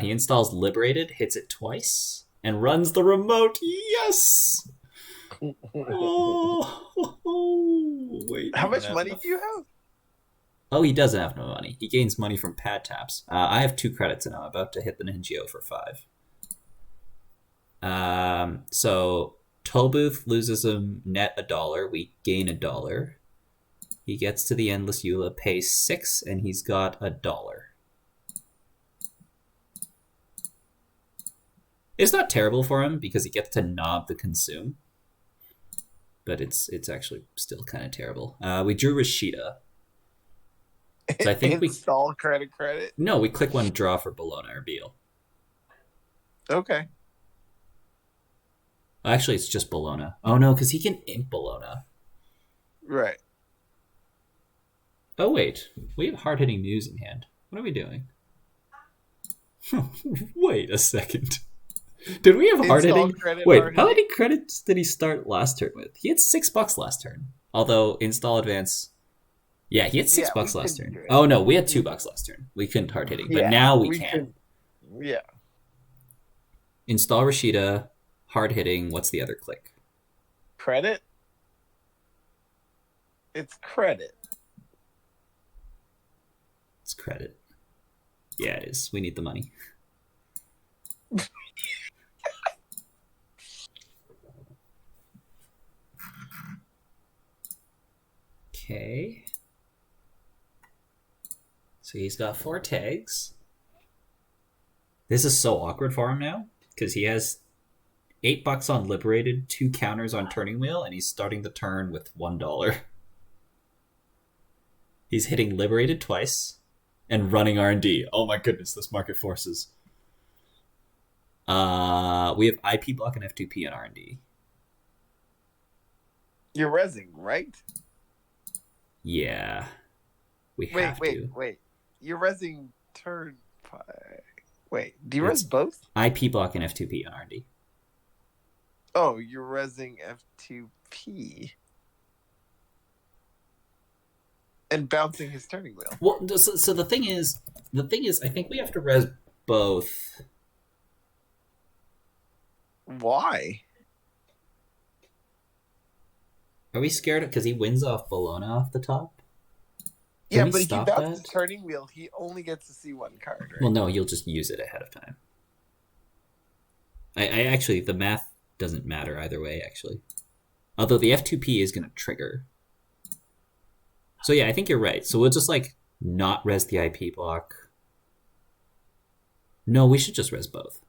He installs Liberated, hits it twice, and runs the remote. Yes! Wait. How much money do you have? Oh, he doesn't have no money. He gains money from pad taps. I have 2 credits and I'm about to hit the NGO for 5. So Tollbooth loses him net $1. We gain $1. He gets to the Endless Eula, pays 6, and he's got $1. It's not terrible for him because he gets to knob the consume, but it's actually still kind of terrible. We drew Rashida. So I think install credit. No, we click one draw for Bologna or Beal. Okay. Actually, it's just Bologna. Oh no, because he can imp Bologna. Right. Oh wait, we have hard-hitting news in hand. What are we doing? Wait a second. Did we have hard-hitting? Wait, how many credits did he start last turn with? He had $6 last turn. Although install advance. Yeah, he had $6 last turn. Oh no, we had $2 last turn. We couldn't hard-hitting, but now we can. Yeah. Install Rashida, hard-hitting. What's the other click? Credit? It's credit. It's credit. Yeah, it is. We need the money. Okay. So he's got 4 tags. This is so awkward for him now because he has $8 on Liberated, 2 counters on Turning Wheel, and he's starting the turn with $1. He's hitting Liberated twice and running R&D. Oh my goodness, this market forces. We have IP block and F2P on R&D. You're rezzing, right? Yeah. We have to. Wait. You're rezzing turn 5. Wait, do you res both? IP block and F2P on R&D. Oh, you're rezzing F2P. And bouncing his turning wheel. Well, so the thing is, I think we have to res both. Why? Are we scared because he wins off Bologna off the top? Yeah, but if he bounces the turning wheel, he only gets to see 1 card, right? Well, no, you'll just use it ahead of time. I actually, the math doesn't matter either way, actually. Although the F2P is going to trigger. So yeah, I think you're right. So we'll just, like, not res the IP block. No, we should just res both.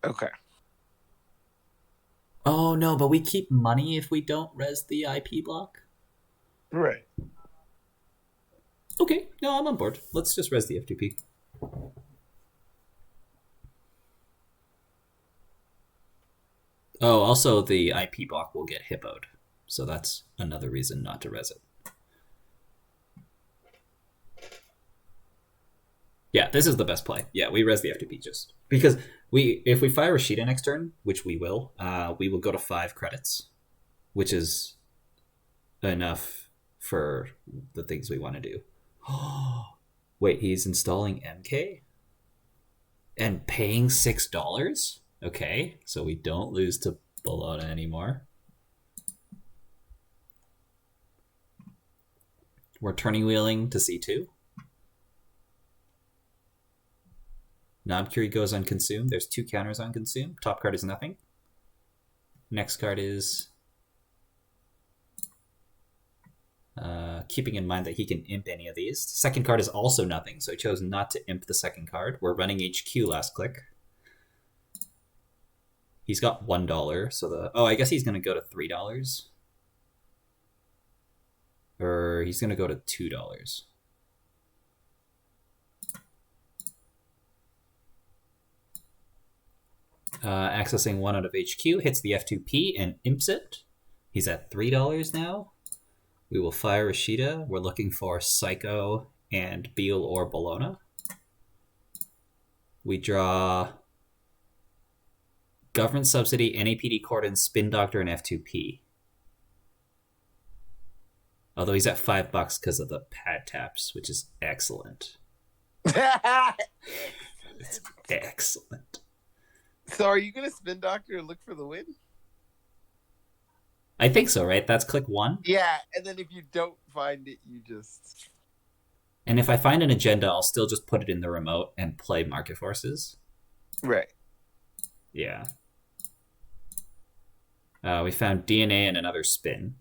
Okay. Oh, no, but we keep money if we don't res the IP block? Right. Okay, no, I'm on board. Let's just res the F2P. Oh, also the IP block will get hippoed. So that's another reason not to res it. Yeah, this is the best play. Yeah, we res the F2P just because if we fire Rashida next turn, which we will go to 5 credits, which is enough for the things we want to do. Wait, he's installing MK and paying $6? Okay, so we don't lose to Bologna anymore. We're turning wheeling to C2. Knobcurie goes on consume. There's 2 counters on consume. Top card is nothing. Next card is... keeping in mind that he can imp any of these. Second card is also nothing, so he chose not to imp the second card. We're running HQ last click. He's got $1, so the... Oh, I guess he's going to go to $3. Or he's going to go to $2. Accessing 1 out of HQ, hits the F2P and imps it. He's at $3 now. We will fire Rashida. We're looking for Psycho and Beal or Bologna. We draw Government Subsidy, NAPD Cordon, Spin Doctor, and F2P. Although he's at $5 because of the pad taps, which is excellent. It's excellent. So are you going to Spin Doctor and look for the win? I think so, right? That's click 1? Yeah, and then if you don't find it, you just... And if I find an agenda, I'll still just put it in the remote and play Market Forces. Right. Yeah. We found DNA and another spin.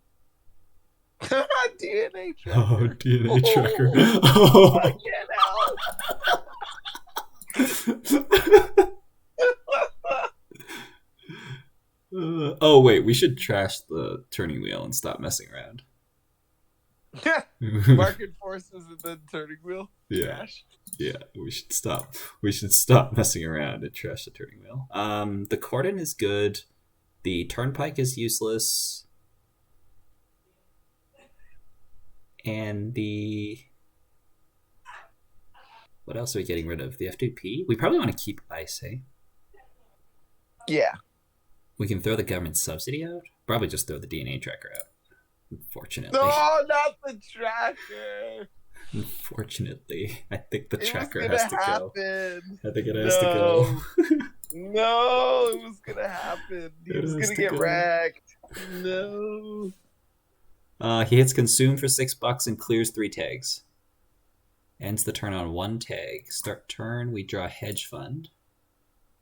DNA tracker. Oh, DNA tracker. Oh, oh, wait, we should trash the turning wheel and stop messing around. Market forces and then turning wheel. Yeah. Trash. Yeah, we should stop. We should stop messing around and trash the turning wheel. The cordon is good. The turnpike is useless. And the... What else are we getting rid of? The F2P? We probably want to keep ice, eh? Yeah. We can throw the government subsidy out. Probably just throw the DNA tracker out. Unfortunately. No, not the tracker. Unfortunately, I think the tracker was has gonna to happen. go. I think it has to go. No, it was gonna happen. He It was has gonna to get go. wrecked. No. He hits consume for $6 and clears 3 tags. Ends the turn on 1 tag. Start turn, we draw hedge fund.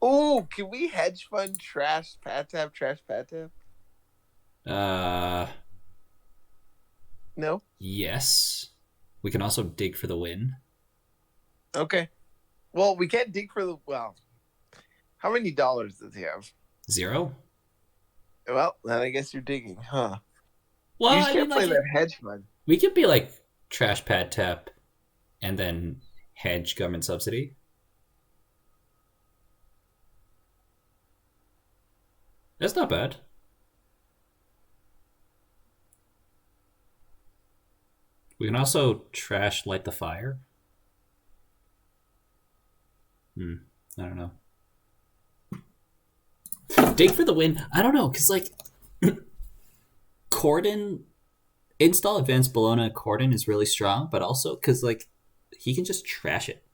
Oh, can we hedge fund trash pat tap? No. Yes. We can also dig for the win. Okay. Well, we can't dig for the How many dollars does he have? 0. Well, then I guess you're digging, huh? Well, You I should mean, play like, that hedge fund. we could be like trash pad tap and then hedge government subsidy. That's not bad. We can also trash light the fire. I don't know. Dig for the win. I don't know, because like Cordon, install advanced Bologna Cordon is really strong, but also because like he can just trash it.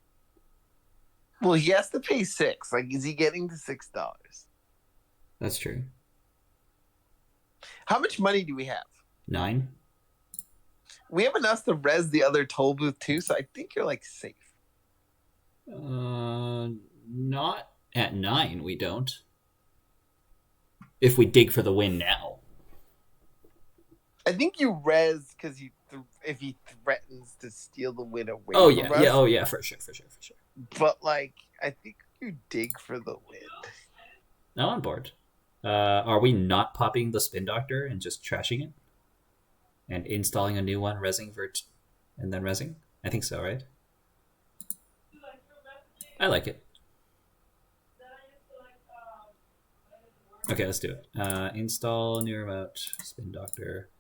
Well, he has to pay $6. Like, is he getting to $6? That's true. How much money do we have? 9. We have enough to res the other toll booth too, so I think you're like safe. Not at 9. We don't. If we dig for the win now. I think you res because if he threatens to steal the win away. Oh from yeah, us. yeah, oh yeah, for sure. But like, I think you dig for the win. Now on board. Are we not popping the spin doctor and just trashing it? And installing a new one, resing and then resing? I think so, right? I like it. Okay, let's do it. Install new remote, spin doctor,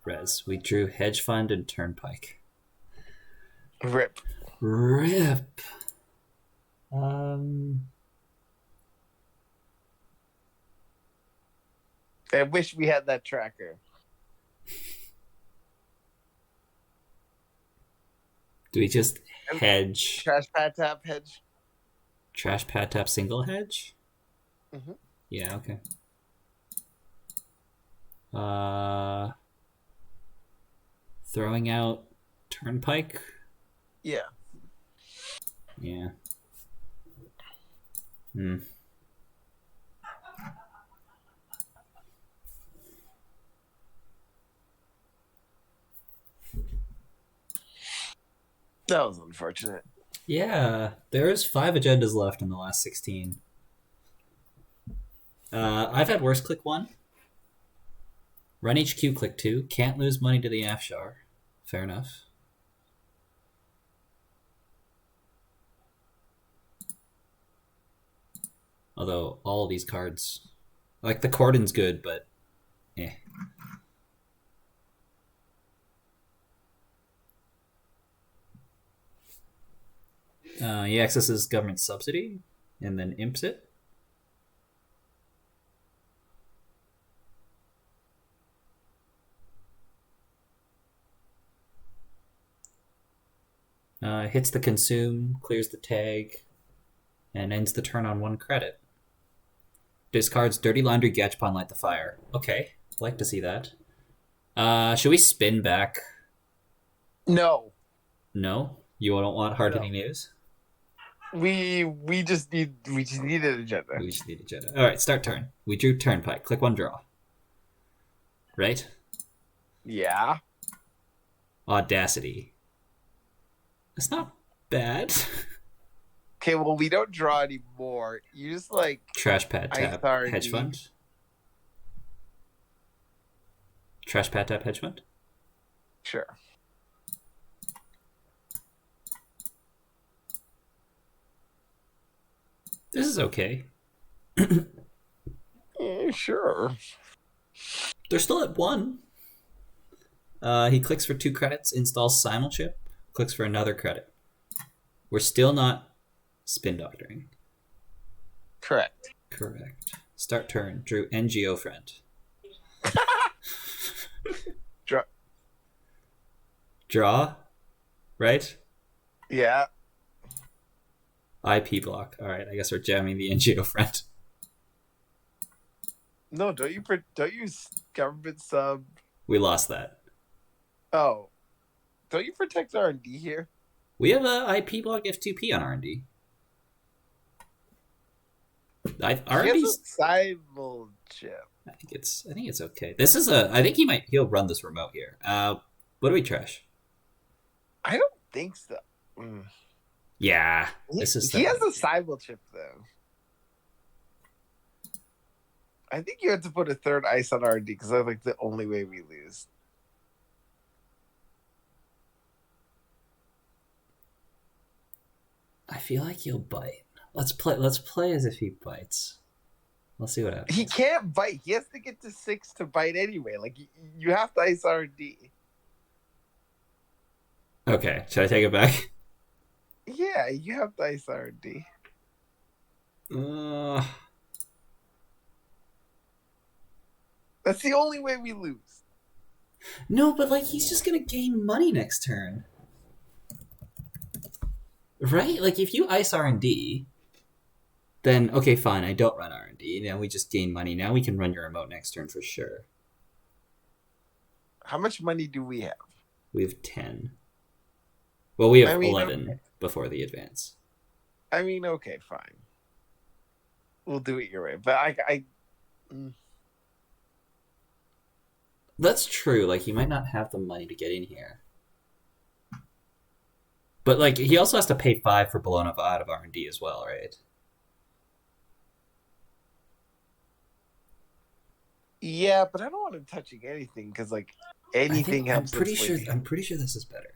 res. We drew hedge fund and turnpike. Rip. I wish we had that tracker. Do we just hedge? Trash pad tap hedge? Trash pad tap single hedge? Mm-hmm. Yeah, okay. Throwing out turnpike? Yeah. Yeah. Hmm. That was unfortunate. Yeah, there's 5 agendas left in the last 16. I've had worse click 1. Run HQ click 2. Can't lose money to the Afshar. Fair enough. Although all these cards, like the Cordon's good, but eh. He accesses government subsidy and then imps it. Hits the consume, clears the tag, and ends the turn on 1 credit. Discards Dirty Laundry, Gachapon, Light the Fire. Okay, like to see that. Should we spin back? No. No? You don't want hard-hitting news? We just need an agenda. We just need agenda. Alright, start turn. We drew Turnpike. Click 1, draw. Right? Yeah. Audacity. That's not bad. Okay, well, we don't draw anymore. You just like Trash pad tap ISRD. hedge fund. Trash pad tap hedge fund. Sure. This is okay. Sure. They're still at 1. He clicks for 2 credits, installs Simulchip, clicks for another credit. We're still not spin doctoring. Correct. Start turn. Drew NGO friend. Draw. Right? Yeah. IP block. Alright, I guess we're jamming the NGO friend. No, don't you government sub? We lost that. Oh, don't you protect R&D here? We have a IP block F2P on R&D. R&D's Simul chip. I think it's okay. This is he'll run this remote here. What do we trash? I don't think so. Mm. Yeah, He has a Simul chip though. I think you have to put a third ice on R&D because that's like the only way we lose. I feel like he'll bite. Let's play as if he bites. Let's see what happens. He can't bite. He has to get to 6 to bite anyway. Like you have to ice R&D. Okay, should I take it back? Yeah, you have to ice R&D. That's the only way we lose. No, but like he's just gonna gain money next turn. Right? Like if you ice R&D, then okay, fine, I don't run R&D. Now we just gain money. Now we can run your remote next turn for sure. How much money do we have? We have 10. Well, we have 11 okay. Before the advance. I mean, okay, fine. We'll do it your way. But That's true. Like, he might not have the money to get in here. But, like, he also has to pay 5 for blown up out of R&D as well, right? Yeah, but I don't want him touching anything because, like, anything helps. I'm pretty sure this is better.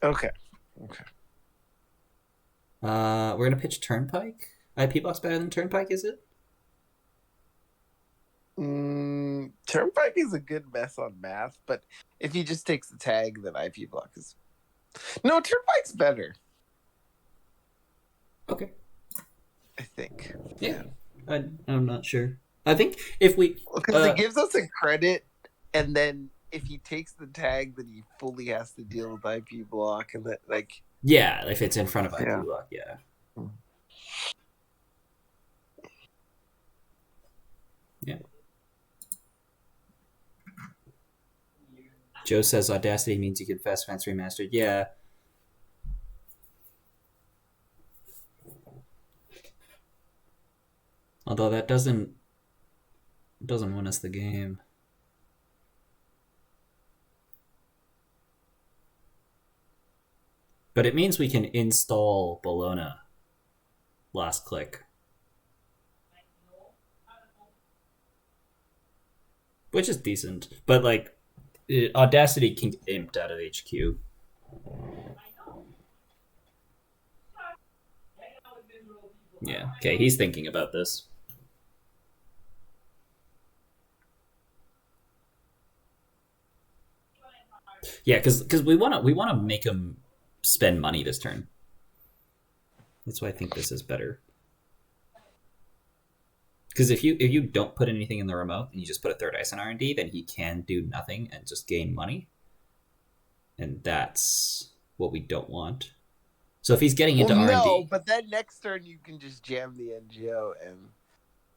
Okay. We're gonna pitch Turnpike. IP block's better than Turnpike, is it? Turnpike is a good mess on math, but if he just takes the tag, then IP block is. No, Turnpike's better. Okay. I think. Yeah. I'm not sure. I think if we because it gives us a credit, and then if he takes the tag, then he fully has to deal with IP block, and that like. Yeah, if it's in front of IP block, yeah. Yeah. Joe says Audacity means you can fast fence remastered. Yeah. Although that doesn't win us the game. But it means we can install Bologna. Last click. Which is decent. But, like, Audacity can get imped out of HQ. Yeah, okay, he's thinking about this. Yeah, because we wanna make him spend money this turn. That's why I think this is better. Because if you don't put anything in the remote and you just put a third ice on R&D, then he can do nothing and just gain money. And that's what we don't want. So if he's getting into R&D... No, but then next turn you can just jam the NGO and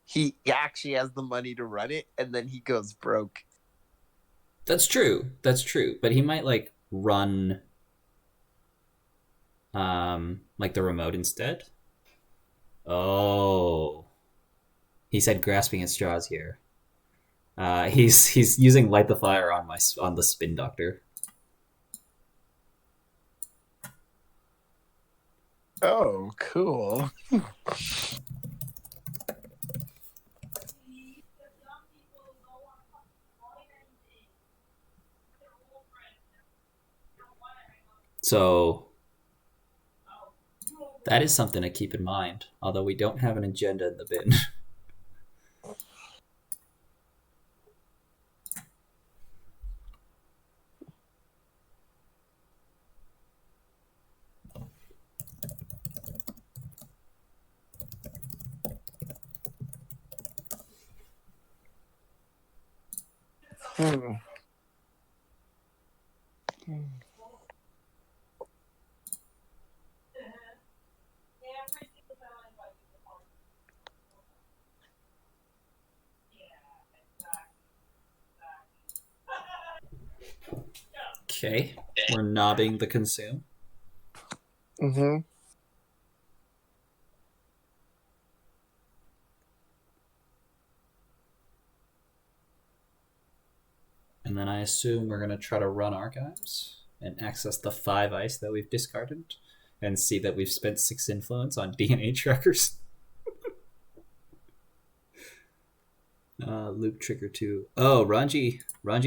he actually has the money to run it, and then he goes broke. That's true. But he might, like, run... like the remote instead. Oh... He said grasping at straws here. He's using light the fire on the spin doctor. Oh, cool. So that is something to keep in mind, although we don't have an agenda in the bin. Okay, we're knobbing the consume. Mm-hmm. And then I assume we're going to try to run archives and access the 5 ice that we've discarded and see that we've spent 6 influence on DNA trackers. Loop trigger 2. Oh, Ranji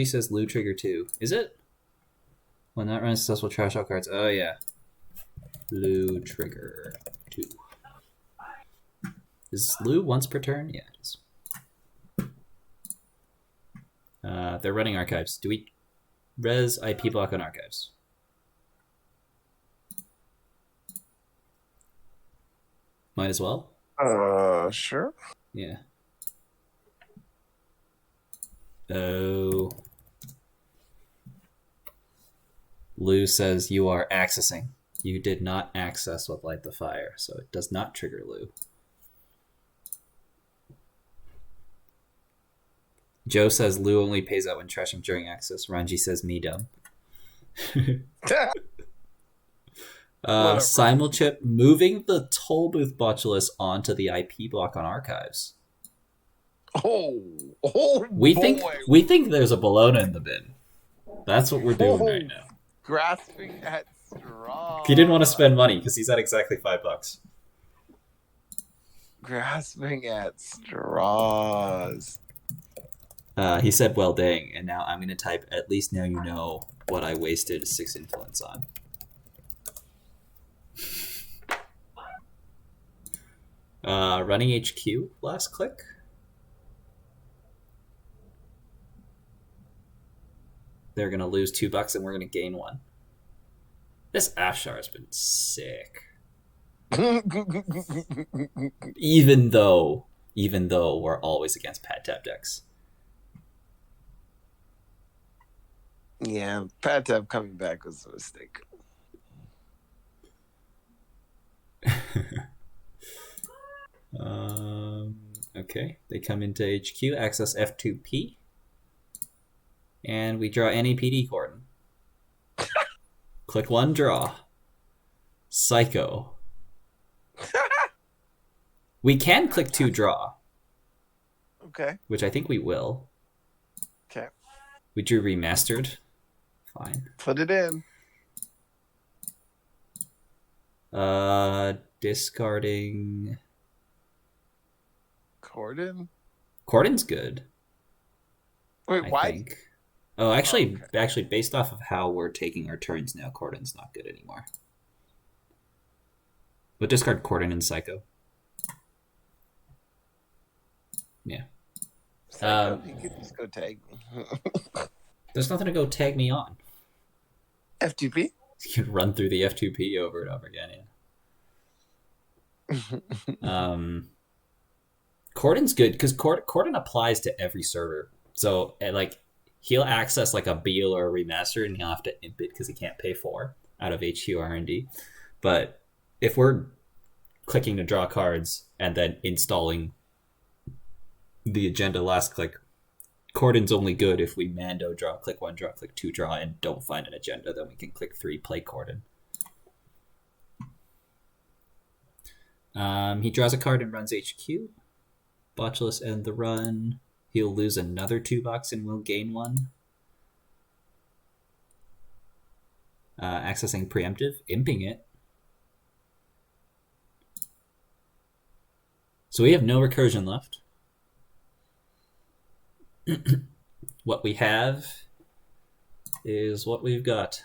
says Loop trigger 2. Is it? When that runs successful trash all cards. Oh, yeah. Lou trigger 2. Is Lou once per turn? Yeah, it is. They're running archives. Do we res IP block on archives? Might as well. Sure. Yeah. Oh. Lou says you are accessing. You did not access with Light the Fire, so it does not trigger Lou. Joe says Lou only pays out when trashing during access. Ranji says me dumb. Simulchip moving the toll booth botulus onto the IP block on archives. We think there's a Bologna in the bin. That's what we're doing right now. Grasping at straws. He didn't want to spend money because he's at exactly $5. Grasping at straws. He said, well, dang, and now I'm going to type, at least now you know what I wasted 6 influence on. Running HQ, last click. They're going to lose $2 and we're going to gain 1. This Ashar has been sick. even though we're always against pad tap decks. Yeah, pad tap coming back was a mistake. Okay, they come into HQ, access F2P, and we draw any PD cordon. Click 1, draw. Psycho. We can click 2, draw. Okay. which I think we will. Okay. We drew remastered. Fine. Put it in. Discarding. Corden? Cordon's good. Wait, I why? think. Oh, actually, okay. actually, based off of how we're taking our turns now, Cordon's not good anymore. But discard Cordon and Psycho. Yeah. Psycho, you could just go tag me. There's nothing to go tag me on. F2P? You can run through the F2P over and over again, yeah. Cordon's good because Cordon applies to every server. So, like, he'll access, like, a Beal or a Remaster, and he'll have to imp it because he can't pay 4 out of HQ R&D. But if we're clicking to draw cards and then installing the agenda last click, Cordon's only good if we Mando draw, click 1, draw, click 2, draw, and don't find an agenda. Then we can click 3, play Cordon. He draws a card and runs HQ. Botulus end the run. He'll lose another $2 and we'll gain 1. Accessing preemptive, imping it. So we have no recursion left. What we have is what we've got.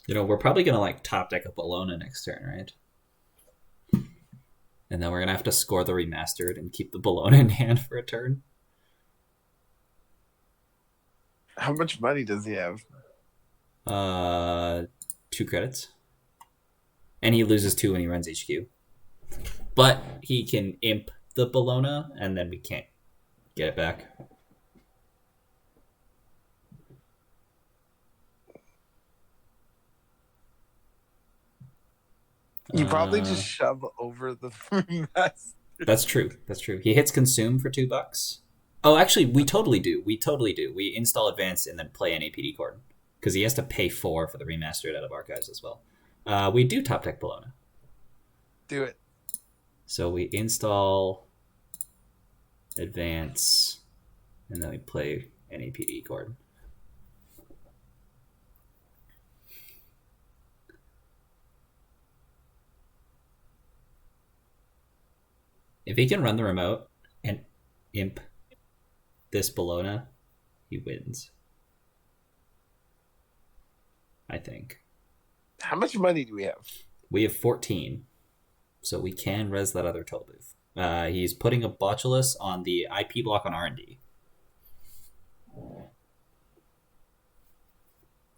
You know, we're probably going to, like, top deck a Bologna next turn, right? And then we're going to have to score the remastered and keep the Bologna in hand for a turn. How much money does he have? 2 credits. And he loses 2 when he runs HQ. But he can imp the Bologna, and then we can't get it back. You probably just shove over the mess. That's true. That's true. He hits consume for $2. Oh, actually, we totally do. We install advance and then play an APD card because he has to pay 4 for the remastered out of archives as well. We do top deck Bologna. Do it. So we install advance and then we play an APD card. If he can run the remote and imp this Bologna, he wins. I think. How much money do we have? We have 14, so we can res that other toll booth. He's putting a Botulus on the IP block on R&D.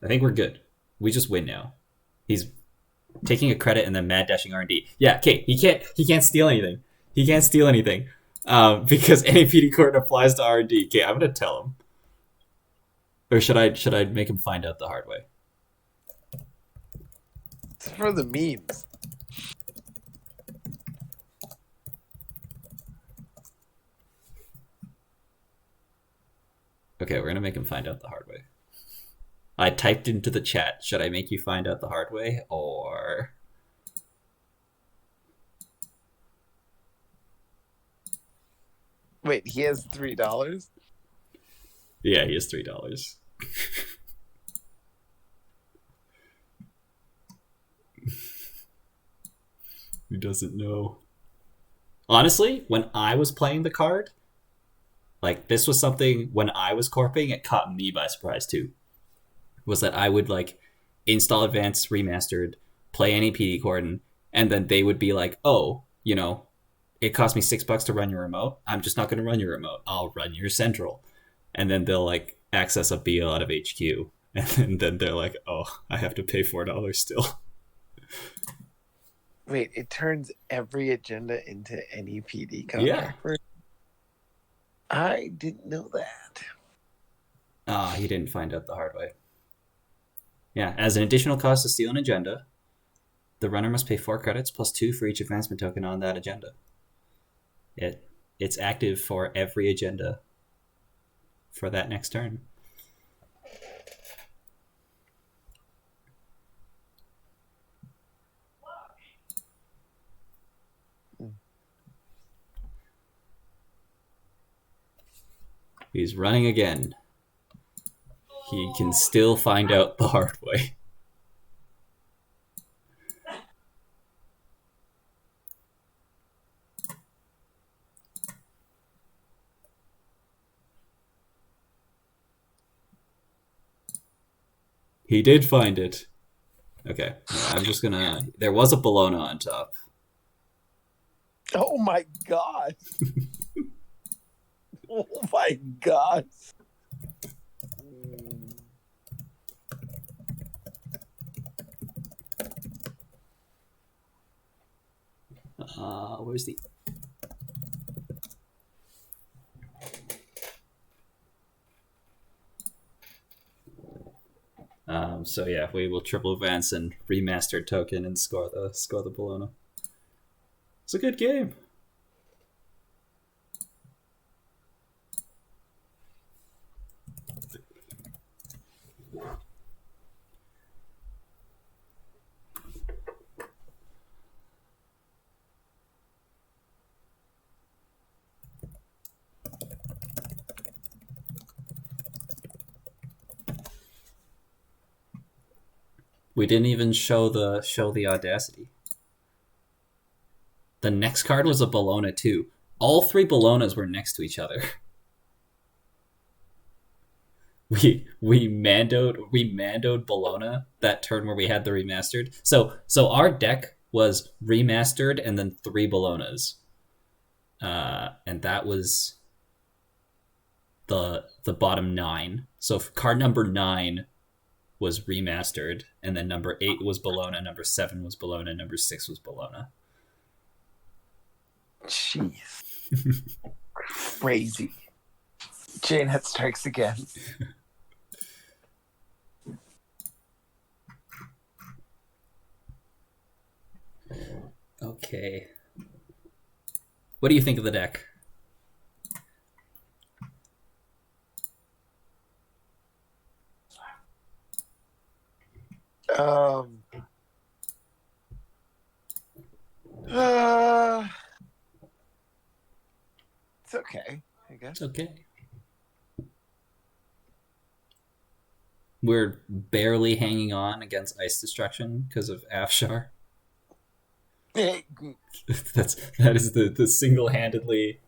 I think we're good. We just win now. He's taking a credit and then mad dashing R&D. Yeah, okay, he can't steal anything. He can't steal anything because NAPD court applies to R&D. Okay, I'm gonna tell him, or should I make him find out the hard way? It's for the memes. Okay, we're gonna make him find out the hard way. I typed into the chat, should I make you find out the hard way, or... Wait, he has $3? Yeah, he has $3. Who doesn't know? Honestly, when I was playing the card, like, this was something, when I was corping, it caught me by surprise too. Was that I would, like, install Advanced Remastered, play any PD Cordon, and then they would be like, oh, you know, it cost me $6 to run your remote. I'm just not going to run your remote. I'll run your central. And then they'll, like, access a BL out of HQ. And then they're like, oh, I have to pay $4 still. Wait, it turns every agenda into any PD counter? Yeah. I didn't know that. He didn't find out the hard way. Yeah, as an additional cost to steal an agenda, the runner must pay 4 credits plus 2 for each advancement token on that agenda. It's active for every agenda for that next turn. He's running again. He can still find out the hard way. He did find it. Okay, I'm just gonna... There was a Bologna on top. Oh my god. Oh my god. Where's the... So yeah, we will triple advance and remastered token and score the Bologna. It's a good game. We didn't even show the audacity. The next card was a Bologna too. All three Bolognas were next to each other. We mandoed Bologna that turn where we had the remastered. So our deck was remastered and then 3 Bolognas. And that was the bottom 9. So card number 9 was remastered, and then number 8 was Bologna, number 7 was Bologna, number 6 was Bologna. Jeez. Crazy. GameNET strikes again. Okay. What do you think of the deck? It's okay, I guess. It's okay. We're barely hanging on against Ice Destruction because of Afshar. That is the single-handedly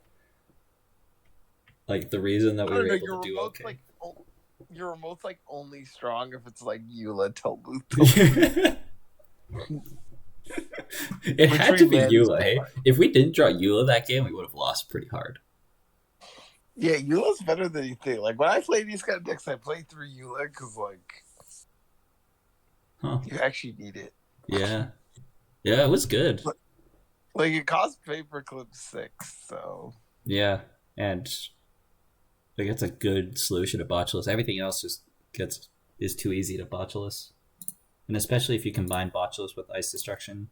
like the reason that we were able to do okay. Like, your remote's like only strong if it's like Eula to Loup. It had to be Eula. Hey? If we didn't draw Eula that game, we would have lost pretty hard. Yeah, Eula's better than you think. Like when I play these kind of decks, I play through Eula because you actually need it. Yeah, it was good. Like it cost Paperclip 6, so yeah, and like it's a good solution to Botulus. Everything else just is too easy to Botulus, and especially if you combine Botulus with Ice Destruction.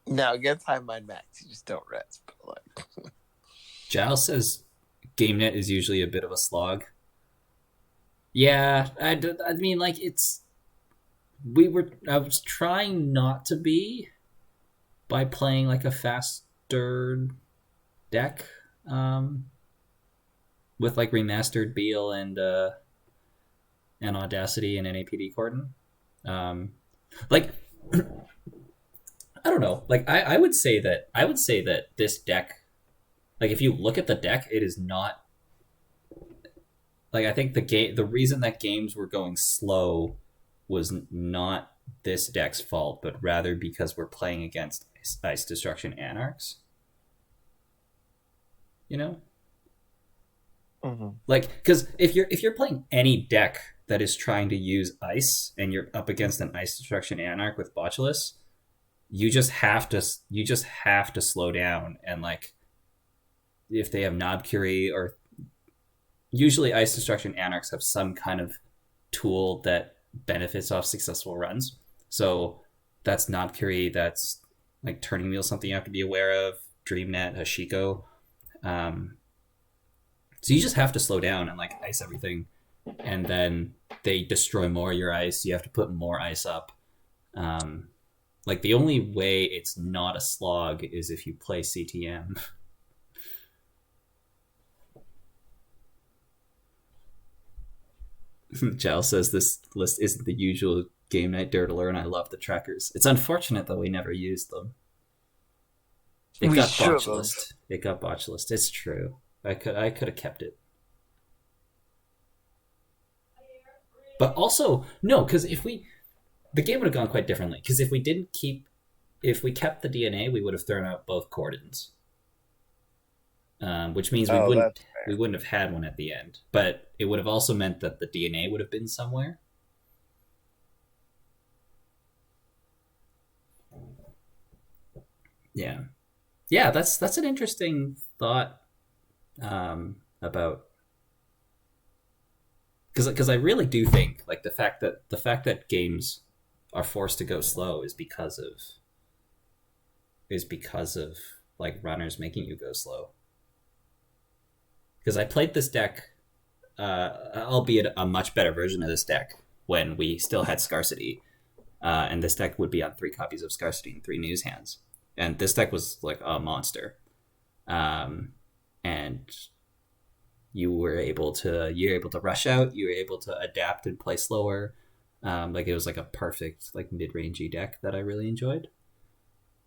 Now against High Mind Max, you just don't rest. But like, Giles says GameNet is usually a bit of a slog. Yeah, I mean, like I was trying not to be by playing like a faster deck, with like remastered Beal and Audacity and NAPD Corden. Like I don't know. Like I would say that this deck, like if you look at the deck, it is not like I think the reason that games were going slow was not this deck's fault, but rather because we're playing against Ice Destruction Anarchs. You know? Mm-hmm. Like, because if you're playing any deck that is trying to use ice and you're up against an Ice Destruction Anarch with Botulus, you just have to slow down, and like if they have Knob Curie, or usually Ice Destruction Anarchs have some kind of tool that benefits off successful runs. So that's Knob Curie, that's like Turning Wheel, something you have to be aware of, DreamNet, Hoshiko. So you just have to slow down and like ice everything, and then they destroy more of your ice. You have to put more ice up. Like the only way it's not a slog is if you play CTM. Giles says this list isn't the usual GameNET dirtler, and I love the trackers. It's unfortunate that we never used them. It We got should've. botch list. It got botch list. It's true. I could have kept it. But also no, because the game would have gone quite differently. Because if we kept the DNA, we would have thrown out both cordons. Which means we wouldn't have had one at the end. But it would have also meant that the DNA would have been somewhere. Yeah. Yeah, that's an interesting thought about, because I really do think like the fact that games are forced to go slow is because of like runners making you go slow. Because I played this deck, albeit a much better version of this deck when we still had scarcity, and this deck would be on 3 copies of scarcity and 3 news hands. And this deck was like a monster, and you're able to rush out. You were able to adapt and play slower. Like it was like a perfect like mid-rangey deck that I really enjoyed.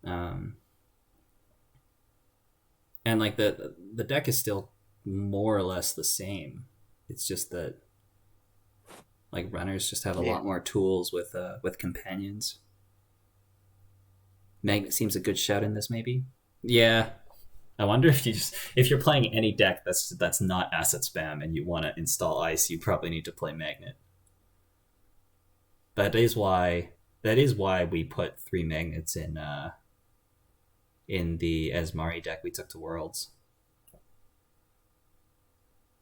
And like the deck is still more or less the same. It's just that like runners just have a lot more tools with companions. Magnet seems a good shout in this, maybe. Yeah, I wonder if you're playing any deck that's not asset spam and you want to install ice, you probably need to play Magnet. That is why we put 3 magnets in the Asmari deck we took to Worlds.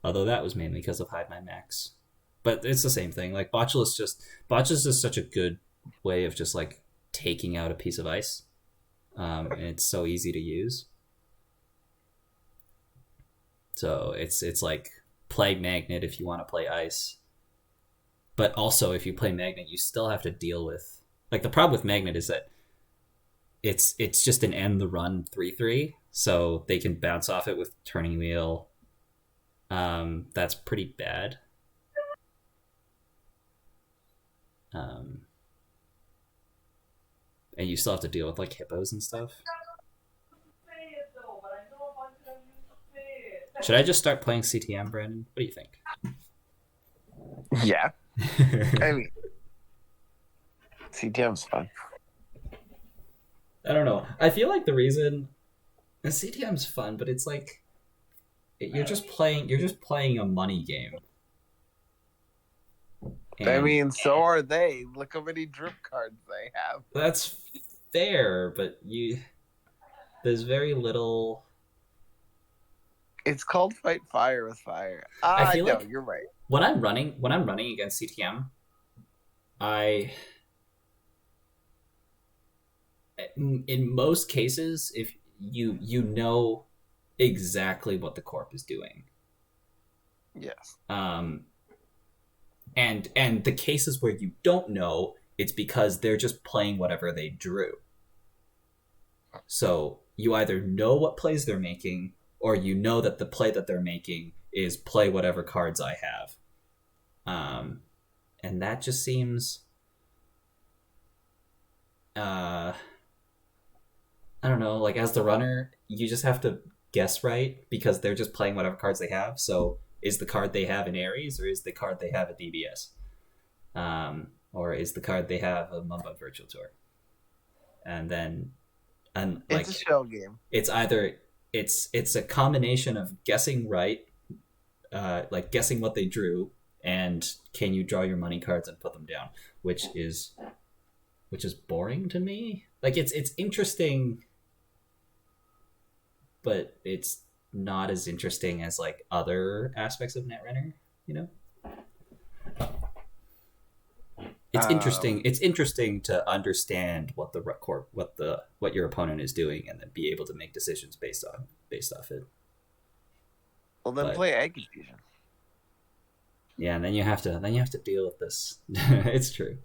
Although that was mainly because of Hide My Max. But it's the same thing. Like Botulus is such a good way of just like taking out a piece of ice. And it's so easy to use. So it's like play Magnet if you want to play ice. But also if you play Magnet, you still have to deal with like the problem with Magnet is that it's just an end the run 3/3, so they can bounce off it with Turning Wheel. That's pretty bad. And you still have to deal with like hippos and stuff. Should I just start playing CTM, Brandon? What do you think? Yeah. I mean, CTM's fun. I don't know. I feel like the reason CTM's fun, but it's like you're just playing a money game. And I mean, so are they. Look how many drip cards they have. That's fair, but there's very little. It's called Fight Fire with Fire. I feel like you're right. When I'm running against CTM, in most cases, if you know exactly what the corp is doing. Yes. And the cases where you don't know, it's because they're just playing whatever they drew. So you either know what plays they're making, or you know that the play that they're making is play whatever cards I have. And that just seems I don't know, like as the runner, you just have to guess right because they're just playing whatever cards they have. So is the card they have an Ares, or is the card they have a DBS? Or is the card they have a Mumba Virtual Tour? And like it's a shell game. It's either it's a combination of guessing right, like guessing what they drew, and can you draw your money cards and put them down, which is boring to me. Like it's interesting, but it's not as interesting as like other aspects of Netrunner, you know? It's interesting. It's interesting to understand what what your opponent is doing, and then be able to make decisions based off it. Well, then play Egg Fusion. Yeah, and then you have to deal with this. It's true.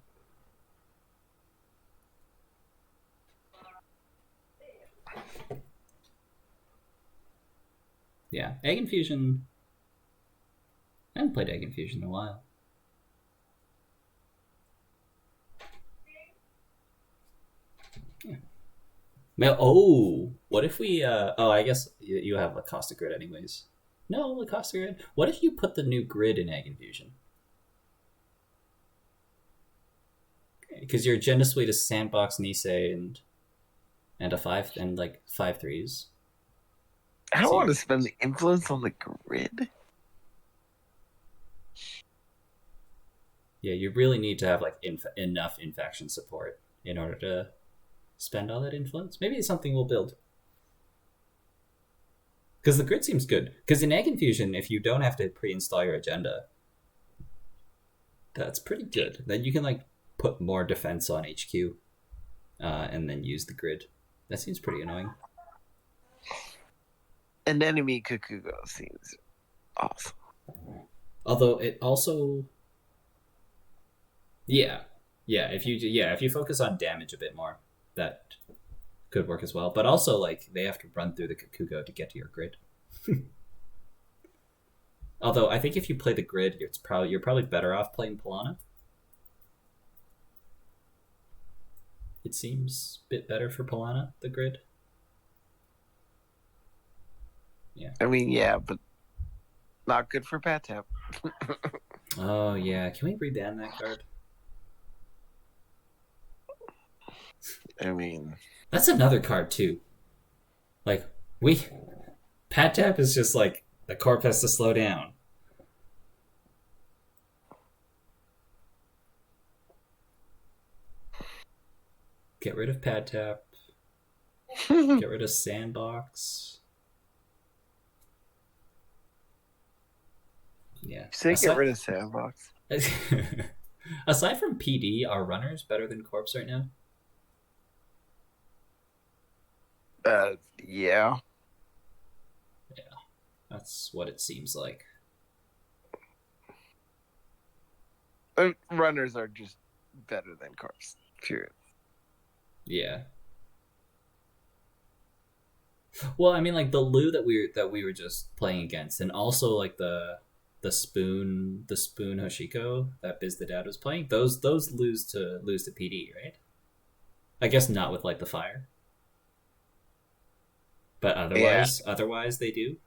Yeah, Egg Infusion. I haven't played Egg Infusion in a while. Yeah. Well, what if we? I guess you have a Caustic Grid anyways. No, the Caustic Grid. What if you put the new grid in Egg Infusion? Because your agenda suite is Sandbox, Nisei, and a 5 and like 5/3s. I don't want to spend the influence on the grid. Yeah, you really need to have like enough in-faction support in order to spend all that influence. Maybe it's something we'll build. Because the grid seems good. Because in Egg Infusion, if you don't have to pre-install your agenda, that's pretty good. Then you can like put more defense on HQ, and then use the grid. That seems pretty annoying. An enemy Kakugo seems awesome. Although it also, if you focus on damage a bit more, that could work as well. But also, like, they have to run through the Kakugo to get to your grid. Although I think if you play the grid, you're probably better off playing Polana. It seems a bit better for Polana, the grid. Yeah. I mean, yeah, but not good for Pat Tap. Oh, yeah. Can we reban that card? I mean... That's another card, too. Like, Pat Tap is just like, the corp has to slow down. Get rid of Pad Tap. Get rid of Sandbox. Yeah. Say get rid of Sandbox. Aside from PD, are runners better than corps right now? Yeah. Yeah. That's what it seems like. Runners are just better than corps. Period. Yeah. Well, I mean, like the Loup that we were just playing against, and also like the spoon Hoshiko that Biz the Dad was playing. Those lose to PD, right? I guess not with like the fire, but otherwise they do.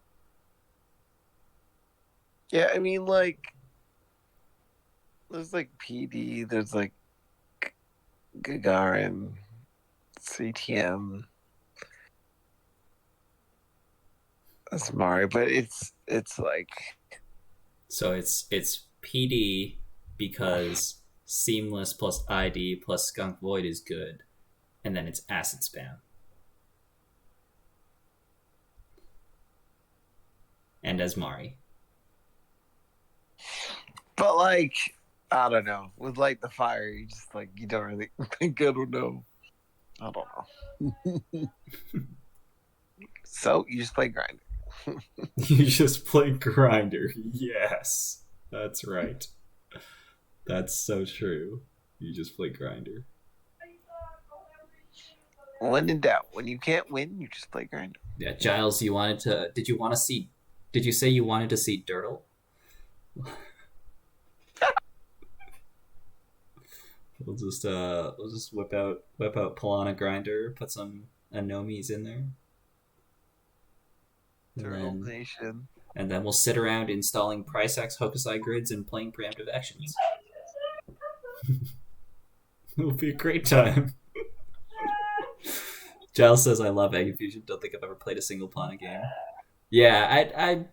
Yeah, I mean, like there's like PD, there's like Gagarin, CTM. That's Mario, but it's like, so it's PD because Seamless plus ID plus Skunk Void is good, and then it's Acid Spam. And Asmari. But like, I don't know. With like the fire, you just like you don't really think I don't know. I don't know. So you just play Grinder. You just play Grinder. Yes, that's right. That's so true. You just play Grinder. When in doubt, when you can't win, you just play Grinder. Yeah, Giles, you wanted to. Did you say you wanted to see Dirtle? We'll just whip out Polana Grinder, put some Anomis in there. And then we'll sit around installing Price X Hokusai grids and playing preemptive actions. It'll be a great time. Giles says, I love Egg Infusion. Don't think I've ever played a single Polana game. Yeah,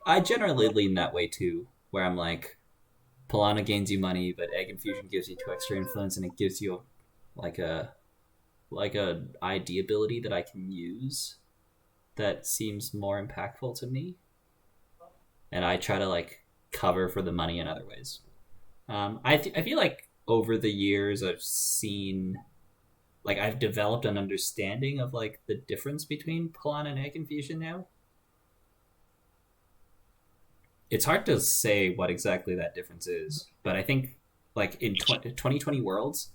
I generally lean that way too, where I'm like, Polana gains you money, but Egg Infusion gives you 2 extra influence, and it gives you like a ID ability that I can use that seems more impactful to me, and I try to like cover for the money in other ways. I feel like over the years I've developed an understanding of like the difference between Polana and Egg Infusion now. It's hard to say what exactly that difference is, but I think like in 2020 Worlds,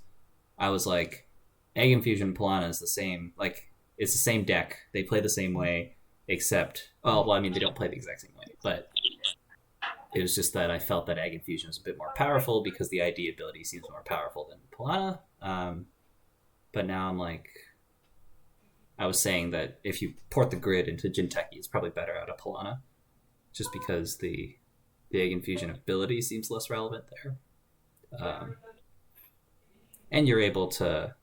I was like, Egg Infusion and Polana is the same. Like, it's the same deck. They play the same way. except, oh, well, I mean, they don't play the exact same way, but it was just that I felt that Egg Infusion was a bit more powerful because the ID ability seems more powerful than Polana. But now I'm like, I was saying that if you port the grid into Jinteki, it's probably better out of Polana, just because the Egg Infusion ability seems less relevant there. And you're able to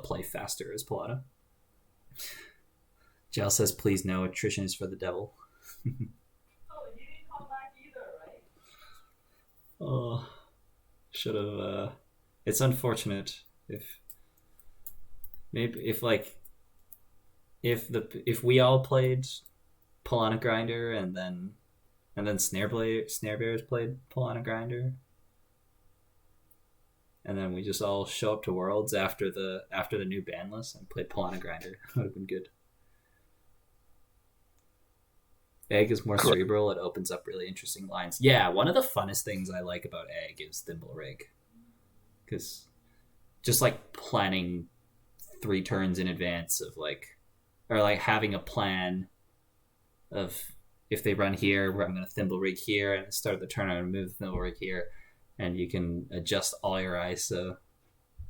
play faster as Polana. Jel says, "Please no, attrition is for the devil." Oh, should have. It's unfortunate if we all played Polana Grinder and then Snare Bears played Polana Grinder, and then we just all show up to Worlds after the new ban list and played Polana Grinder. That would have been good. Egg is more cerebral. It opens up really interesting lines. Yeah, one of the funnest things I like about Egg is Thimble Rig. Because just like planning 3 turns in advance of or having a plan of if they run here, I'm going to Thimble Rig here, and start the turn, I'm going to move the Thimble Rig here, and you can adjust all your eyes. So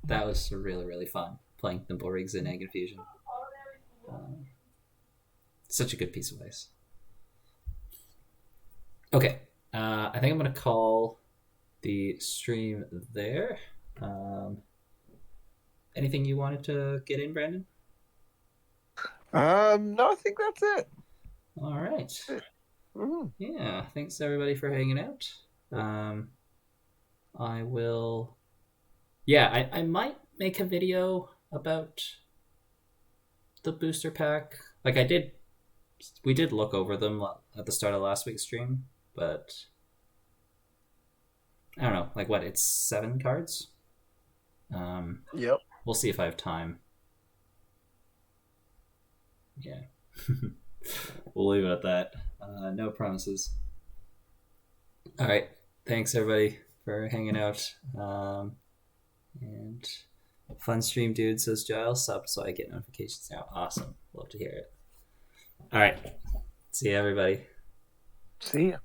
that was really, really fun, playing Thimble Rigs in Egg Infusion. Such a good piece of ice. Okay, I think I'm going to call the stream there. Anything you wanted to get in, Brandon? No, I think that's it. All right. Mm-hmm. Yeah, thanks everybody for hanging out. I will... Yeah, I might make a video about the booster pack. We did look over them at the start of last week's stream, but I don't know, it's 7 cards? Yep. We'll see if I have time. Yeah. We'll leave it at that. No promises. All right. Thanks, everybody, for hanging out. And fun stream, dude, says Giles. Sub so I get notifications now. Awesome. Love to hear it. All right. See you, everybody. See ya.